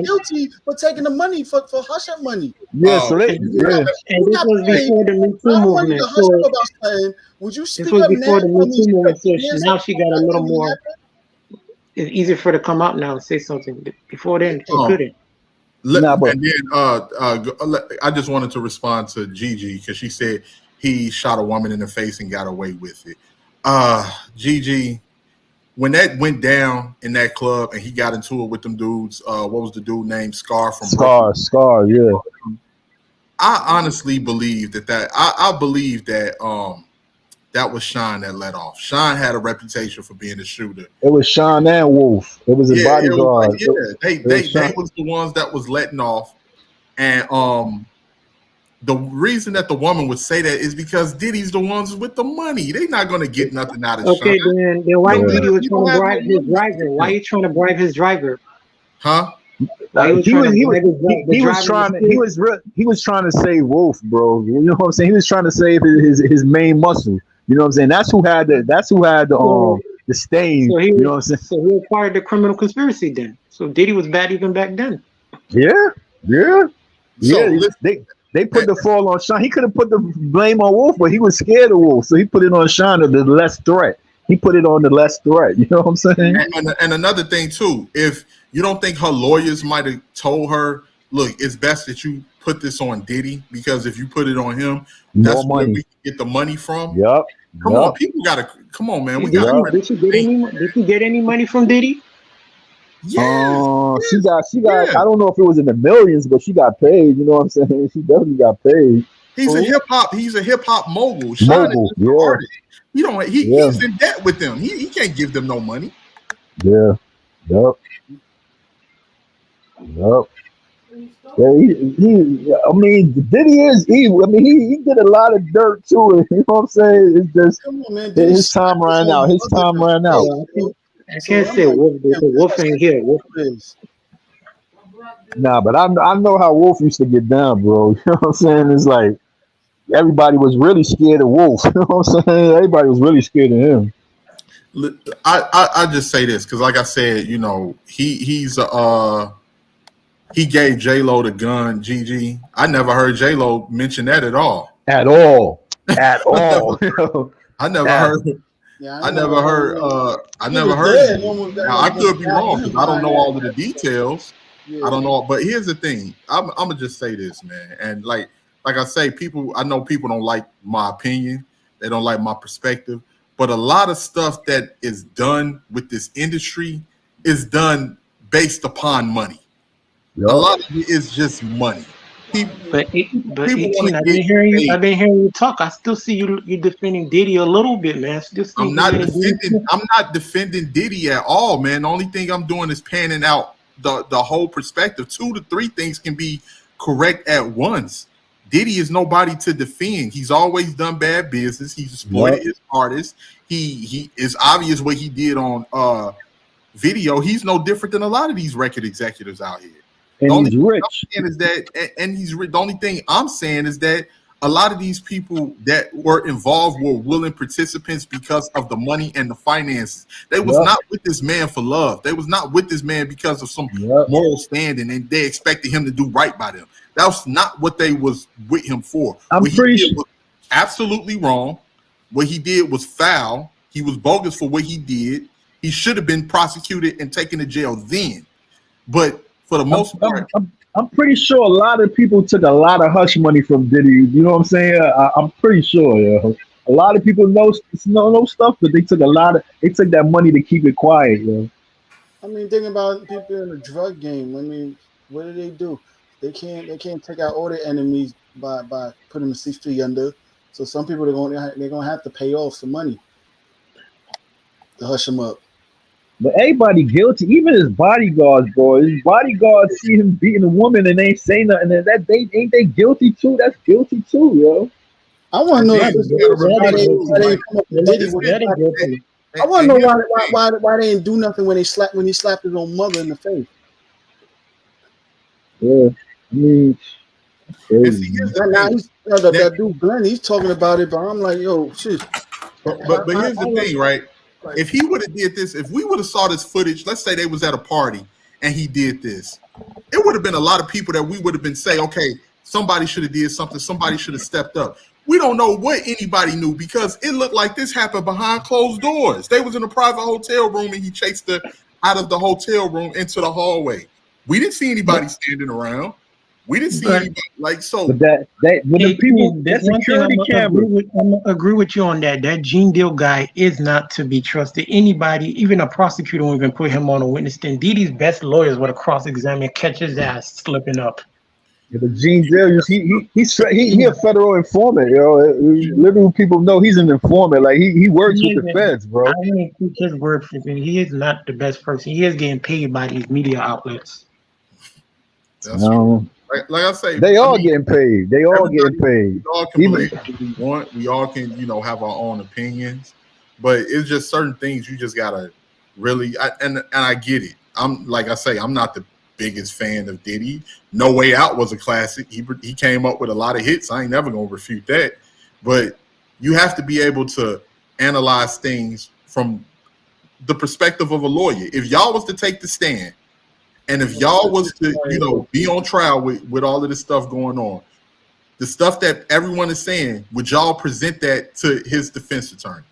guilty for taking the money for hush up money. Yeah, and this was before the Me Too movement. So would you speak this was up before the Me Too movement. So now years she got a little more. It's easier for her to come out now and say something. Before then, she couldn't. And then I just wanted to respond to Gigi because she said he shot a woman in the face and got away with it. Gigi, when that went down in that club and he got into it with them dudes, what was the dude named Scar from Scar, yeah. I honestly believe that I believe that that was Sean that let off. Sean had a reputation for being a shooter. It was Sean and Wolf. It was his bodyguard. They was the ones that was letting off. And the reason that the woman would say that is because Diddy's the ones with the money. They're not going to get nothing out of Sean. Okay, then why Diddy was trying to bribe his driver? Why are you trying to bribe his driver? Huh? He was trying to save Wolf, bro. You know what I'm saying? He was trying to save his main muscle. You know what I'm saying? That's who had the stain. So you know what I'm saying? So he acquired the criminal conspiracy then. So Diddy was bad even back then. Yeah. They put the fall on Sean. He could have put the blame on Wolf, but he was scared of Wolf, so he put it on Sean, the less threat. He put it on the less threat. You know what I'm saying? And another thing too, if you don't think her lawyers might have told her, look, it's best that you put this on Diddy because if you put it on him, that's where we can get the money from. Yep. Come on, people gotta come on, man. Did she get any money from Diddy? Yeah, she got. I don't know if it was in the millions, but she got paid. You know what I'm saying? She definitely got paid. He's a hip hop mogul. Sean is an artist. He's in debt with them. He can't give them no money. Yeah. Yep. Yeah, I mean, Diddy is evil. I mean, he did a lot of dirt to it. You know what I'm saying? It's just his time ran out. I can't say Wolf. Wolf ain't here. Wolf is. Nah, but I know how Wolf used to get down, bro. You know what I'm saying? It's like everybody was really scared of Wolf. You know what I'm saying? Everybody was really scared of him. I just say this because, like I said, you know, he gave J-Lo the gun. Gigi, I never heard J-Lo mention that at all. At all. I never heard. I never heard. Now, I could be wrong because I don't know all of the details. I don't know, but here's the thing. I'm gonna just say this, man. And like I say, I know people don't like my opinion. They don't like my perspective. But a lot of stuff that is done with this industry is done based upon money. Yep. A lot of it is just money. But 18, I've been hearing you talk. I still see you defending Diddy a little bit, man. I'm not defending Diddy at all, man. The only thing I'm doing is panning out the whole perspective. 2 to 3 things can be correct at once. Diddy is nobody to defend. He's always done bad business. He's exploited his artists. He is obvious what he did on video. He's no different than a lot of these record executives out here. And he's rich. The only thing I'm saying is that a lot of these people that were involved were willing participants because of the money and the finances. They was not with this man for love. They was not with this man because of some moral standing, and they expected him to do right by them. That was not what they was with him for. What he did was absolutely wrong. What he did was foul. He was bogus for what he did. He should have been prosecuted and taken to jail then. But for the most part, I'm pretty sure a lot of people took a lot of hush money from Diddy. You know what I'm saying? I'm pretty sure. Yo. A lot of people know stuff, but they took that money to keep it quiet. Yo. I mean, think about people in the drug game. I mean, what do? They can't take out all their enemies by putting them 6 feet under. So some people they're gonna have to pay off some money to hush them up. But everybody guilty, even his bodyguards, bro. His bodyguards see him beating a woman and they ain't say nothing. And that ain't they guilty too? That's guilty too, yo. I want to know I want to know why they didn't do nothing when he slapped his own mother in the face. Yeah, I mean, that dude Glenn, he's talking about it, but I'm like, yo, shit. But here's the thing, right? If he would have did this, if we would have saw this footage, let's say they was at a party and he did this, it would have been a lot of people that we would have been saying, okay, somebody should have did something, somebody should have stepped up. We don't know what anybody knew because it looked like this happened behind closed doors. They was in a private hotel room and he chased her out of the hotel room into the hallway. We didn't see anybody standing around. We didn't see anybody like so. But the people, that security camera. I'm gonna agree with you on that. That Gene Deal guy is not to be trusted. Anybody, even a prosecutor, won't even put him on a witness stand. Diddy's best lawyers would have cross-examined, catch his ass slipping up. Yeah, but Gene Deal, he a federal informant, yo. Literally, people know he's an informant. Like he works with the feds, bro. I didn't take his word for it. He is not the best person. He is getting paid by these media outlets. That's true. Like I say, they all getting paid. They all getting paid. We all can believe what we want. We all can, have our own opinions. But it's just certain things you just gotta really. And I get it. I'm like I say, I'm not the biggest fan of Diddy. No Way Out was a classic. He came up with a lot of hits. I ain't never gonna refute that. But you have to be able to analyze things from the perspective of a lawyer. If y'all was to take the stand. And if y'all was to, be on trial with all of this stuff going on, the stuff that everyone is saying, would y'all present that to his defense attorney?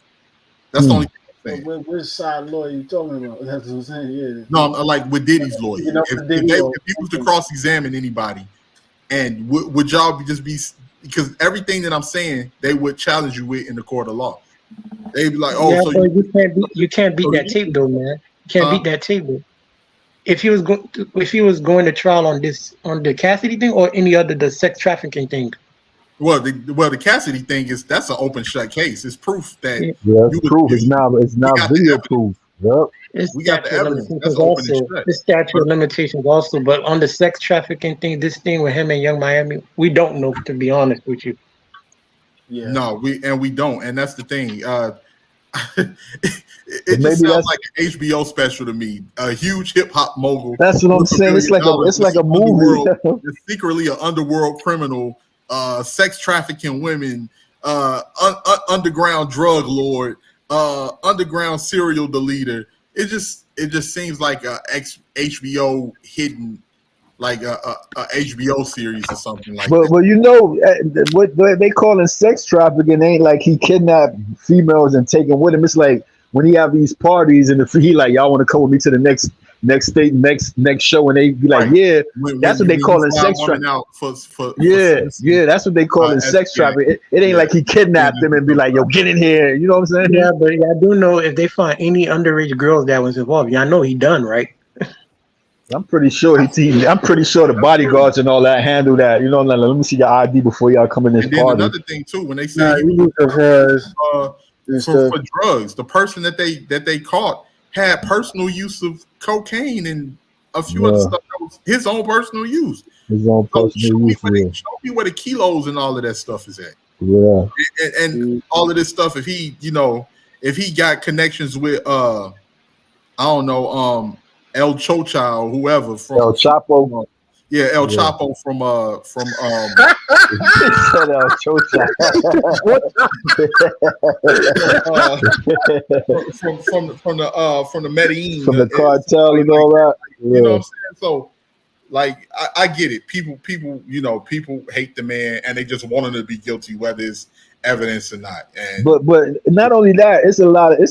That's the only thing I'm saying. Which side lawyer you talking about? That's what I'm saying. Yeah. No, I'm like with Diddy's lawyer. If he was to cross-examine anybody, and would y'all just be, because everything that I'm saying, they would challenge you with in the court of law. They'd be like, you can't beat that tape though, man. You can't beat that tape though. If he was going to trial on the Cassidy thing or any other the sex trafficking thing. Well, the Cassidy thing that's an open shut case. It's proof that proof. It's now video proof. Yep. We got the evidence. That's the statute of limitations also, but on the sex trafficking thing, this thing with him and Young Miami, we don't know, to be honest with you. Yeah. No, we don't, and that's the thing. It just sounds like an HBO special to me. A huge hip hop mogul. That's what I'm saying. It's like a movie. It's secretly an underworld criminal, sex trafficking women, underground drug lord, underground serial deleter. It just seems like a HBO hidden, like a HBO series or something like that. But what they call sex trafficking ain't like he kidnapped females and take them with him. It's like when he have these parties and he like, y'all want to come with me to the next state, next show, and they be like, yeah, that's what they call sex trafficking. Yeah, that's what they call sex trafficking. It ain't like he kidnapped them and be like, yo, get in here. You know what I'm saying? Yeah, but I do know if they find any underage girls that was involved, y'all know he done, right? I'm pretty sure the bodyguards and all that handle that. You know, like, let me see your ID before y'all come in this party. Another thing too, when they say for drugs, the person that they caught had personal use of cocaine and a few other stuff that was his own personal use. His own So personal use. show me where the kilos and all of that stuff is at. Yeah. And all of this stuff, if he, if he got connections with I don't know, El Chocha or whoever from El Chapo. Yeah, El Chapo from He said El Chocha. from the Medellin, From the cartel and all that. Yeah. You know what I'm saying? So, like, I get it. People, people hate the man and they just want him to be guilty, whether it's evidence or not. And But not only that, it's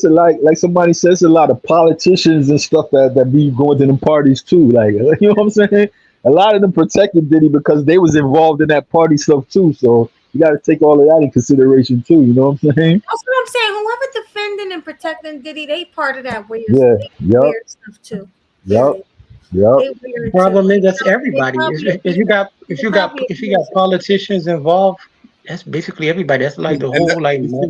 like somebody says, it's a lot of politicians and stuff that be going to them parties too. Like, you know what I'm saying? A lot of them protected Diddy because they was involved in that party stuff too. So you got to take all of that in consideration too. You know what I'm saying? That's what I'm saying. Whoever defending and protecting Diddy, they part of that weird, Yeah. Yep. weird stuff too. Yep. They weird Problem too. is that's everybody. If you got politicians involved, that's basically everybody. That's like the whole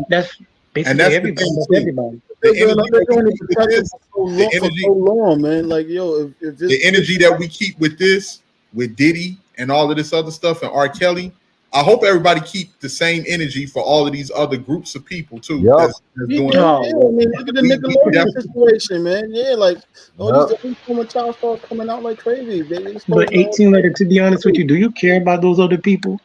that's basically that's the everybody. thing, That's too. everybody. Hey, man, like, they're going to protect us for so long, man. Like, yo, if the energy that we keep with this, with Diddy and all of this other stuff and R. Kelly, I hope everybody keep the same energy for all of these other groups of people too. Yep. That's doing I mean, look at the Nickelodeon situation, man. Yeah, like all these former child stars coming out like crazy. But 18 later, to be honest with you, do you care about those other people?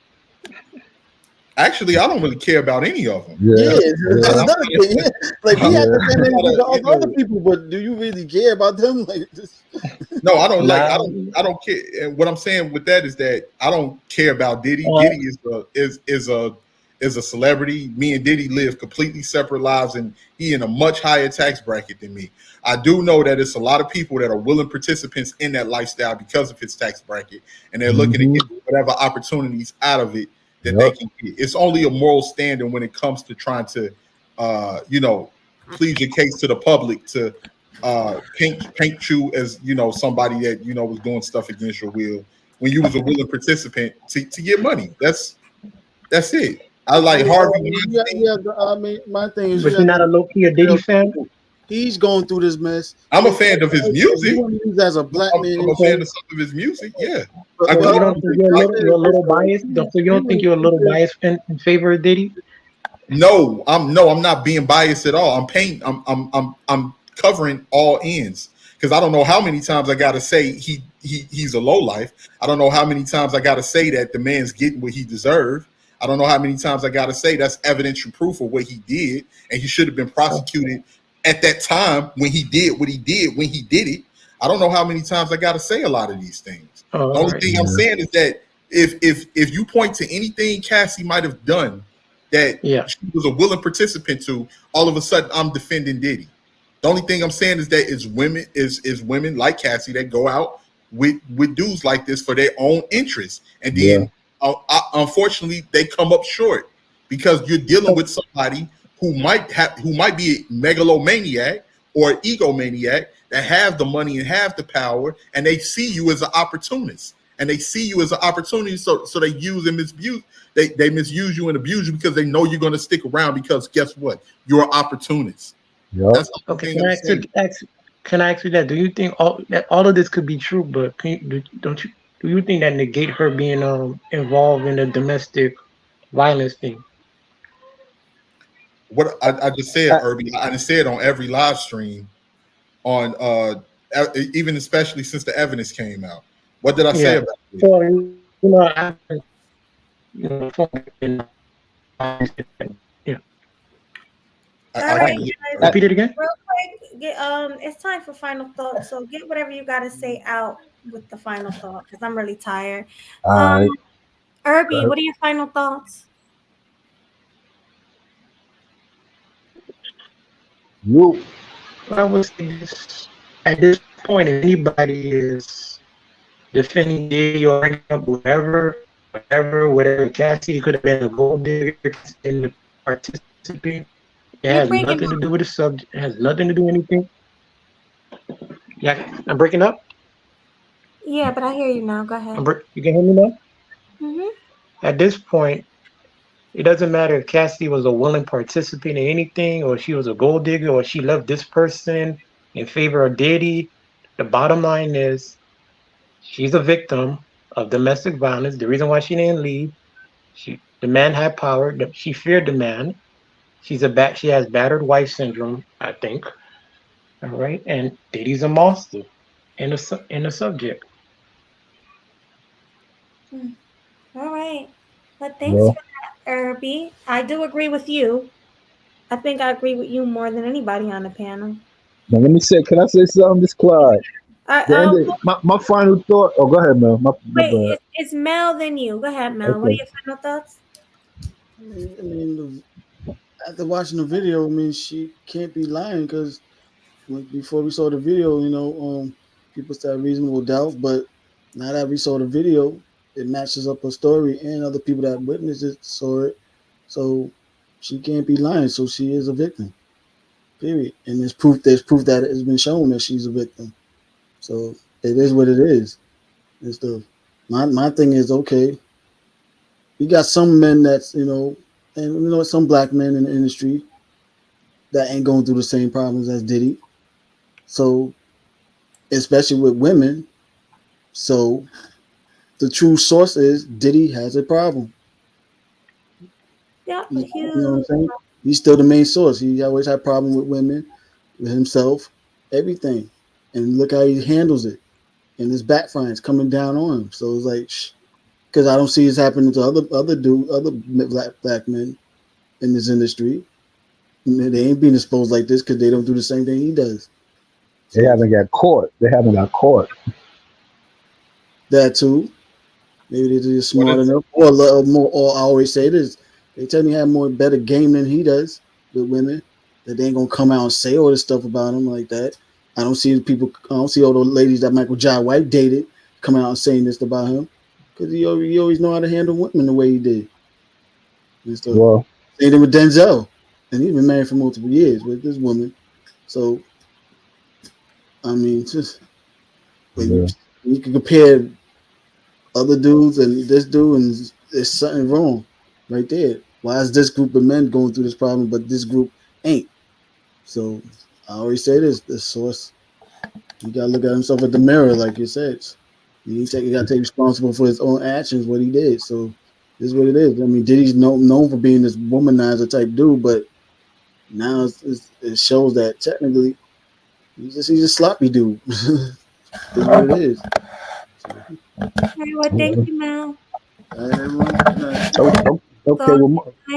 Actually, I don't really care about any of them. Yeah, that's another thing. Yeah. Like we have the same energy to all the other people, but do you really care about them? Like, No, I don't like. I don't care. And what I'm saying with that is that I don't care about Diddy. Diddy is a celebrity. Me and Diddy live completely separate lives, and he in a much higher tax bracket than me. I do know that it's a lot of people that are willing participants in that lifestyle because of his tax bracket, and they're looking to get whatever opportunities out of it that they can get. It's only a moral standard when it comes to trying to, plead your case to the public to paint you as somebody that was doing stuff against your will when you was a willing participant to get money. That's it. I like Harvey. I mean, my thing is, But you're not a low-key a Diddy fan? He's going through this mess. I'm a fan of his music. As a black man, I'm a fan of some of his music. Yeah. You don't think you're a little biased? You don't think you're a little biased in favor of Diddy? No, I'm not being biased at all. I'm covering all ends because I don't know how many times I gotta say he's a low life. I don't know how many times I gotta say that the man's getting what he deserved. I don't know how many times I gotta say that's evidential proof of what he did, and he should have been prosecuted at that time when he did what he did when he did it. I don't know how many times I gotta say a lot of these things. The only thing I'm saying is that if you point to anything Cassie might have done that she was a willing participant to, all of a sudden I'm defending Diddy. The only thing I'm saying is that it's women like Cassie that go out with dudes like this for their own interests, and then unfortunately they come up short because you're dealing with somebody who might be a megalomaniac or an egomaniac that have the money and have the power, and they see you as an opportunist, and they see you as an opportunity, so they use and misuse. They misuse you and abuse you because they know you're going to stick around because guess what? You're an opportunist. Yep. Okay, can I ask you that? Do you think all of this could be true, but do you think that negate her being involved in the domestic violence thing? What I just said, Irby, I just said on every live stream, on even especially since the evidence came out. What did I say about it? Well, repeat it again. Real quick, it's time for final thoughts. So get whatever you got to say out with the final thought because I'm really tired. Irby, what are your final thoughts? I would say this, at this point, if anybody is defending Diddy or whatever, Cassie could have been a gold digger in the participant. It has nothing to do with the subject. It has nothing to do with anything. Yeah, I'm breaking up. Yeah, but I hear you now. Go ahead. You can hear me now? Mm-hmm. At this point, it doesn't matter if Cassie was a willing participant in anything, or she was a gold digger, or she loved this person in favor of Diddy. The bottom line is she's a victim of domestic violence. The reason why she didn't leave, the man had power. She feared the man. She has battered wife syndrome, I think. All right, and Diddy's a monster in the subject. All right. But thanks Well, for that, Irby. I do agree with you. I think I agree with you more than anybody on the panel. now let me say, can I say something? This Clyde. My final thought. Oh, go ahead, Mel. My bad. Wait, it's Mel then you. Go ahead, Mel. What are Okay. your final thoughts? I mean, after watching the video, I mean, she can't be lying because before we saw the video, people started reasonable doubt. But now that we saw the video, it matches up her story, and other people that witnessed it saw it. So she can't be lying. So she is a victim. Period. And there's proof. There's proof that it's been shown that she's a victim. So it is what it is. And stuff. My thing is, okay, you got some men that's, and some black men in the industry that ain't going through the same problems as Diddy. So, especially with women. So the true source is Diddy has a problem. Yeah, You know what I'm saying? He's still the main source. He always had a problem with women, with himself, everything. And look how he handles it. And his backfire is coming down on him. So it's like, because I don't see this happening to other black men in this industry. They ain't being exposed like this because they don't do the same thing he does. They haven't got caught. That too. Maybe they're just smart enough. Or I always say this. They tell me have better game than he does with women. That they ain't gonna come out and say all this stuff about him like that. I don't see all the ladies that Michael Jai White dated coming out and saying this about him. Because he always know how to handle women the way he did. Well, same thing with Denzel. And he's been married for multiple years with this woman. So I mean, just you can compare other dudes and this dude, and there's something wrong right there. Why is this group of men going through this problem, but this group ain't? So I always say this: the source. You gotta look at himself at the mirror, like you said. You gotta take responsible for his own actions, what he did. So this is what it is. I mean, Diddy's known for being this womanizer type dude, but now it shows that technically he's a sloppy dude. That's what it is. All right, well, thank you, Mel. Okay.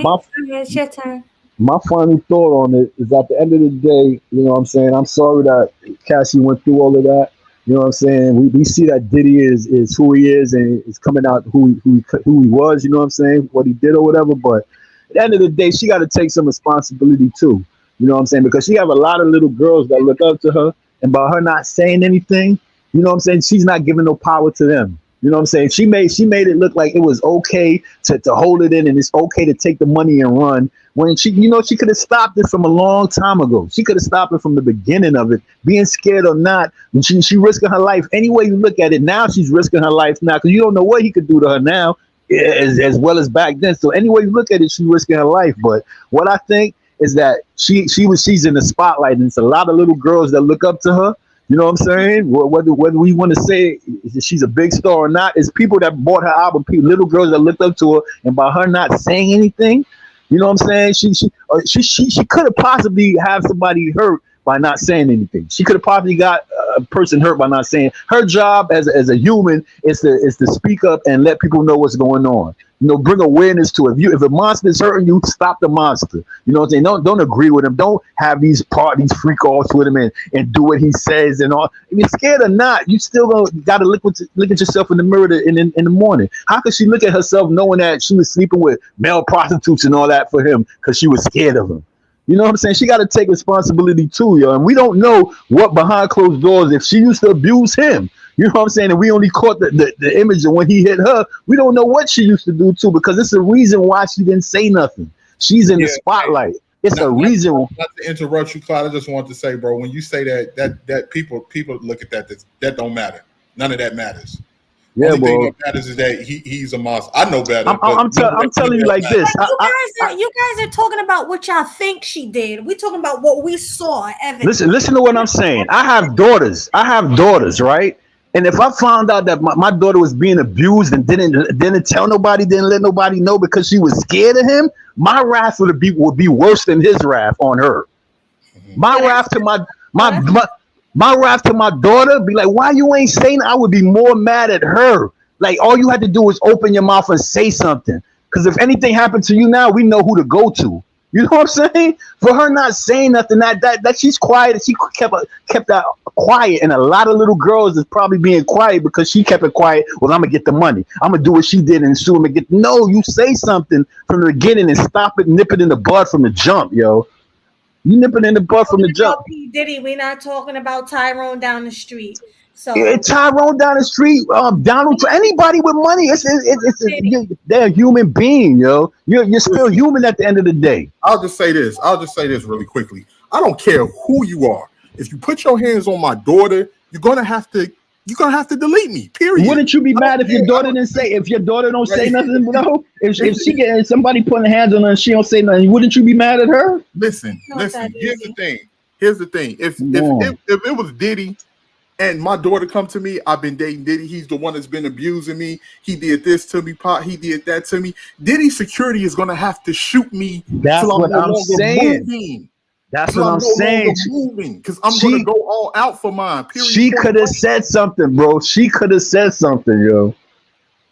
Well, It's your turn. my final thought on it is at the end of the day, you know what I'm saying? I'm sorry that Cassie went through all of that. You know what I'm saying? We see that Diddy is who he is and is coming out who he was, you know what I'm saying? What he did or whatever. But at the end of the day, she got to take some responsibility too. You know what I'm saying? Because she have a lot of little girls that look up to her, and by her not saying anything, you know what I'm saying? She's not giving no power to them. You know what I'm saying? She made it look like it was okay to hold it in, and it's okay to take the money and run. When she could have stopped it from a long time ago. She could have stopped it from the beginning of it, being scared or not. And she risking her life. Any way you look at it, now she's risking her life now because you don't know what he could do to her now, as well as back then. So any way you look at it, she's risking her life. But what I think is that she's in the spotlight, and it's a lot of little girls that look up to her. You know what I'm saying? Whether we want to say she's a big star or not, it's people that bought her album, little girls that looked up to her, and by her not saying anything, you know what I'm saying? She could have possibly have somebody hurt by not saying anything. She could have possibly got a person hurt by not saying. Her job as a human is to speak up and let people know what's going on. You know, bring awareness to it. If a monster is hurting you, stop the monster. You know what I'm saying? Don't agree with him. Don't have these freak offs with him and do what he says and all. If you're scared or not, you still got to look at yourself in the mirror in the morning. How could she look at herself knowing that she was sleeping with male prostitutes and all that for him because she was scared of him? You know what I'm saying? She got to take responsibility too, yo. And we don't know what behind closed doors, if she used to abuse him. You know what I'm saying? And we only caught the image of when he hit her. We don't know what she used to do too, because it's a reason why she didn't say nothing. She's in the spotlight. It's a reason. Not to interrupt you, Clyde. I just want to say, bro, when you say that people look at that don't matter. None of that matters. Yeah, Only thing bro. that matters is that he's a monster. I know better. I'm telling you like this. You guys are talking about what y'all think she did. We're talking about what we saw. Evidence. Listen to what I'm saying. I have daughters, right? And if I found out that my daughter was being abused and didn't tell nobody, didn't let nobody know because she was scared of him, my wrath would be worse than his wrath on her. My wrath to my wrath to my daughter be like, why you ain't saying? I would be more mad at her. Like, all you had to do is open your mouth and say something. Because if anything happened to you now, we know who to go to. You know what I'm saying? For her not saying nothing, that she's quiet, she kept that quiet, and a lot of little girls is probably being quiet because she kept it quiet. Well, I'm gonna get the money. I'm gonna do what she did and sue him and get. No, you say something from the beginning and stop it, nip it in the bud from the jump, yo. You nip it in the bud from the jump. P. Diddy, we're not talking about Tyrone down the street. So Tyrone down the street, Donald, anybody with money, they're a human being, yo. You're still human at the end of the day. I'll just say this really quickly. I don't care who you are. If you put your hands on my daughter, you're gonna have to delete me. Period. Wouldn't you be mad if your daughter didn't say? If your daughter don't say nothing, no? If she get somebody putting hands on her and she don't say nothing, wouldn't you be mad at her? Listen. Here's the thing. If it was Diddy. And my daughter come to me, I've been dating Diddy. He's the one that's been abusing me. He did this to me, Pop. He did that to me. Diddy's security is going to have to shoot me. That's what I'm saying. That's what I'm saying. Because I'm going to go all out for mine. Period. She could have said something, bro. She could have said something, yo.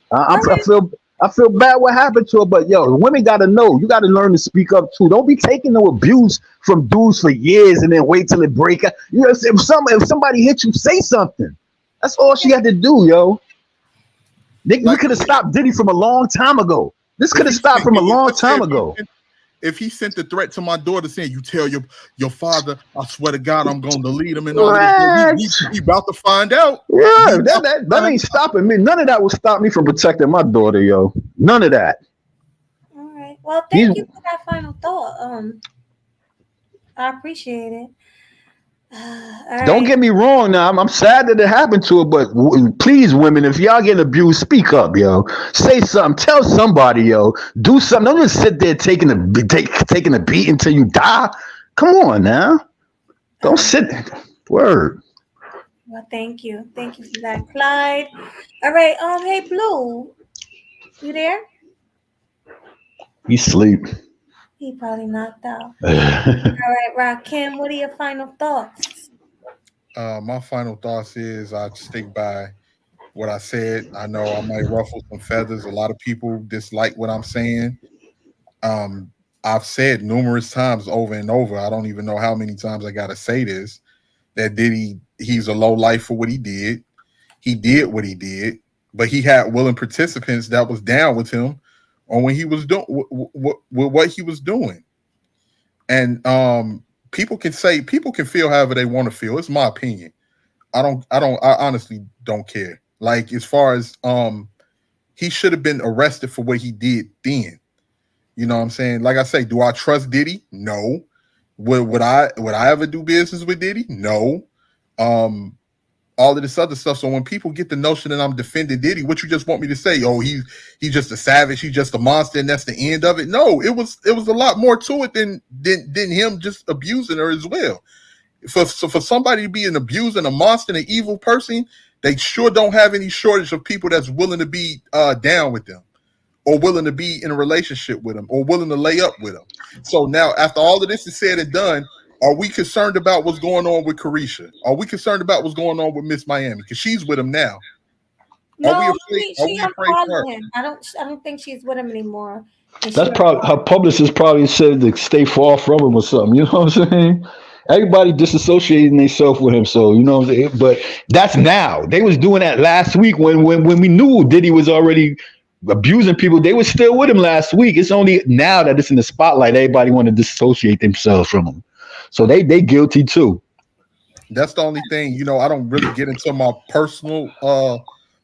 I feel bad what happened to her, but yo, women gotta know. You gotta learn to speak up too. Don't be taking no abuse from dudes for years and then wait till it break out. You know, if somebody hit you, say something. That's all she had to do, yo. We could have stopped Diddy from a long time ago. This could have stopped from a long time ago. If he sent the threat to my daughter saying, "You tell your father, I swear to God, I'm going to delete him," and all that, he about to find out. Yeah, that ain't stopping me. None of that will stop me from protecting my daughter, yo. None of that. All right. Well, thank you for that final thought. I appreciate it. Don't get me wrong. Now I'm sad that it happened to her, but please, women, if y'all getting abused, speak up, yo. Say something. Tell somebody, yo. Do something. Don't just sit there taking a beat until you die. Come on, now. Don't sit there. Word. Well, thank you for that, Clyde. All right. Hey, Blue, you there? He sleep. He probably knocked out. All right, Rakim, what are your final thoughts? My final thoughts is I stick by what I said. I know I might ruffle some feathers. A lot of people dislike what I'm saying. I've said numerous times over and over, I don't even know how many times I got to say this, that he's a low life for what he did. He did what he did, but he had willing participants that was down with him on when he was doing what he was doing. And people can feel however they want to feel. It's my opinion. I honestly don't care. Like, as far as he should have been arrested for what he did then. You know what I'm saying? Like I say, do I trust Diddy? No. Would I ever do business with Diddy? No. All of this other stuff. So when people get the notion that I'm defending Diddy, what you just want me to say? Oh, he's just a savage, he's just a monster, and that's the end of it. No, it was a lot more to it than him just abusing her as well. For somebody to be an abuser and a monster and an evil person, they sure don't have any shortage of people that's willing to be down with them, or willing to be in a relationship with them, or willing to lay up with them. So now, after all of this is said and done, are we concerned about what's going on with Carisha? Are we concerned about what's going on with Miss Miami? Because she's with him now. No, she unfollowed him. I don't think she's with him anymore. That's probably her publicist probably said to stay far from him or something. You know what I'm saying? Everybody disassociating themselves with him. So, you know what I'm saying? But that's now. They was doing that last week when we knew Diddy was already abusing people. They were still with him last week. It's only now that it's in the spotlight, everybody want to dissociate themselves from him. So they guilty too. That's the only thing, you know. I don't really get into my personal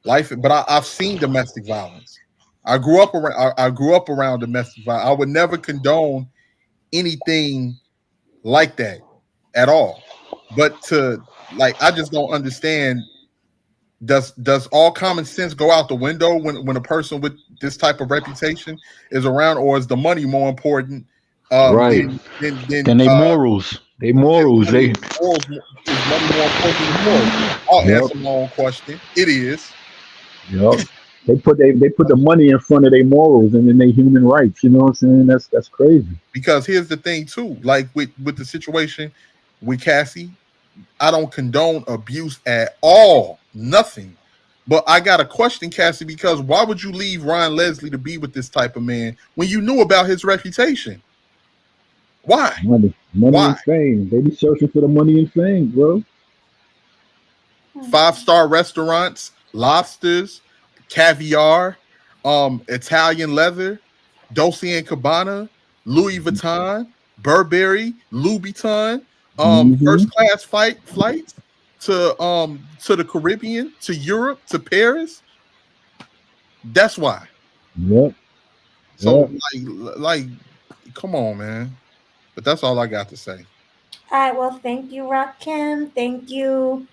life, but I've seen domestic violence. I grew up around domestic violence. I would never condone anything like that at all. But I just don't understand. Does all common sense go out the window when a person with this type of reputation is around, or is the money more important? Right. Than their morals. They morals. They Morals is money more important than morals. I'll Yep. answer my own question. It is. Yep. They put the money in front of their morals and then their human rights. You know what I'm saying? That's crazy. Because here's the thing too, like with the situation with Cassie, I don't condone abuse at all, nothing. But I got a question, Cassie, because why would you leave Ryan Leslie to be with this type of man when you knew about his reputation? Why? Money Why? and fame. They be searching for the money and fame, bro. 5-star restaurants, lobsters, caviar, Italian leather, Dolce and Gabbana, Louis Vuitton, Burberry, Louboutin, first class flights to the Caribbean, to Europe, to Paris. That's why. Yep. So like, come on, man. But that's all I got to say. All right. Well, thank you, Rakim. Thank you,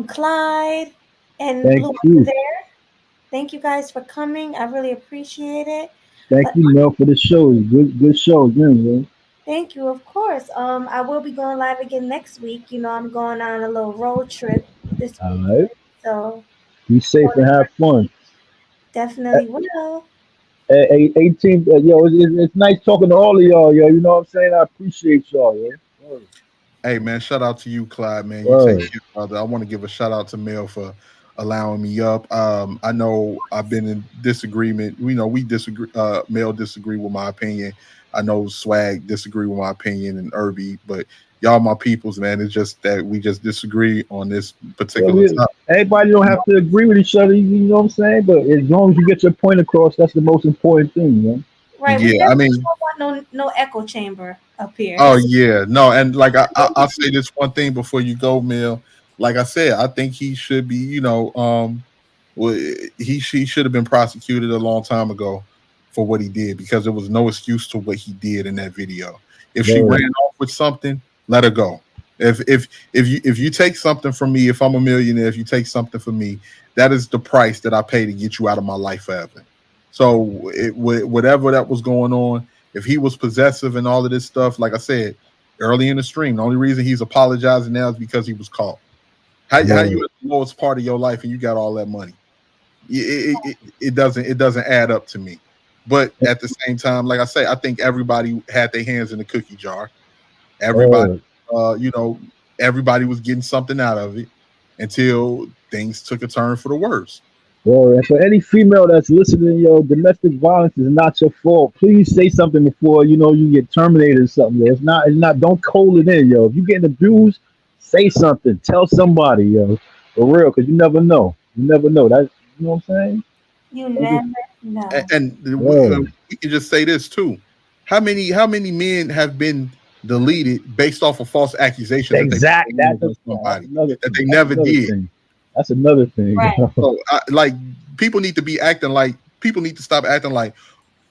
Clyde, and Thank Blue you. there. Thank you guys for coming. I really appreciate it. Thank you, Mel, for the show. Good show again, man. Thank you, of course. I will be going live again next week. You know, I'm going on a little road trip this All week, right. so Be safe and have fun. definitely will. 18th, yo, it's nice talking to all of y'all, yo. You know what I'm saying? I appreciate y'all, yo. Word. Hey man, shout out to you, Clyde, man. You Word. take care, brother. I want to give a shout out to Mel for allowing me up. I know I've been in disagreement. We disagree. Mel disagree with my opinion. I know Swag disagree with my opinion, and Irby, but y'all my peoples, man. It's just that we just disagree on this particular topic. Everybody don't have to agree with each other, you know what I'm saying? But as long as you get your point across, that's the most important thing, man. Right. We Yeah, I definitely mean, don't want no echo chamber up here. oh yeah, no, and like I'll say this one thing before you go, Mel. Like I said, I think he should be, well, he should have been prosecuted a long time ago for what he did, because there was no excuse to what he did in that video. If she Right. ran off with something, let her go. If you take something from me, if I'm a millionaire, if you take something from me, that is the price that I pay to get you out of my life forever. So whatever that was going on, if he was possessive and all of this stuff, like I said early in the stream, the only reason he's apologizing now is because he was caught. How you at the lowest part of your life and you got all that money? It doesn't add up to me. But at the same time, like I say, I think everybody had their hands in the cookie jar. Everybody, everybody was getting something out of it until things took a turn for the worse. Well, and for any female that's listening, yo, domestic violence is not your fault. Please say something before you get terminated or something. It's not. Don't hold it in, yo. If you're getting abused, say something. Tell somebody, yo, for real, because you never know. You never know. That, you know what I'm saying? You never know. And we can just say this too: how many men have been deleted based off of false accusations? Exactly. That they never did. That's another thing. Right. So, people need to stop acting like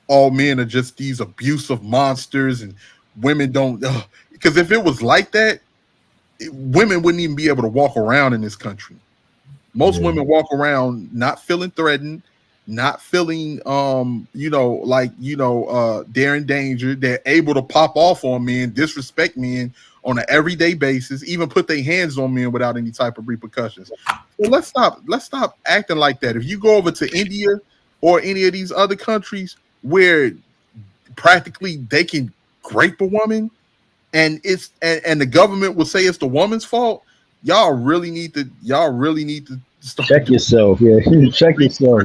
all men are just these abusive monsters and women don't. Because if it was like that, women wouldn't even be able to walk around in this country. Most women walk around not feeling threatened, not feeling they're in danger. They're able to pop off on men, disrespect men on an everyday basis, even put their hands on men without any type of repercussions. So let's stop acting like that. If you go over to India or any of these other countries where practically they can rape a woman and the government will say it's the woman's fault, y'all really need to start check yourself. Yeah, check yourself.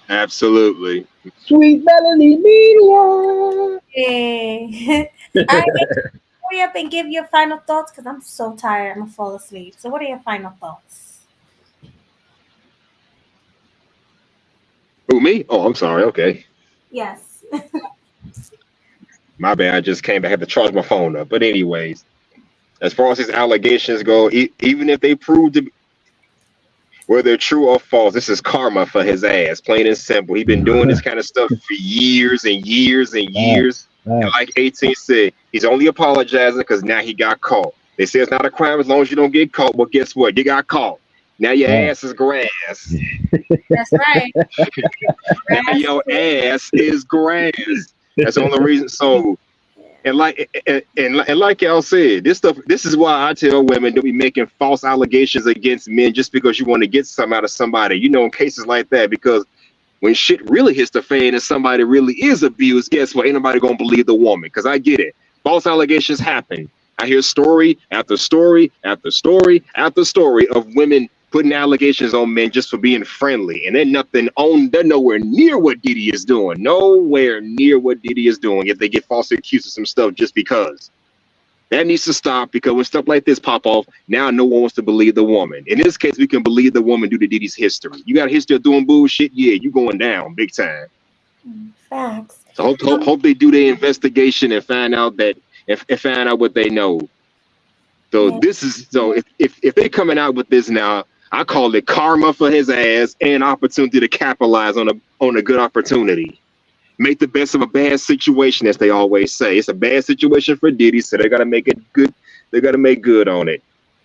Absolutely. Sweet Melody Media. Yeah. All right, hurry up and give your final thoughts, because I'm so tired. I'm gonna fall asleep. So, what are your final thoughts? Who, me? Oh, I'm sorry. Okay. Yes. My bad. I just came back. I had to charge my phone up. But anyways, as far as his allegations go, even if they prove to be, whether true or false, this is karma for his ass, plain and simple. He's been doing this kind of stuff for years and years and years. And like 18 said, he's only apologizing because now he got caught. They say it's not a crime as long as you don't get caught. Well, guess what? You got caught. Now your ass is grass. That's right. Now your ass is grass. That's the only reason. So And like y'all said, this is why I tell women to be making false allegations against men just because you want to get something out of somebody. You know, in cases like that, because when shit really hits the fan and somebody really is abused, guess what? Ain't nobody gonna believe the woman. Because I get it. False allegations happen. I hear story after story after story after story of women putting allegations on men just for being friendly, and they're nowhere near what Diddy is doing. Nowhere near what Diddy is doing if they get falsely accused of some stuff just because. That needs to stop, because when stuff like this pop off, now no one wants to believe the woman. In this case, we can believe the woman due to Diddy's history. You got a history of doing bullshit, yeah, you going down big time. Facts. So hope they do their investigation and find out what they know. So if they're coming out with this now, I call it karma for his ass and opportunity to capitalize on a good opportunity. Make the best of a bad situation, as they always say. It's a bad situation for Diddy, so they gotta make it good. They gotta make good on it.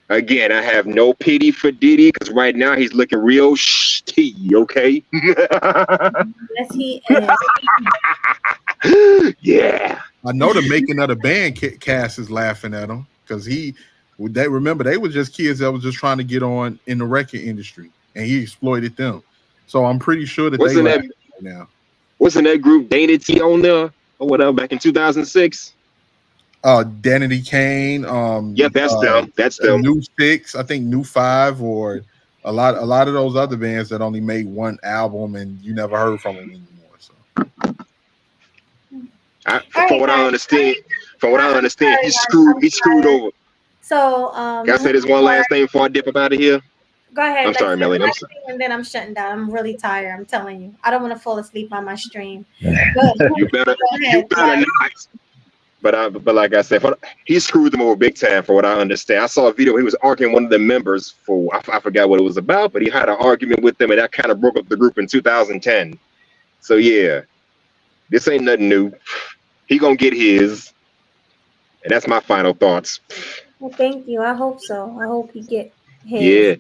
Again, I have no pity for Diddy because right now he's looking real shitty. Okay. Yes, he is. Yeah. I know the making of the band cast is laughing at him because they were just kids that was just trying to get on in the record industry, and he exploited them. So I'm pretty sure that Wasn't they that now. Wasn't that group Danity on there or whatever back in 2006? Danity Kane. Yeah, that's them. That's them. New Six, I think New Five, or a lot of those other bands that only made one album and you never heard from them anymore. So, from what I understand, he screwed over. So, can I say this one last thing before I dip up out of here? Go ahead. I'm sorry, Melanie. I'm sorry. And then I'm shutting down. I'm really tired. I'm telling you. I don't want to fall asleep on my stream. You better not. But like I said, he screwed them over big time for what I understand. I saw a video. He was arguing one of the members for, I forgot what it was about, but he had an argument with them, and that kind of broke up the group in 2010. So yeah, this ain't nothing new. He gonna get his, and that's my final thoughts. Well, thank you. I hope so. I hope he get his. Yeah.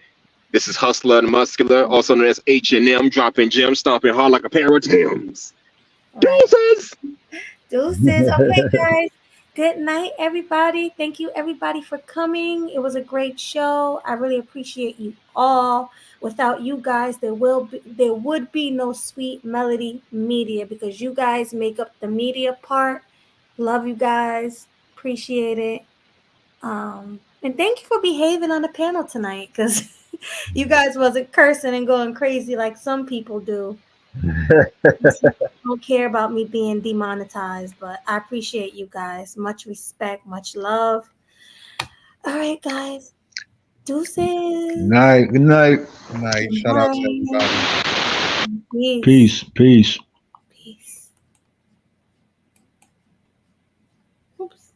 This is Hustler and Muscular, also known as H&M, dropping gems, stomping hard like a pair of Timbs. Deuces! Deuces. Okay, guys. Good night, everybody. Thank you, everybody, for coming. It was a great show. I really appreciate you all. Without you guys, there would be no Sweet Melody Media, because you guys make up the media part. Love you guys. Appreciate it. And thank you for behaving on the panel tonight, because you guys wasn't cursing and going crazy like some people do. Don't care about me being demonetized, but I appreciate you guys. Much respect, much love. All right, guys. Deuces. Good night. Good night. Good night. Shout out to everybody. Peace. Peace. Peace. Oops.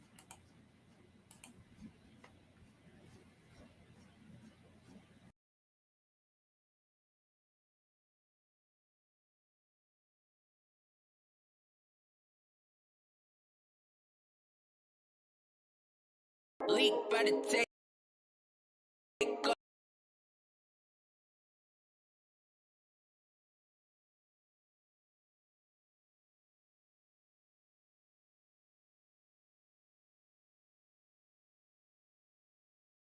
Leak by the